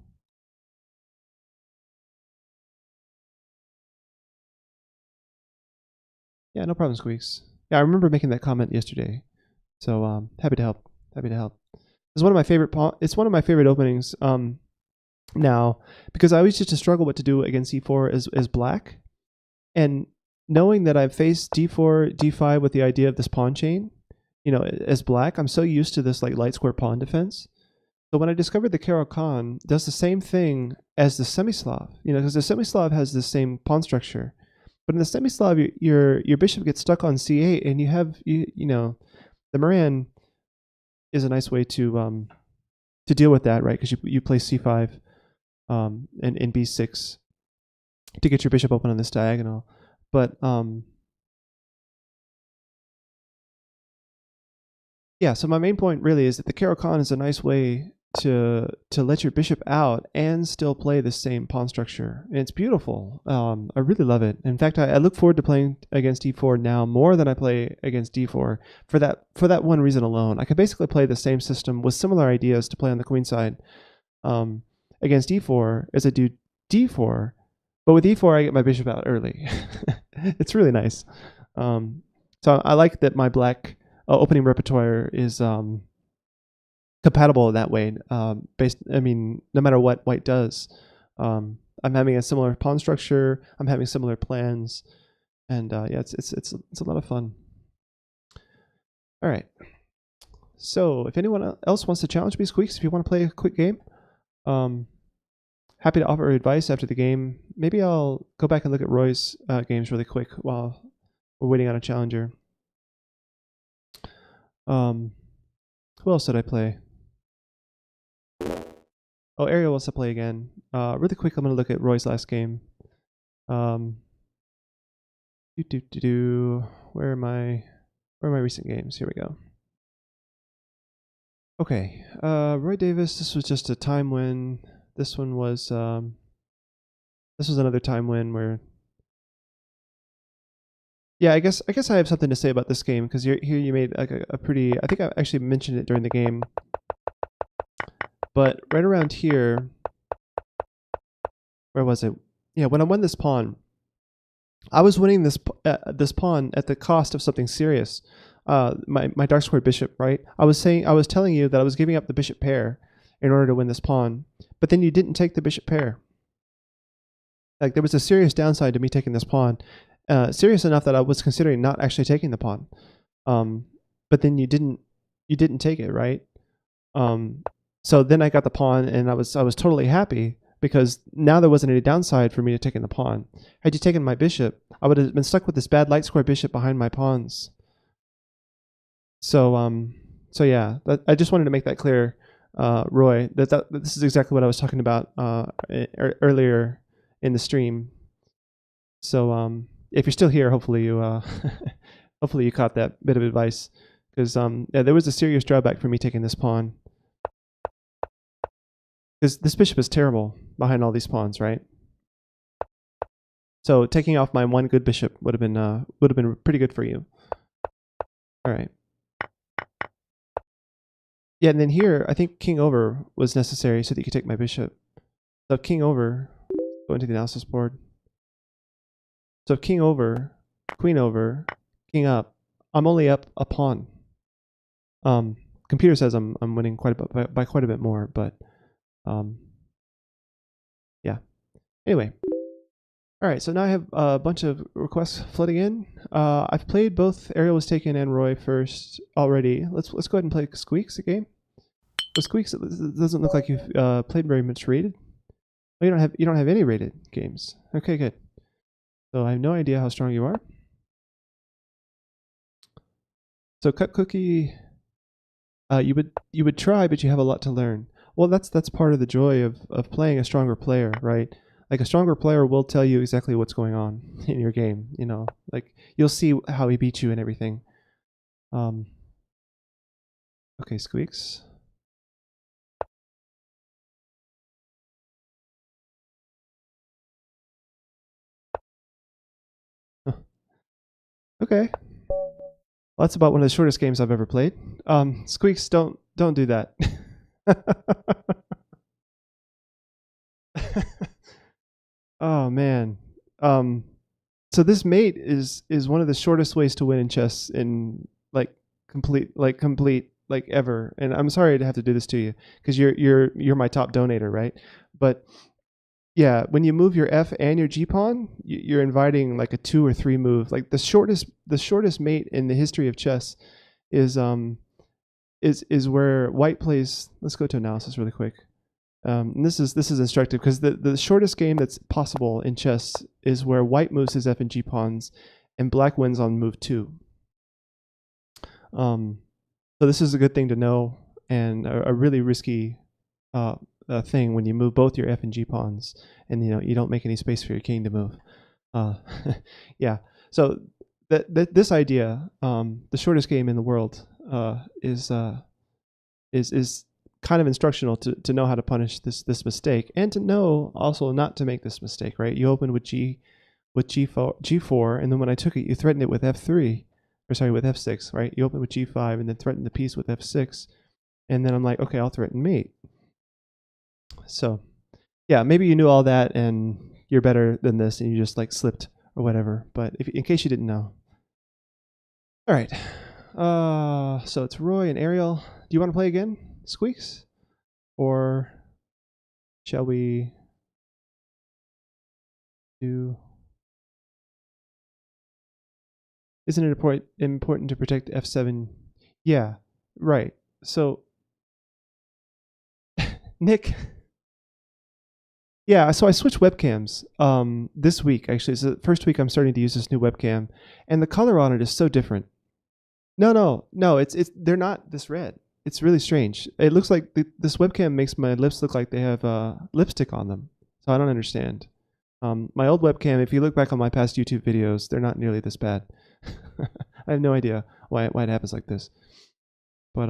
Yeah, no problem, Squeaks. Yeah, I remember making that comment yesterday. So happy to help. Happy to help. It's one of my favorite. It's one of my favorite openings. Now, because I always used to struggle what to do against e4 as black, and knowing that I've faced d4, d5 with the idea of this pawn chain, you know, as black, I'm so used to this like light square pawn defense. So when I discovered the Carol Khan does the same thing as the Semislav, you know, because the Semislav has the same pawn structure, but in the Semislav, your bishop gets stuck on c8, and you know, the Moran is a nice way to deal with that, right? Because you play c5 and b6 to get your bishop open on this diagonal. But yeah, so my main point really is that the Carol Khan is a nice way to let your bishop out and still play the same pawn structure. And it's beautiful. I really love it. In fact, I look forward to playing against e4 now more than I play against d4 for that one reason alone. I could basically play the same system with similar ideas to play on the queen side against e4 as I do d4, but with e4 I get my bishop out early. It's really nice. So I like that my black opening repertoire is compatible that way. No matter what white does, I'm having a similar pawn structure. I'm having similar plans, and yeah, it's a lot of fun. All right. So if anyone else wants to challenge me, Squeaks, if you want to play a quick game, happy to offer advice after the game. Maybe I'll go back and look at Roy's games really quick while we're waiting on a challenger. Who else did I play? Oh, Ariel wants to play again. Really quick, I'm going to look at Roy's last game. Where are my recent games? Here we go. Okay, Roy Davis, this was just a time win. This one was another time win where, yeah, I guess I have something to say about this game, because here you made like a pretty, I think I actually mentioned it during the game, but right around here, where was it? Yeah, when I won this pawn, I was winning this pawn at the cost of something serious. My dark squared bishop, right? I was telling you that I was giving up the bishop pair in order to win this pawn, but then you didn't take the bishop pair. Like, there was a serious downside to me taking this pawn, serious enough that I was considering not actually taking the pawn. But then you didn't take it, right? So then I got the pawn, and I was totally happy because now there wasn't any downside for me to taking the pawn. Had you taken my bishop, I would have been stuck with this bad light square bishop behind my pawns. So yeah, I just wanted to make that clear, Roy, that this is exactly what I was talking about earlier in the stream. So if you're still here, hopefully you hopefully you caught that bit of advice, because yeah, there was a serious drawback for me taking this pawn, because this bishop is terrible behind all these pawns, right? So taking off my one good bishop would have been pretty good for you. All right. Yeah, and then here I think king over was necessary so that you could take my bishop. So king over, go into the analysis board. So king over, queen over, king up. I'm only up a pawn. Computer says I'm winning quite a bit by quite a bit more, but yeah. Anyway, all right. So now I have a bunch of requests flooding in. I've played both Ariel Was Taken and Roy first already. Let's go ahead and play Squeaks a game. With Squeaks, it doesn't look like you've played very much rated. Oh, you don't have any rated games. Okay, good. So I have no idea how strong you are. So cut cookie, you would try, but you have a lot to learn. Well, that's part of the joy of playing a stronger player, right? Like a stronger player will tell you exactly what's going on in your game. You know, like you'll see how he beats you and everything. Okay, Squeaks. Huh. Okay. Well, that's about one of the shortest games I've ever played. Squeaks, don't do that. Oh man. So this mate is one of the shortest ways to win in chess in complete ever. And I'm sorry to have to do this to you because you're my top donator, right? But yeah, when you move your F and your G pawn, you're inviting like a 2 or 3 move. Like the shortest mate in the history of chess is where white plays. Let's go to analysis really quick. And this is instructive because the shortest game that's possible in chess is where white moves his F and G pawns, and black wins on move 2. So this is a good thing to know, and a really risky thing when you move both your F and G pawns, and you don't make any space for your king to move. Yeah. So this idea, the shortest game in the world, is kind of instructional to know how to punish this mistake, and to know also not to make this mistake, right? You open with G4, and then when I took it, you threatened it with F3, or sorry, with F6, right? You open with G5 and then threaten the piece with F6, and then I'm like, okay, I'll threaten mate. So yeah, maybe you knew all that and you're better than this and you just like slipped or whatever, but in case you didn't know. All right. So it's Roy and Ariel. Do you want to play again, Squeaks? Or shall we do... Isn't it important to protect F7? Yeah, right. So, Nick... Yeah, so I switched webcams this week, actually. It's the first week I'm starting to use this new webcam, and the color on it is so different. No, they're not this red. It's really strange. It looks like this webcam makes my lips look like they have lipstick on them. So I don't understand. My old webcam, if you look back on my past YouTube videos, they're not nearly this bad. I have no idea why it happens like this. But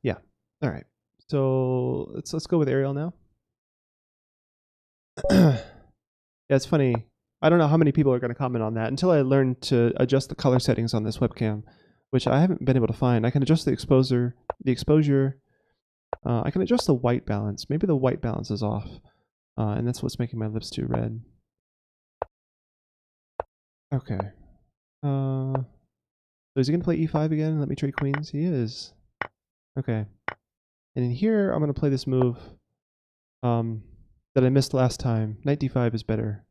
yeah. All right. So let's go with Ariel now. Yeah, it's funny. I don't know how many people are going to comment on that until I learn to adjust the color settings on this webcam, which I haven't been able to find. I can adjust the exposure. I can adjust the white balance. Maybe the white balance is off, and that's what's making my lips too red. Okay. So is he going to play e5 again? Let me trade queens. He is. Okay. And in here, I'm going to play this move that I missed last time. Knight d5 is better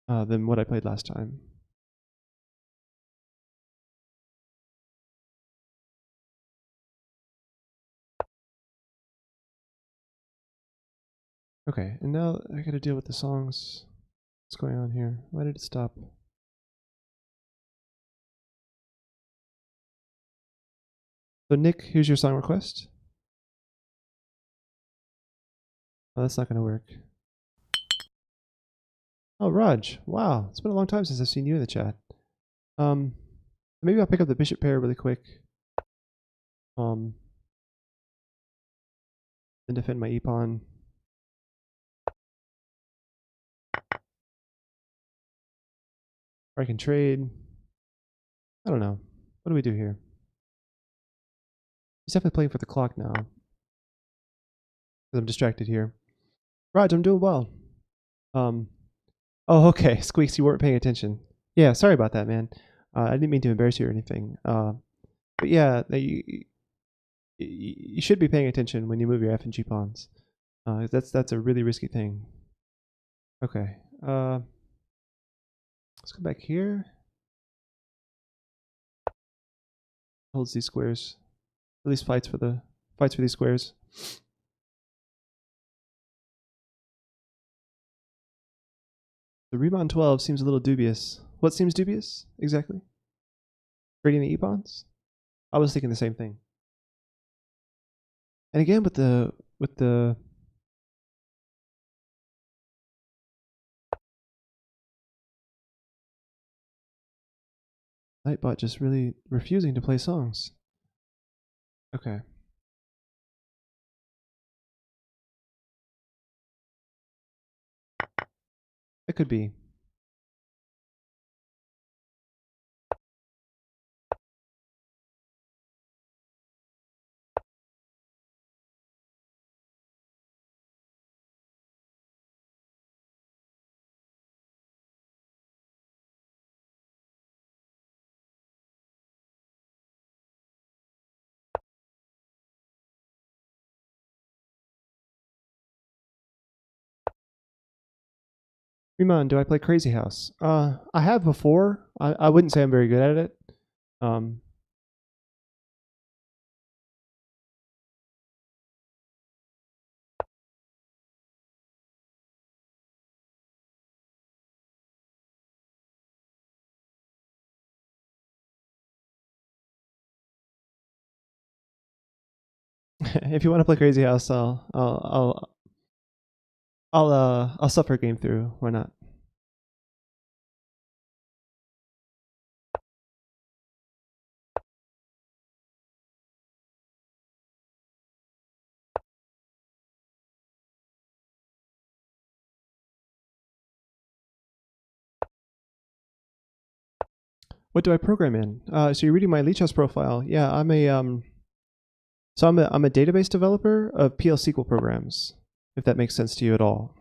than what I played last time. Okay, and now I gotta deal with the songs. What's going on here? Why did it stop? So Nick, here's your song request. Oh, that's not gonna work. Oh, Raj. Wow, it's been a long time since I've seen you in the chat. Maybe I'll pick up the bishop pair really quick. And defend my e-pawn. Or I can trade. I don't know. What do we do here? He's definitely playing for the clock now. I'm distracted here. Raj, I'm doing well. Oh, okay. Squeaks, you weren't paying attention. Yeah, sorry about that, man. I didn't mean to embarrass you or anything. But yeah, you should be paying attention when you move your F and G pawns. That's a really risky thing. Okay. Let's go back here. Holds these squares. At least fights for these squares. The Riemann 12 seems a little dubious. What seems dubious exactly? Trading the e-pawns? I was thinking the same thing. And again with the Nightbot just really refusing to play songs. Okay. It could be. Riemann, do I play Crazy House? I have before. I wouldn't say I'm very good at it. If you want to play Crazy House, I'll suffer a game through. Why not? What do I program in? So you're reading my Lichess profile. Yeah, I'm a I'm a database developer of PL SQL programs. If that makes sense to you at all.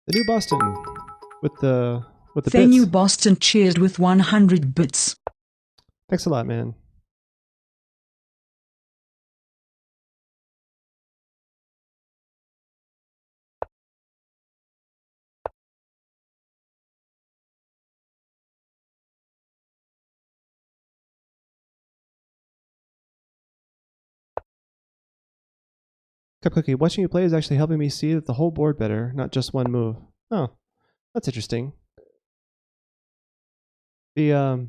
The new Boston with the Venue bits. Boston cheered with 100 bits. Thanks a lot, man. Cup Cookie, watching you play is actually helping me see that the whole board better, not just one move. Oh, that's interesting. The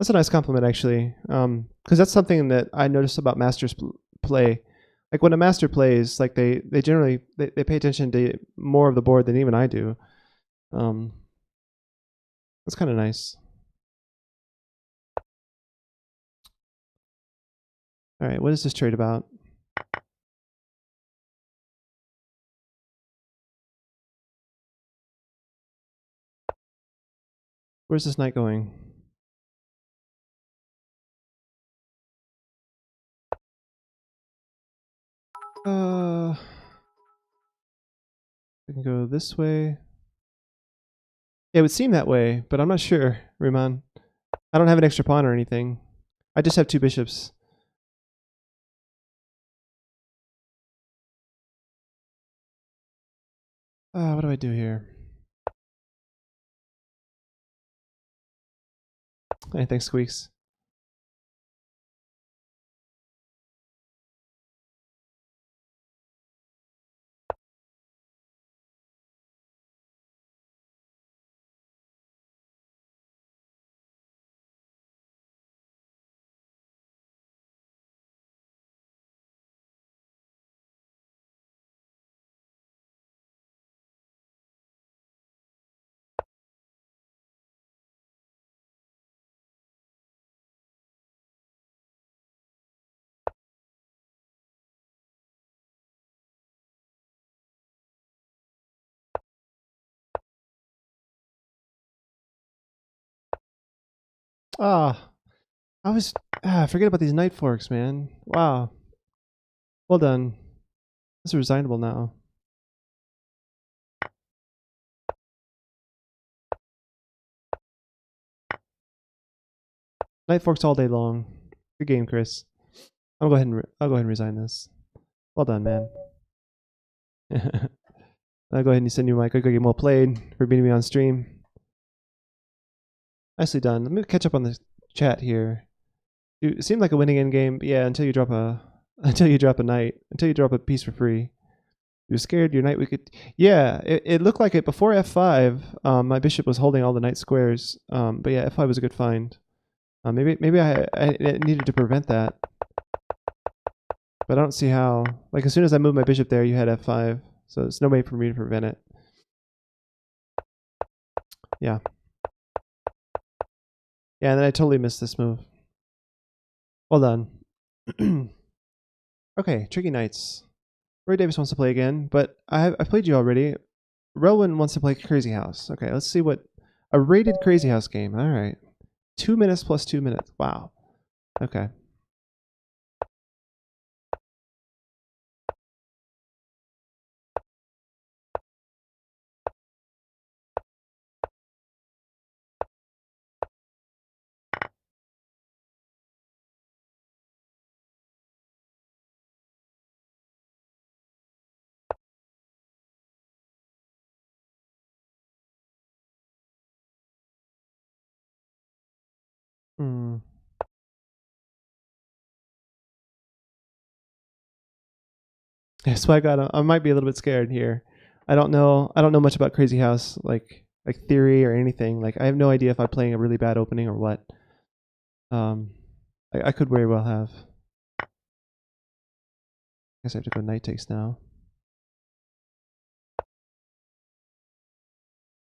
that's a nice compliment actually, because that's something that I noticed about masters play. Like when a master plays, like they generally they pay attention to more of the board than even I do. That's kind of nice. All right, what is this trade about? Where's this knight going? I can go this way. It would seem that way, but I'm not sure, Riemann. I don't have an extra pawn or anything. I just have 2 bishops. What do I do here? Hey, thanks, Squeaks. Ah, forget about these knight forks, man. Wow. Well done. This is resignable now. Knight forks all day long. Good game, Chris. I'll go ahead and resign this. Well done, man. I'll go ahead and send you my good game well played for beating me on stream. Nicely done. Let me catch up on the chat here. It seemed like a winning end game, but yeah, until you drop a knight, until you drop a piece for free. You were scared your knight could. Yeah, it looked like it before f5. My bishop was holding all the knight squares. But yeah, f5 was a good find. Maybe I needed to prevent that, but I don't see how. Like as soon as I moved my bishop there, you had f5, so there's no way for me to prevent it. Yeah. Yeah, and then I totally missed this move. Well done. Okay, Tricky Knights. Roy Davis wants to play again, but I've played you already. Relwyn wants to play Crazy House. Okay, let's see what a rated Crazy House game. All right, 2 minutes plus 2 minutes. Wow. Okay. Hmm. Yeah, so I might be a little bit scared here. I don't know much about Crazy House, like theory or anything. Like I have no idea if I'm playing a really bad opening or what. I could very well have. I guess I have to go knight takes now.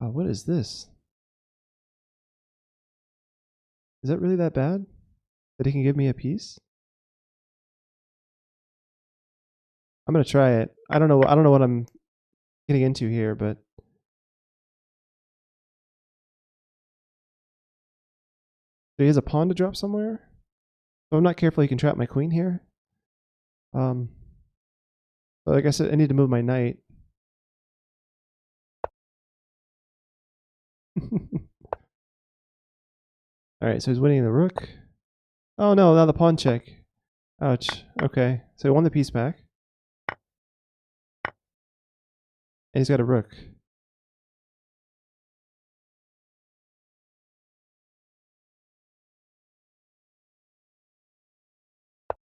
Oh, what is this? Is that really that bad? That he can give me a piece? I'm gonna try it. I don't know what I'm getting into here, but so he has a pawn to drop somewhere. So I'm not careful, he can trap my queen here. But like I said, I need to move my knight. All right, so he's winning the rook. Oh no, now the pawn check. Ouch. Okay, so he won the piece back, and he's got a rook.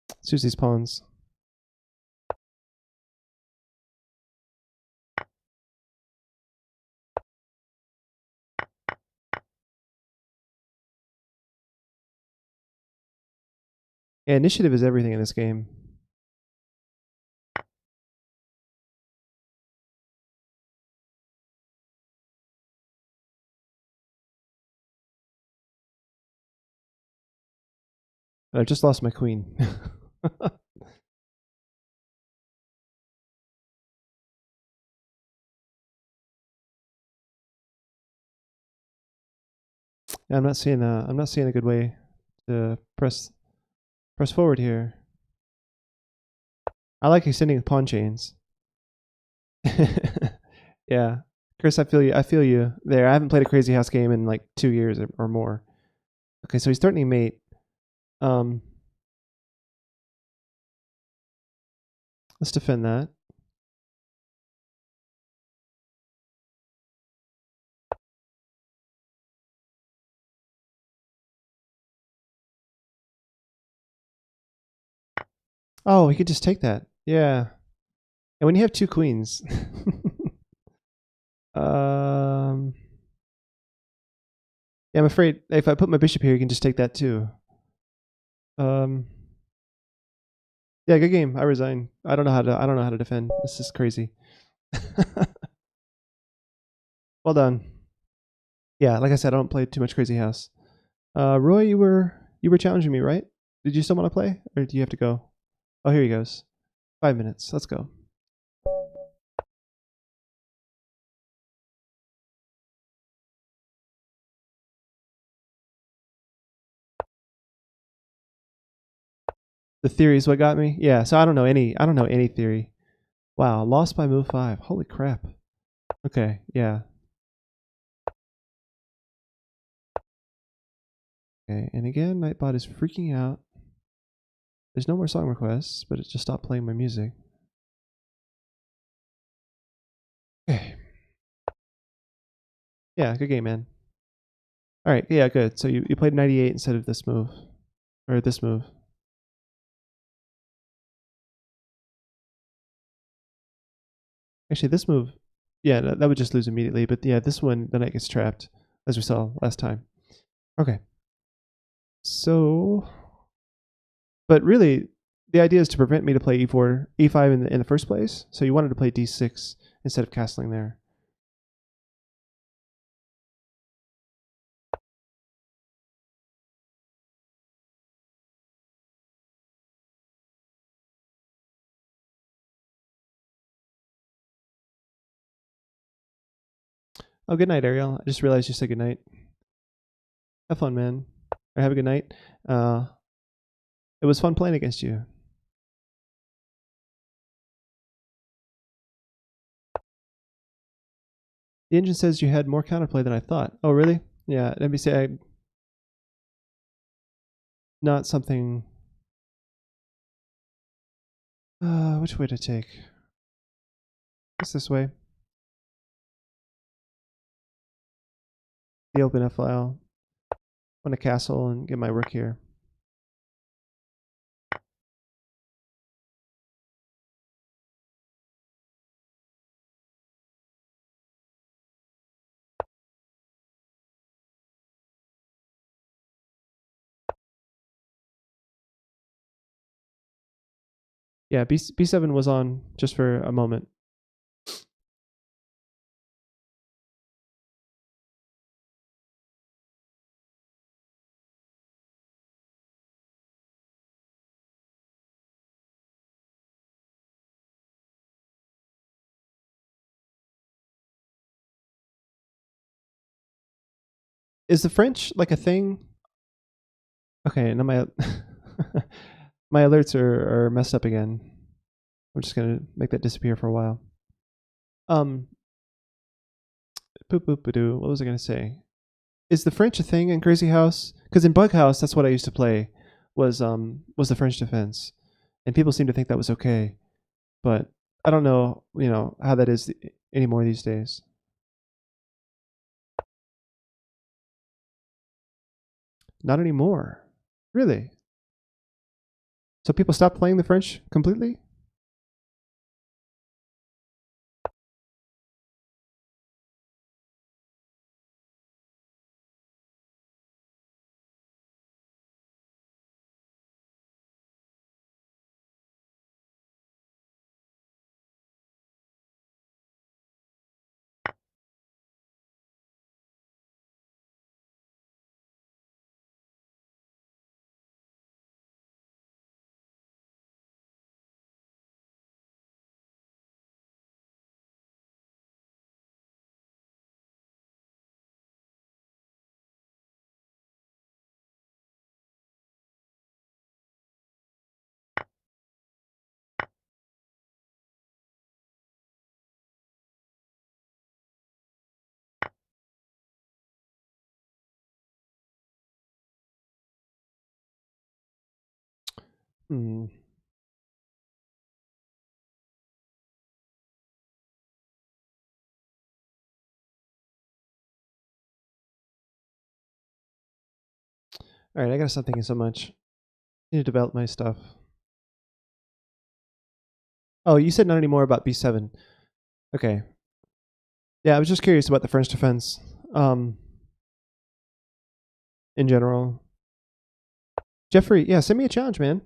Let's use these pawns. Yeah, initiative is everything in this game. I just lost my queen. Yeah, I'm not seeing a good way to press forward here. I like extending pawn chains. Yeah, Chris, I feel you there. I haven't played a Crazy House game in like 2 years or more. Okay, so he's threatening mate. Let's defend that. Oh, he could just take that. Yeah. And when you have two queens. Yeah, I'm afraid if I put my bishop here, he can just take that too. Yeah, good game. I resign. I don't know how to defend. This is crazy. Well done. Yeah, like I said, I don't play too much Crazy House. Roy, you were challenging me, right? Did you still want to play, or do you have to go? Oh, here he goes. 5 minutes. Let's go. The theory is what got me. Yeah, so I don't know any theory. Wow, lost by move 5. Holy crap. Okay, yeah. Okay, and again, Nightbot is freaking out. There's no more song requests, but it just stopped playing my music. Okay. Yeah, good game, man. All right, yeah, good. So you played 98 instead of this move, or this move. Actually, this move, yeah, that would just lose immediately. But yeah, this one, the knight gets trapped, as we saw last time. Okay. So, but really, the idea is to prevent me to play e4, e5 in the first place. So you wanted to play d6 instead of castling there. Oh, good night, Ariel. I just realized you said good night. Have fun, man. Or have a good night. It was fun playing against you. The engine says you had more counterplay than I thought. Oh, really? Yeah, let me say not something. Which way to take? It's this way. The open F file. I want to castle and get my rook here. Yeah, B7 was on just for a moment. Is the French like a thing? Okay, now my my alerts are messed up again. I'm just gonna make that disappear for a while. Boop boop doo. What was I gonna say? Is the French a thing in Crazy House? Because in Bug House, that's what I used to play. Was the French defense, and people seem to think that was okay, but I don't know, how that is anymore these days. Not anymore. Really? So people stopped playing the French completely? Hmm. All right, I gotta stop thinking so much. I need to develop my stuff. Oh, you said not anymore about B7. Okay. Yeah, I was just curious about the French defense. In general. Jeffrey, yeah, send me a challenge, man.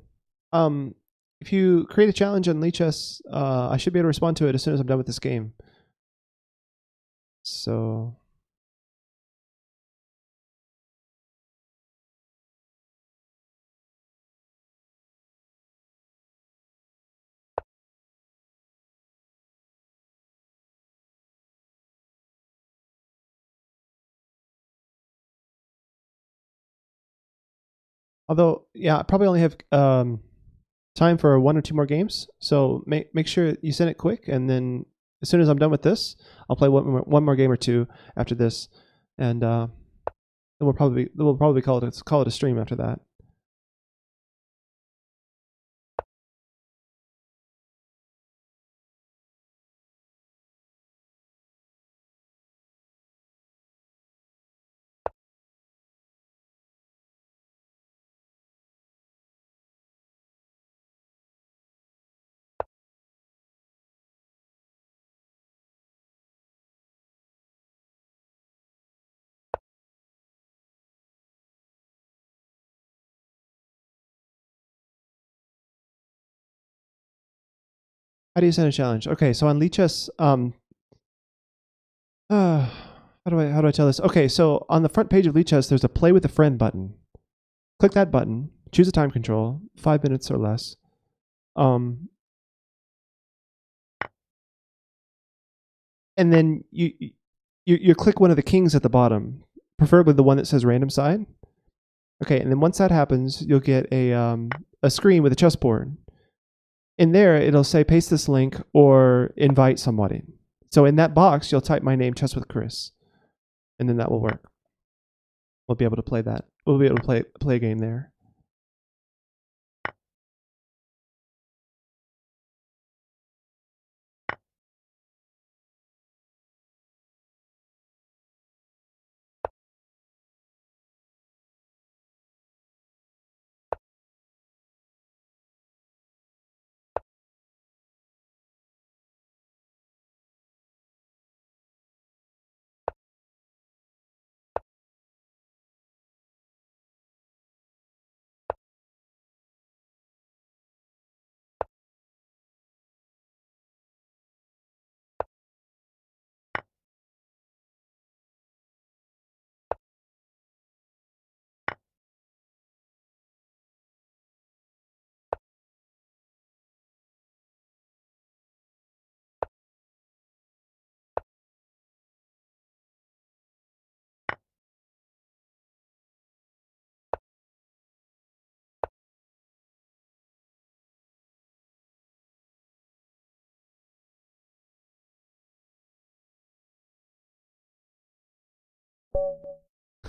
Um, if you create a challenge on Lichess, I should be able to respond to it as soon as I'm done with this game. So although, yeah, I probably only have time for 1 or 2 more games. So make sure you send it quick, and then as soon as I'm done with this, I'll play one more game or two after this, and then we'll probably call it a stream after that. How do you send a challenge? Okay, so on Lichess, how do I tell this? Okay, so on the front page of Lichess, there's a play with a friend button. Click that button, choose a time control, 5 minutes or less. And then you click one of the kings at the bottom, preferably the one that says random side. Okay, and then once that happens, you'll get a screen with a chessboard. In there, it'll say paste this link or invite somebody. So in that box, you'll type my name, Chess with Chris, and then that will work. We'll be able to play that. We'll be able to play a game there.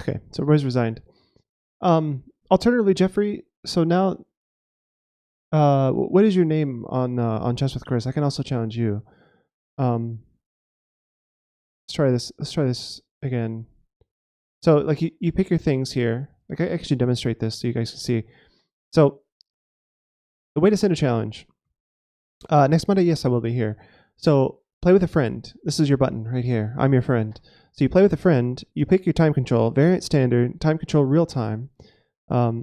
Okay, so Rose resigned. Alternatively, Jeffrey. So now, what is your name on Chess with Chris? I can also challenge you. Let's try this. Let's try this again. So like you pick your things here. Like I actually demonstrate this so you guys can see. So the way to send a challenge. Next Monday, yes, I will be here. So play with a friend. This is your button right here. I'm your friend. So you play with a friend. You pick your time control. Variant standard. Time control real time.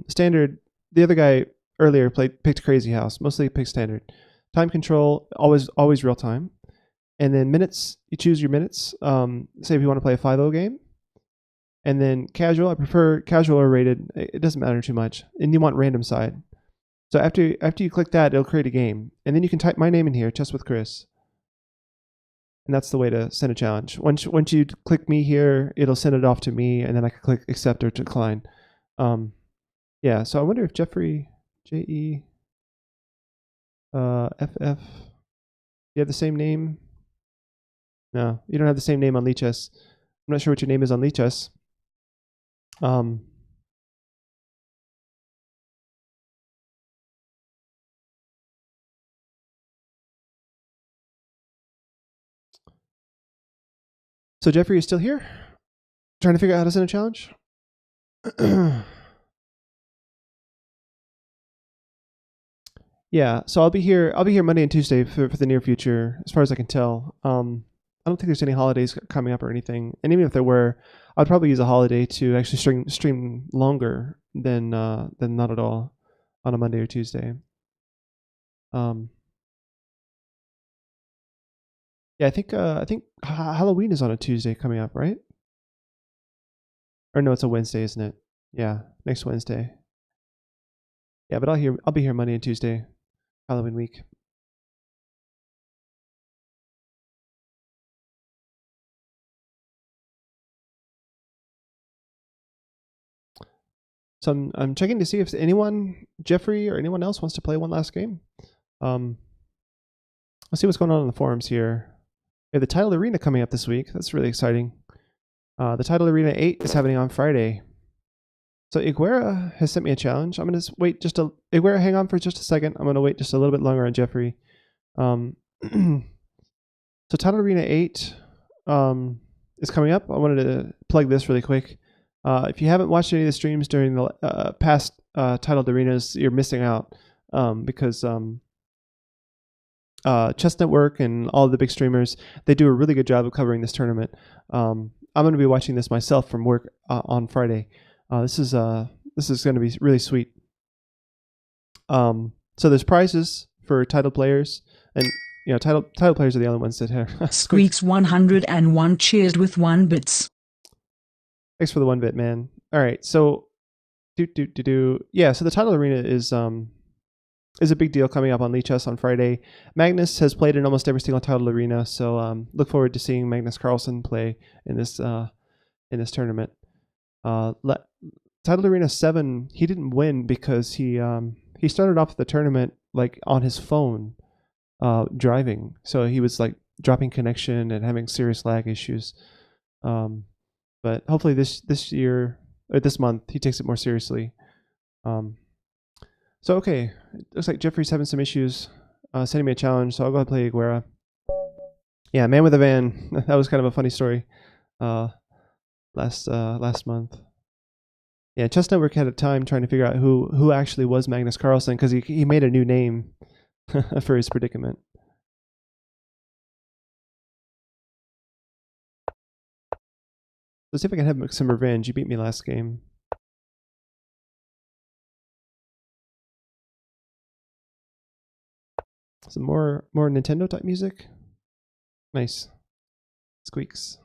Standard. The other guy earlier picked Crazy House. Mostly picked standard. Time control always real time. And then minutes. You choose your minutes. Say if you want to play a 5-0 game. And then casual, I prefer casual or rated. It doesn't matter too much. And you want random side. So after you click that, it'll create a game. And then you can type my name in here, Chess with Chris. And that's the way to send a challenge. Once you click me here, it'll send it off to me, and then I can click accept or decline. Yeah, so I wonder if Jeffrey, J-E, F-F, you have the same name? No, you don't have the same name on Lichess. I'm not sure what your name is on Lichess. So Jeffrey is still here, trying to figure out how to send a challenge. Yeah, so I'll be here. I'll be here Monday and Tuesday for the near future, as far as I can tell. I don't think there's any holidays coming up or anything, and even if there were, I'd probably use a holiday to actually stream longer than not at all on a Monday or Tuesday. Yeah, I think Halloween is on a Tuesday coming up, right? Or no, it's a Wednesday, isn't it? Yeah, next Wednesday. Yeah, but I'll be here Monday and Tuesday, Halloween week. So I'm checking to see if anyone, Jeffrey or anyone else, wants to play one last game. Let's see what's going on in the forums here. We have the Titled Arena coming up this week. That's really exciting. The Titled Arena 8 is happening on Friday. So Iguera has sent me a challenge. I'm going to wait Iguera, hang on for just a second. I'm going to wait just a little bit longer on Jeffrey. So Titled Arena 8 is coming up. I wanted to plug this really quick. If you haven't watched any of the streams during the past Titled Arenas, you're missing out because Chess Network and all the big streamers, they do a really good job of covering this tournament. I'm going to be watching this myself from work on Friday. This is going to be really sweet. So there's prizes for title players, and title players are the only ones that have. Squeaks 101 cheered with 1 bits. Thanks for the 1 bit, man. All right, so yeah. So the Title Arena is a big deal coming up on Lichess on Friday. Magnus has played in almost every single Title Arena, so look forward to seeing Magnus Carlsen play in this tournament. Title Arena 7, he didn't win because he started off the tournament like on his phone, driving. So he was like dropping connection and having serious lag issues. But hopefully this year or this month he takes it more seriously. So okay, it looks like Jeffrey's having some issues sending me a challenge, so I'll go ahead and play Iguera. Yeah, Man with a Van. That was kind of a funny story. Last month. Yeah, Chess Network had a time trying to figure out who actually was Magnus Carlsen because he made a new name for his predicament. Let's see if I can have some revenge. You beat me last game. Some more Nintendo type music. Nice. Squeaks.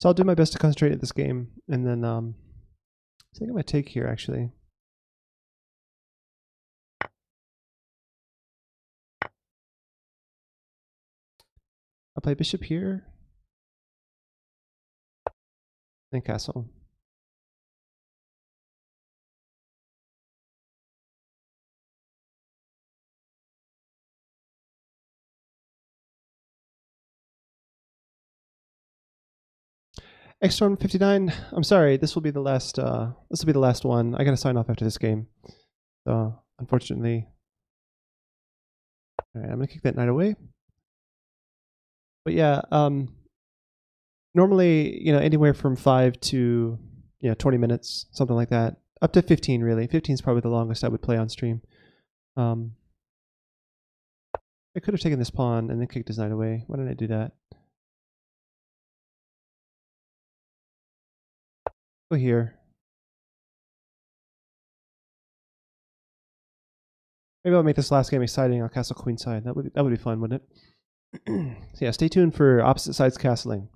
So I'll do my best to concentrate at this game, and then I think I'm gonna take here actually. I'll play bishop here, then castle. Xstorm 59. I'm sorry. This will be the last. This will be the last one. I gotta sign off after this game. So unfortunately, all right, I'm gonna kick that knight away. But yeah, normally anywhere from 5 to 20 minutes, something like that, up to 15 really. 15 is probably the longest I would play on stream. I could have taken this pawn and then kicked his knight away. Why didn't I do that? Go here. Maybe I'll make this last game exciting. I'll castle queenside. That would be fun, wouldn't it? So yeah, stay tuned for opposite sides castling.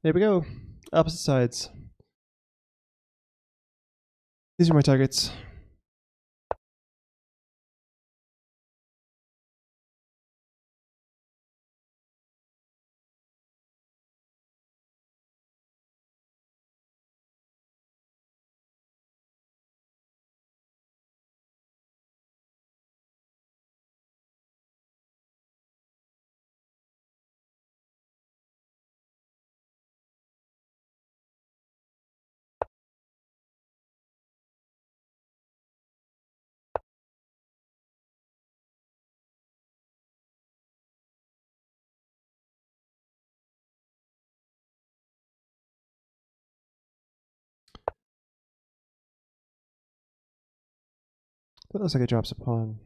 There we go. Opposite sides. These are my targets. That looks like it drops a pawn.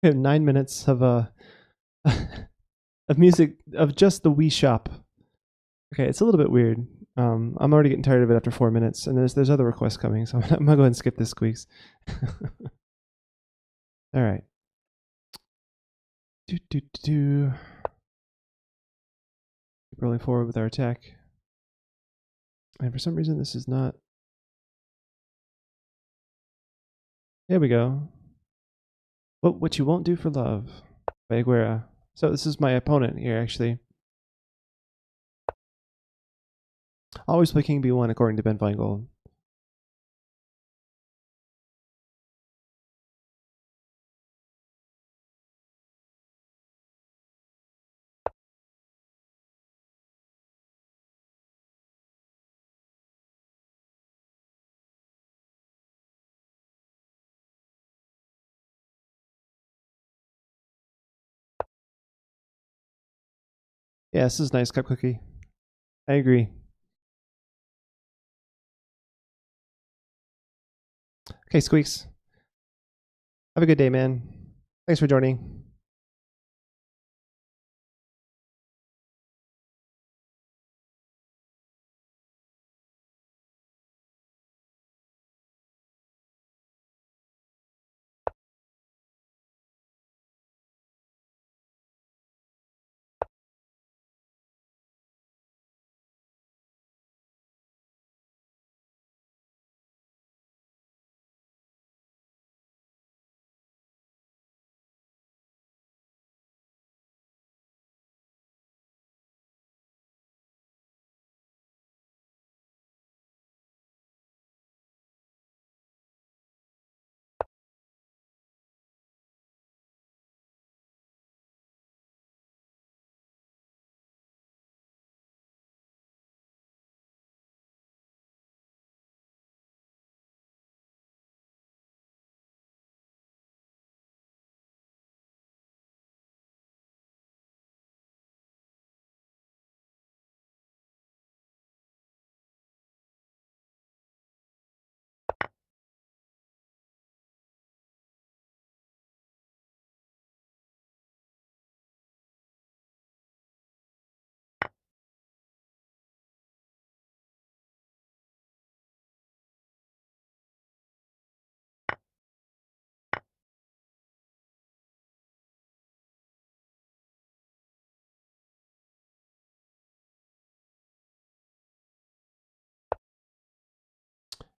We have 9 minutes of of music of just the Wii Shop. Okay, it's a little bit weird. I'm already getting tired of it after 4 minutes, and there's other requests coming, so I'm gonna go ahead and skip this squeaks. All right. Keep rolling forward with our attack. And for some reason, this is not. There we go. What you won't do for love by Aguera. So this is my opponent here, actually. Always play King B1 according to Ben Feingold. Yeah, this is nice, Cup Cookie. I agree. Okay, Squeaks. Have a good day, man. Thanks for joining.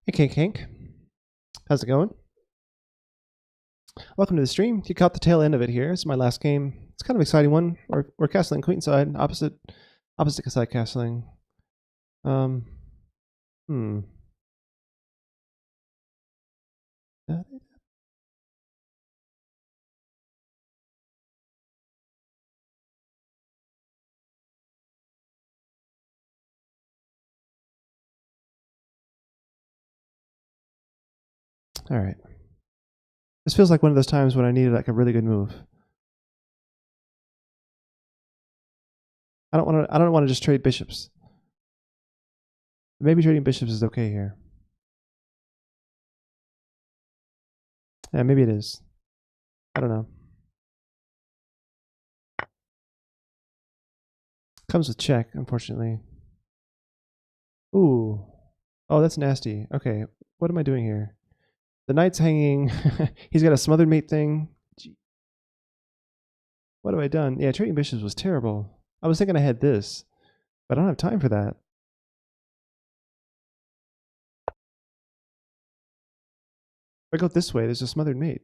Hey, Kink Kink. How's it going? Welcome to the stream. You caught the tail end of it here. This is my last game. It's kind of an exciting one. We're castling Queenside, opposite side castling. Hmm. All right. This feels like one of those times when I needed like a really good move. I don't want to just trade bishops. Maybe trading bishops is okay here. Yeah, maybe it is. I don't know. Comes with check, unfortunately. Ooh. Oh, that's nasty. Okay, what am I doing here? The knight's hanging. He's got a smothered mate thing. Gee. What have I done? Yeah, trading bishops was terrible. I was thinking I had this, but I don't have time for that. If I go this way, there's a smothered mate.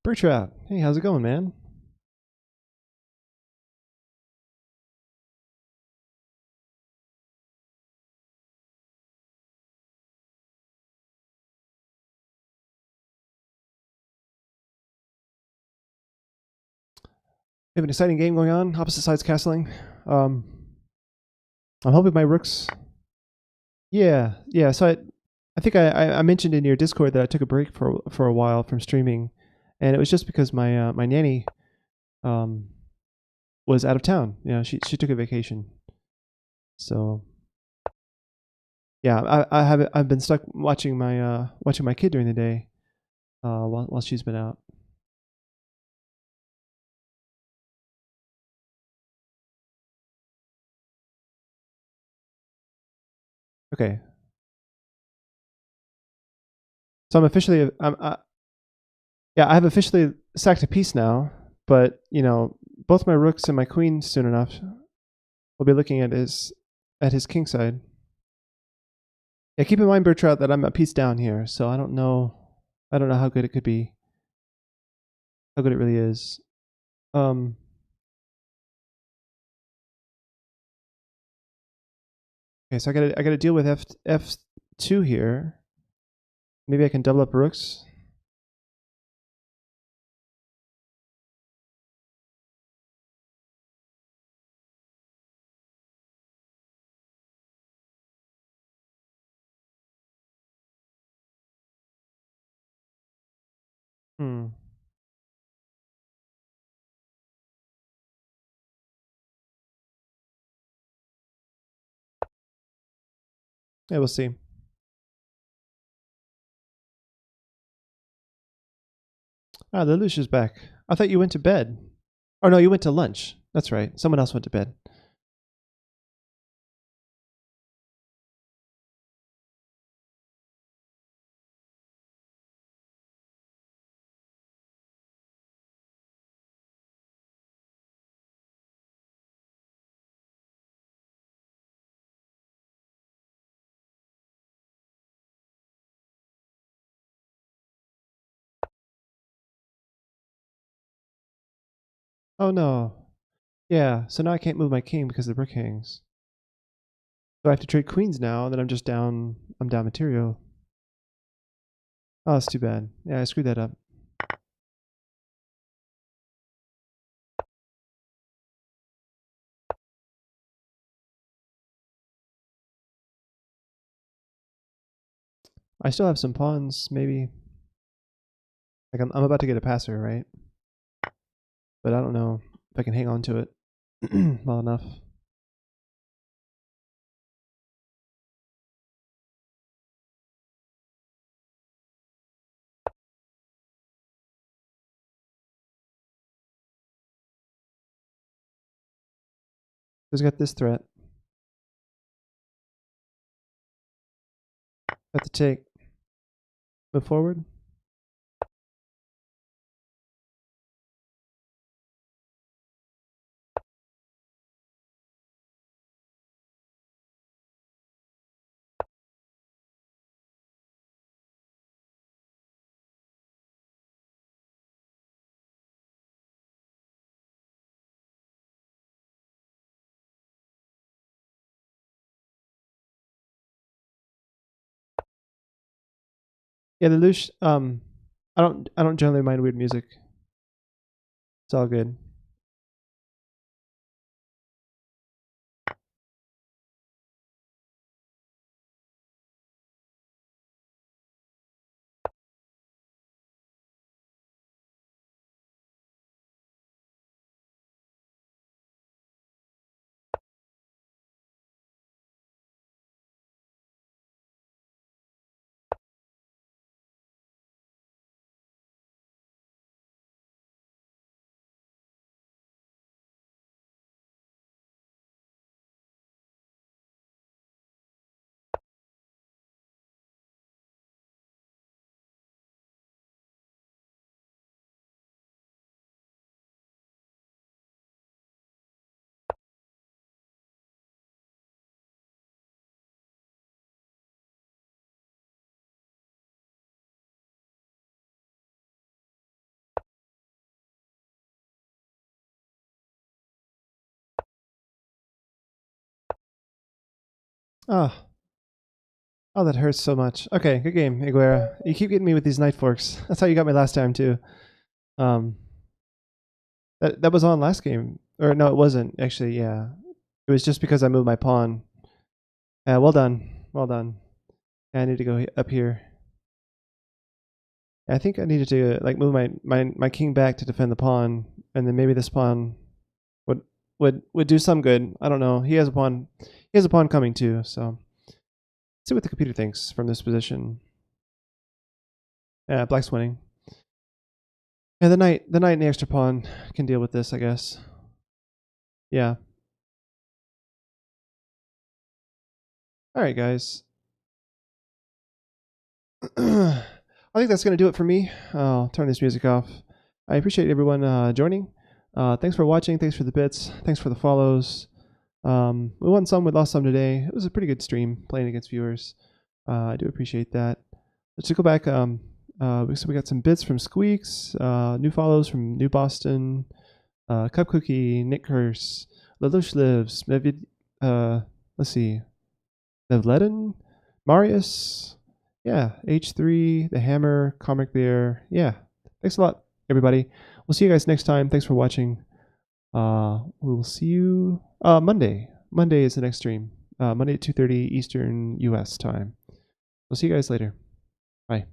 Bertrout, hey, how's it going, man? We have an exciting game going on. Opposite sides castling. I'm hoping my rooks. Yeah. So I think I mentioned in your Discord that I took a break for a while from streaming, and it was just because my nanny was out of town. You know, she took a vacation. So yeah, I've been stuck watching my kid during the day while she's been out. Okay. So yeah, I have officially sacked a piece now, but you know, both my rooks and my queen soon enough will be looking at his king side. Yeah, keep in mind, Bertrout, that I'm a piece down here, so I don't know how good it could be, how good it really is. Um, okay, so I gotta deal with f2 here. Maybe I can double up rooks. Hmm. Yeah, we'll see. Ah, the Lelouch is back. I thought you went to bed. Oh no, you went to lunch. That's right. Someone else went to bed. Oh no. Yeah, so now I can't move my king because the brick hangs. So I have to trade queens now, and then I'm down material. Oh, that's too bad. Yeah, I screwed that up. I still have some pawns, maybe. Like I'm about to get a passer, right? But I don't know if I can hang on to it well enough. Who's got this threat? Got to take. Move forward. Yeah, the Lelouch. I don't generally mind weird music. It's all good. Oh, oh, that hurts so much. Okay, good game, Iguera. You keep getting me with these knife forks. That's how you got me last time too. Um, that was on last game, or no, it wasn't actually. Yeah, it was just because I moved my pawn. Well done, well done. Yeah, I need to go up here. I think I needed to like move my king back to defend the pawn, and then maybe this pawn would would do some good. I don't know. He has a pawn. He has a pawn coming too. So let's see what the computer thinks from this position. Yeah, black's winning. Yeah, the knight and the extra pawn can deal with this, I guess. Yeah. All right, guys. I think that's going to do it for me. I'll turn this music off. I appreciate everyone joining. Thanks for watching. Thanks for the bits. Thanks for the follows. We won some, we lost some today. It was a pretty good stream playing against viewers. I do appreciate that. Let's just go back. So we got some bits from Squeaks, new follows from New Boston, Cup Cookie, Nick Curse, Lelouch Lives, let's see, Nevledin, Marius, yeah, H3, The Hammer, Comic Bear. Yeah, thanks a lot, everybody. We'll see you guys next time. Thanks for watching. We will see you Monday. Monday is the next stream. Monday at 2:30 Eastern US time. We'll see you guys later. Bye.